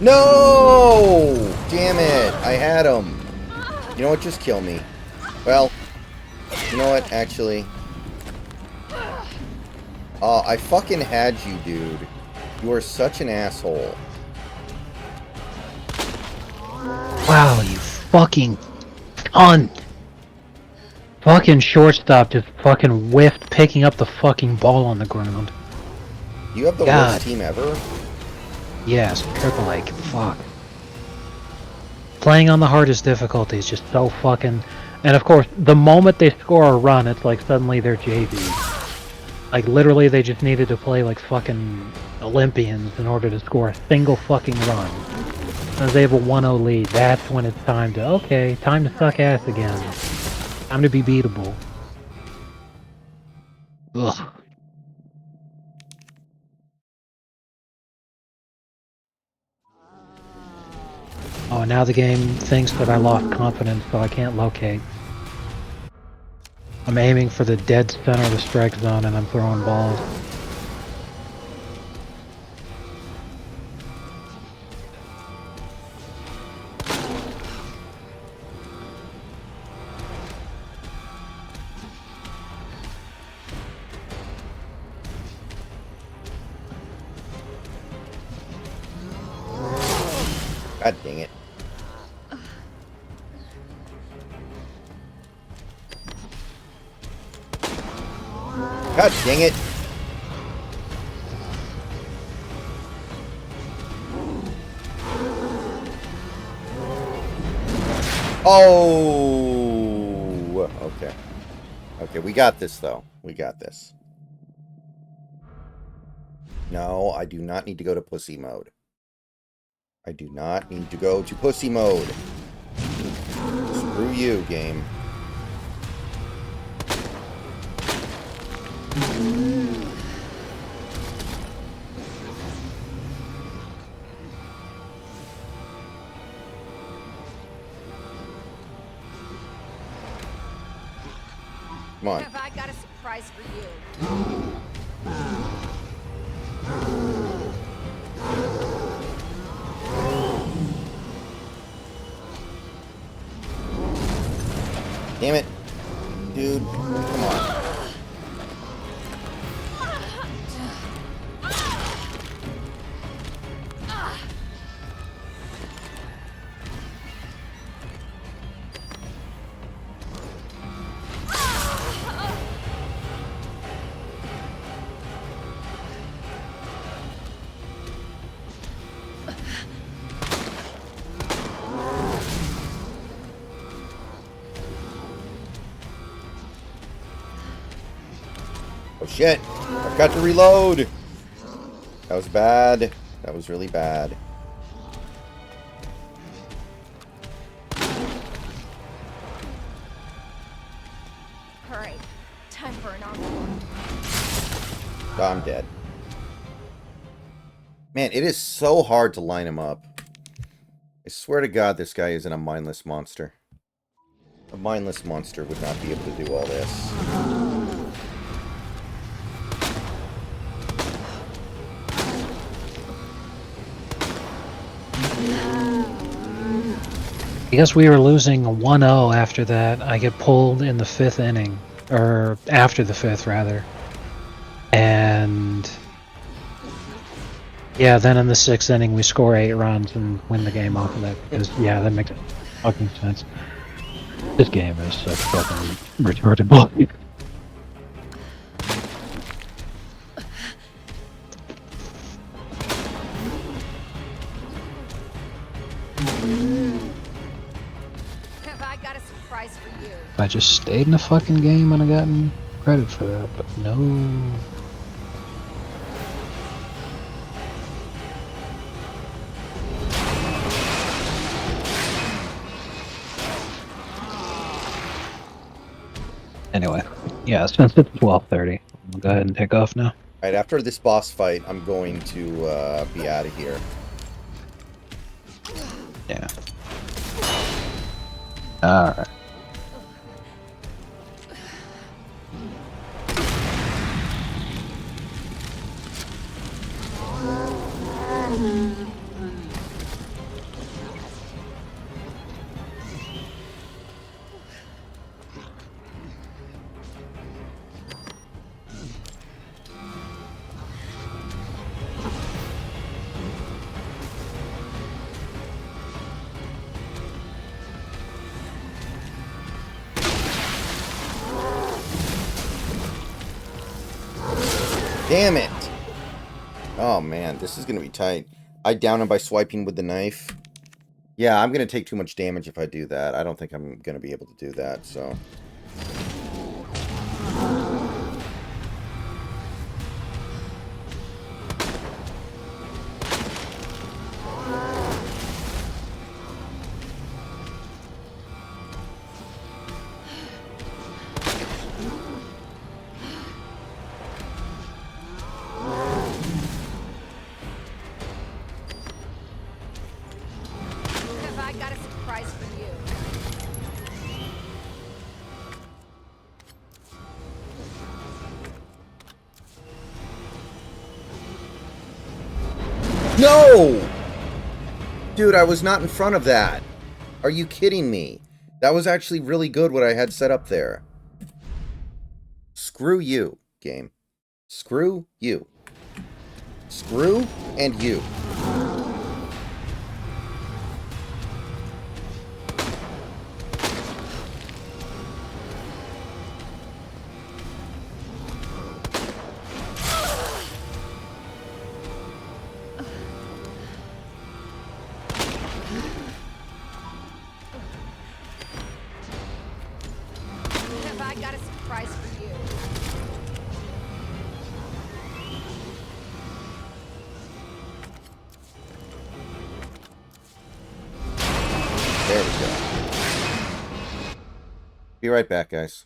No! Damn it. I had him. You know what? Just kill me. Well, you know what? Actually. Oh, I fucking had you, dude. You are such an asshole. Wow, you fucking cunt! Fucking shortstop just fucking whiffed picking up the fucking ball on the ground. You have the God. worst team ever? Yes, triple like fuck. Playing on the hardest difficulty is just so fucking... And of course, the moment they score a run, it's like suddenly they're JV. Like literally they just needed to play like fucking Olympians in order to score a single fucking run. As they have a 1-0 lead, that's when it's time to, okay, time to suck ass again. Time to be beatable. Ugh. Oh, now the game thinks that I lost confidence, so I can't locate. I'm aiming for the dead center of the strike zone and I'm throwing balls. God dang it. Oh! Okay. Okay, we got this, though. We got this. No, I do not need to go to pussy mode. I do not need to go to pussy mode. Screw you, game. Come on. Have I got a surprise for you? Damn it. Dude, come on. Oh shit! I've got to reload! That was bad. That was really bad. Alright, time for an encore. Oh, I'm dead. Man, it is so hard to line him up. I swear to God, this guy isn't a mindless monster. A mindless monster would not be able to do all this. Because we were losing 1-0 after that, I get pulled in the 5th inning. Or after the 5th, rather. And... yeah, then in the 6th inning we score 8 runs and win the game off of that. Because, yeah, that makes fucking sense. This game is such fucking retarded bullshit. Have I got a surprise for you? If I just stayed in the fucking game, I'd have gotten credit for that, but no. Anyway, yeah, since it's 12:30, I'll go ahead and take off now. Alright, after this boss fight, I'm going to be out of here. Yeah. Alright. Damn it! Oh man, this is gonna be tight. I down him by swiping with the knife. Yeah, I'm gonna take too much damage if I do that. I don't think I'm gonna be able to do that, so... Have I got a surprise for you? No! Dude, I was not in front of that. Are you kidding me? That was actually really good what I had set up there. Screw you, game. Screw you. Screw and you. There we go. Be right back, guys.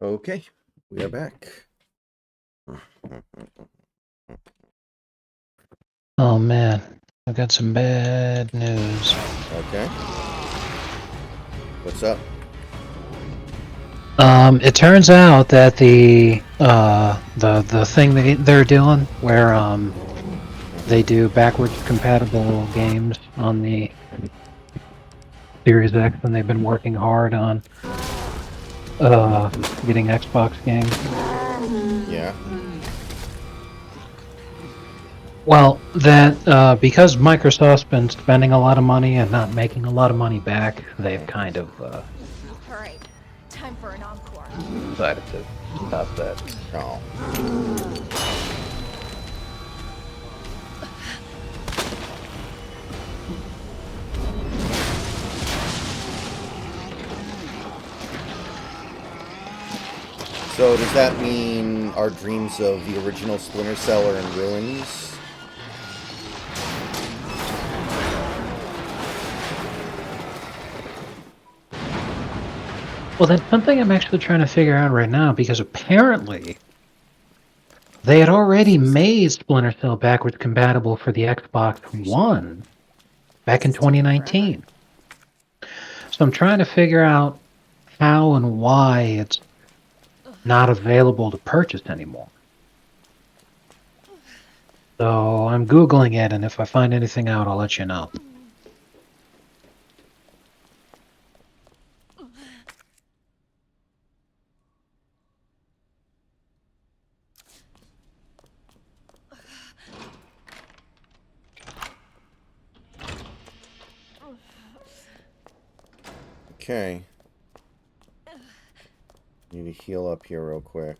Okay, we are back. Oh man, I've got some bad news. Okay. What's up? It turns out that the thing they're doing where they do backwards compatible games on the Series X, and they've been working hard on getting Xbox games. Yeah. Well, that because Microsoft's been spending a lot of money and not making a lot of money back, they've kind of All right, time for an encore. decided to stop that. Oh. So does that mean our dreams of the original Splinter Cell are in ruins? Well, that's something I'm actually trying to figure out right now, because apparently they had already made Splinter Cell backwards compatible for the Xbox One back in 2019. So I'm trying to figure out how and why it's not available to purchase anymore. So I'm Googling it, and if I find anything out, I'll let you know. Okay. Need to heal up here real quick.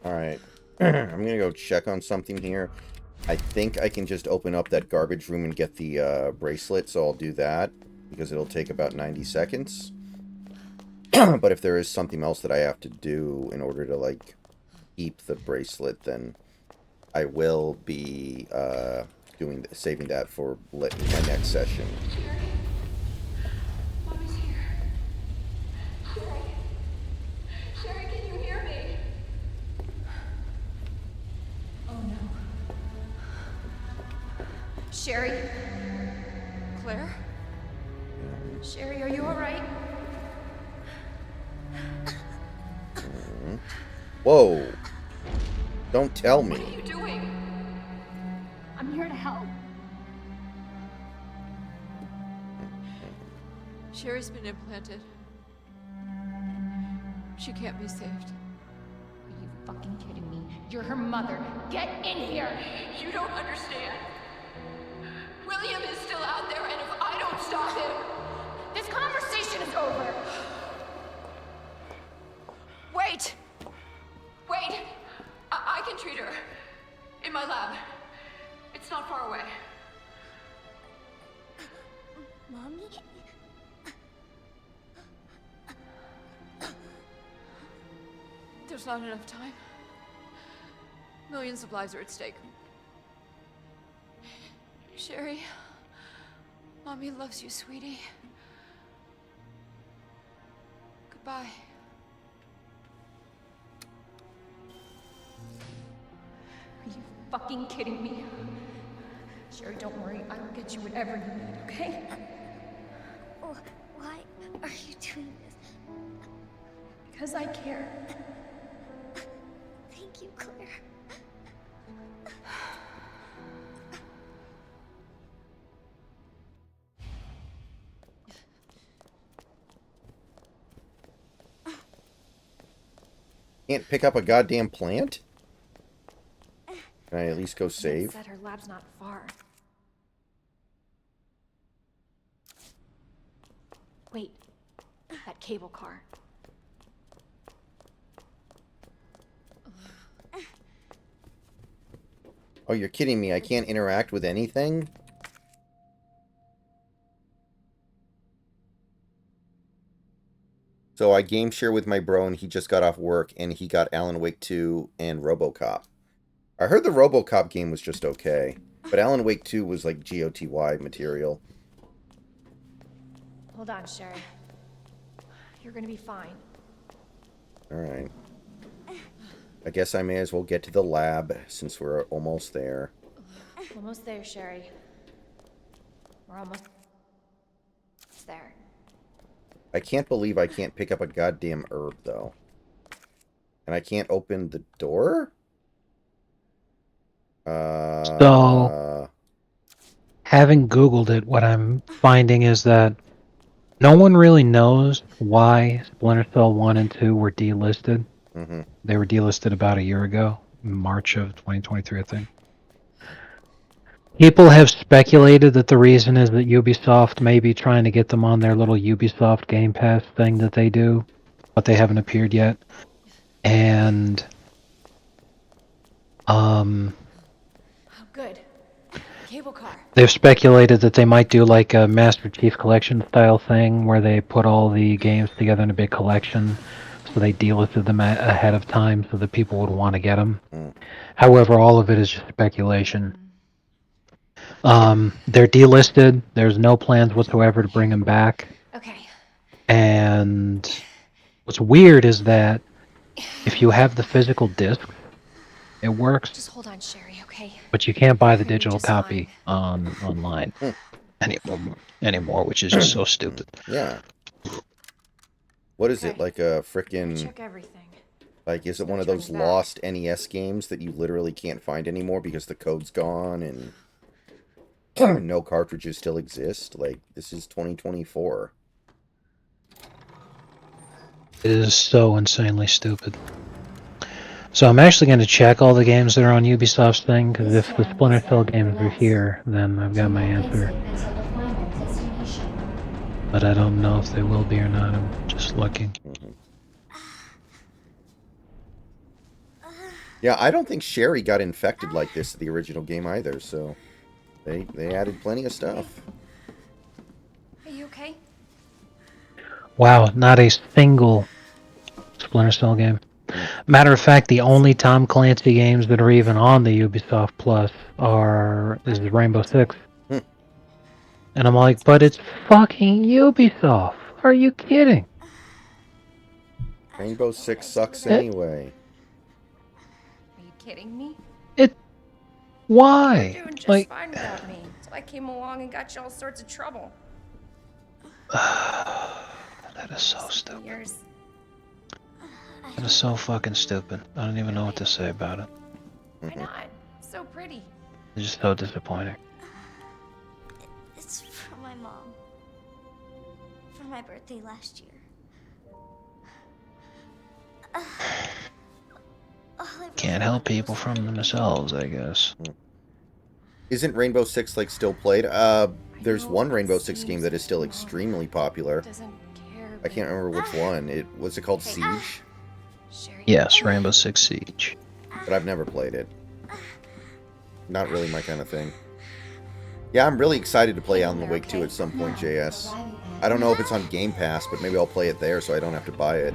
Alright. I'm gonna go check on something here. I think I can just open up that garbage room and get the bracelet, so I'll do that. Because it'll take about 90 seconds. But if there is something else that I have to do in order to, like, keep the bracelet, then I will be saving that for my next session. Mommy's here. Sherry. Sherry, can you hear me? Oh no. Sherry? Claire? Sherry, are you alright? Whoa! Don't tell me. What are you doing? I'm here to help. Sherry's been implanted. She can't be saved. Are you fucking kidding me? You're her mother. Get in here! You don't understand. William is still out there, and if I don't stop him... This conversation is over! Wait! Wait! I can treat her. In my lab. It's not far away. Mommy? There's not enough time. Millions of lives are at stake. Sherry, Mommy loves you, sweetie. Goodbye. Are you fucking kidding me? Sherry, don't worry. I will get you whatever you need, okay? Oh, why are you doing this? Because I care. Thank you, Claire. Can't pick up a goddamn plant? Can I at least go save? Said her lab's not far. Wait, that cable car. Oh, you're kidding me. I can't interact with anything? So I game share with my bro, and he just got off work, and he got Alan Wake 2 and RoboCop. I heard the RoboCop game was just okay, but Alan Wake 2 was like GOTY material. Hold on, Sherry. You're gonna be fine. Alright. I guess I may as well get to the lab, since we're almost there. Almost there, Sherry. We're almost there. I can't believe I can't pick up a goddamn herb, though. And I can't open the door? So, having Googled it, what I'm finding is that no one really knows why Splinter Cell 1 and 2 were delisted. Mm-hmm. They were delisted about a year ago, March of 2023, I think. People have speculated that the reason is that Ubisoft may be trying to get them on their little Ubisoft Game Pass thing that they do, but they haven't appeared yet. And Oh, good. Cable car. they've speculated that they might do like a Master Chief Collection style thing where they put all the games together in a big collection, so they delisted them ahead of time so that people would want to get them. However, all of it is just speculation. They're delisted. There's no plans whatsoever to bring them back. Okay. And what's weird is that if you have the physical disc, it works. Just hold on, Sherry, okay? But you can't buy the You're gonna be digital just copy online anymore, which is just so stupid. Yeah. What is it, Okay. like a Check frickin'... everything. Like, is it No one of those turning back. lost NES games that you literally can't find anymore because the code's gone and no cartridges still exist? Like, this is 2024. It is so insanely stupid. So I'm actually going to check all the games that are on Ubisoft's thing, because if the Splinter Cell games are here, then I've got my answer. But I don't know if they will be or not. I'm just looking. Yeah, I don't think Sherry got infected like this in the original game either, so they added plenty of stuff. Are you okay? Wow, not a single Splinter Cell game. Matter of fact, the only Tom Clancy games that are even on the Ubisoft Plus is Rainbow Six. And I'm like, but it's fucking Ubisoft. Are you kidding? Rainbow Six sucks anyway. Are you kidding me? Why? You're doing just Like, fine without me. So I came along and got you all sorts of trouble. that is so stupid. Years. That is so fucking stupid. I don't even know what to say about it. Why not? So pretty. It's just so disappointing. It's from my mom. For my birthday last year. Can't help people from themselves, I guess. Isn't Rainbow Six, like, still played? There's one Rainbow Six game that is still extremely popular. Doesn't care. I can't remember which one. Was it called Siege? Sherry. Yes, Rainbow Six Siege. But I've never played it. Not really my kind of thing. Yeah, I'm really excited to play Alan Wake 2 at some point, JS. I don't know if it's on Game Pass, but maybe I'll play it there so I don't have to buy it.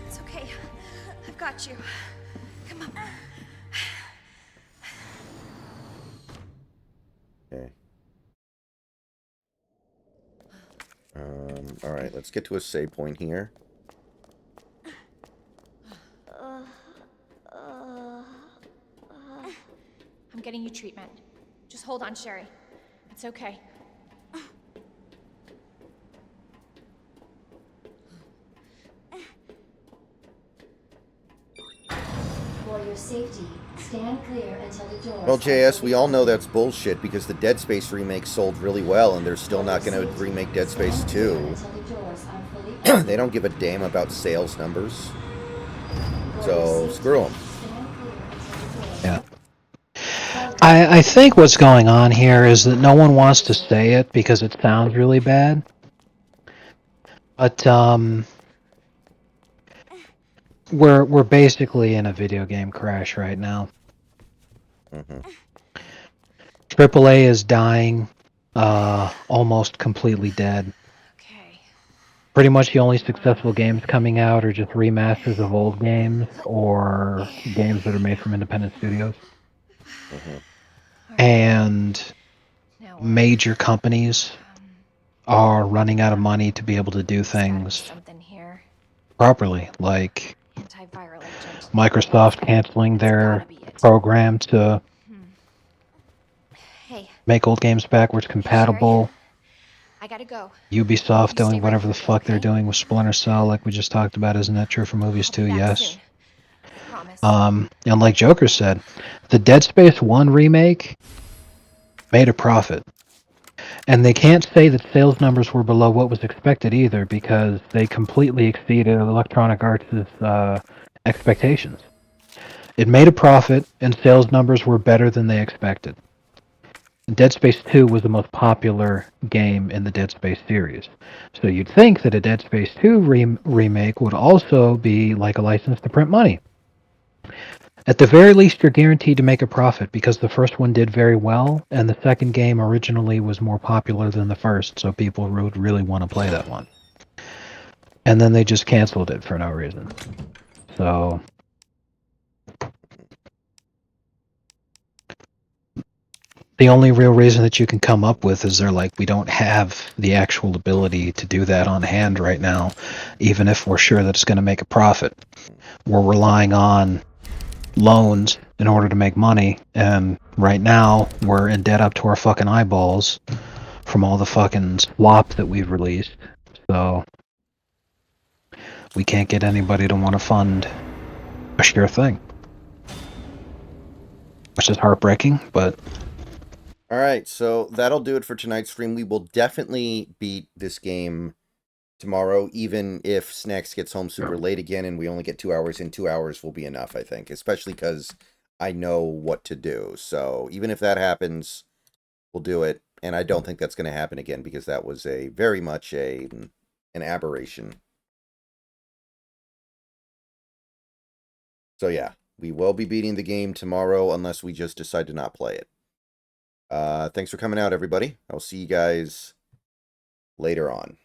It's okay. I've got you. Come on. Okay. Alright, let's get to a save point here. I'm getting you treatment. Just hold on, Sherry. It's okay. For your safety, stand clear until the doors. Well, JS, we all know that's bullshit because the Dead Space remake sold really well and they're still not going to remake Dead Space 2. They don't give a damn about sales numbers. So, screw them. Yeah. I think what's going on here is that no one wants to say it because it sounds really bad. But, we're basically in a video game crash right now. AAA is dying, almost completely dead. Okay. Pretty much the only successful games coming out are just remasters of old games or games that are made from independent studios. And major companies are running out of money to be able to do things Something here. properly, like Antiviral agent. Microsoft canceling their program to Hey, make old games backwards compatible. I gotta go. Ubisoft You doing stay whatever right the here, fuck they're okay? doing with Splinter Cell, like we just talked about. Isn't that true for movies too? Yes. Promise. And like Joker said, the Dead Space 1 remake made a profit. And they can't say that sales numbers were below what was expected either, because they completely exceeded Electronic Arts' expectations. It made a profit, and sales numbers were better than they expected. Dead Space 2 was the most popular game in the Dead Space series. So you'd think that a Dead Space 2 remake would also be like a license to print money. At the very least, you're guaranteed to make a profit because the first one did very well, and the second game originally was more popular than the first, so people would really want to play that one. And then they just canceled it for no reason. So the only real reason that you can come up with is they're like, we don't have the actual ability to do that on hand right now, even if we're sure that it's going to make a profit. We're relying on loans in order to make money, and right now we're in debt up to our fucking eyeballs from all the fucking slop that we've released. So we can't get anybody to want to fund a sure thing, which is heartbreaking, but All right, so that'll do it for tonight's stream. We will definitely beat this game tomorrow, even if Snacks gets home super late again and we only get 2 hours in. 2 hours will be enough, I think, especially because I know what to do. So even if that happens, we'll do it. And I don't think that's going to happen again because that was a very much an aberration. So yeah, we will be beating the game tomorrow unless we just decide to not play it. Thanks for coming out, everybody. I'll see you guys later on.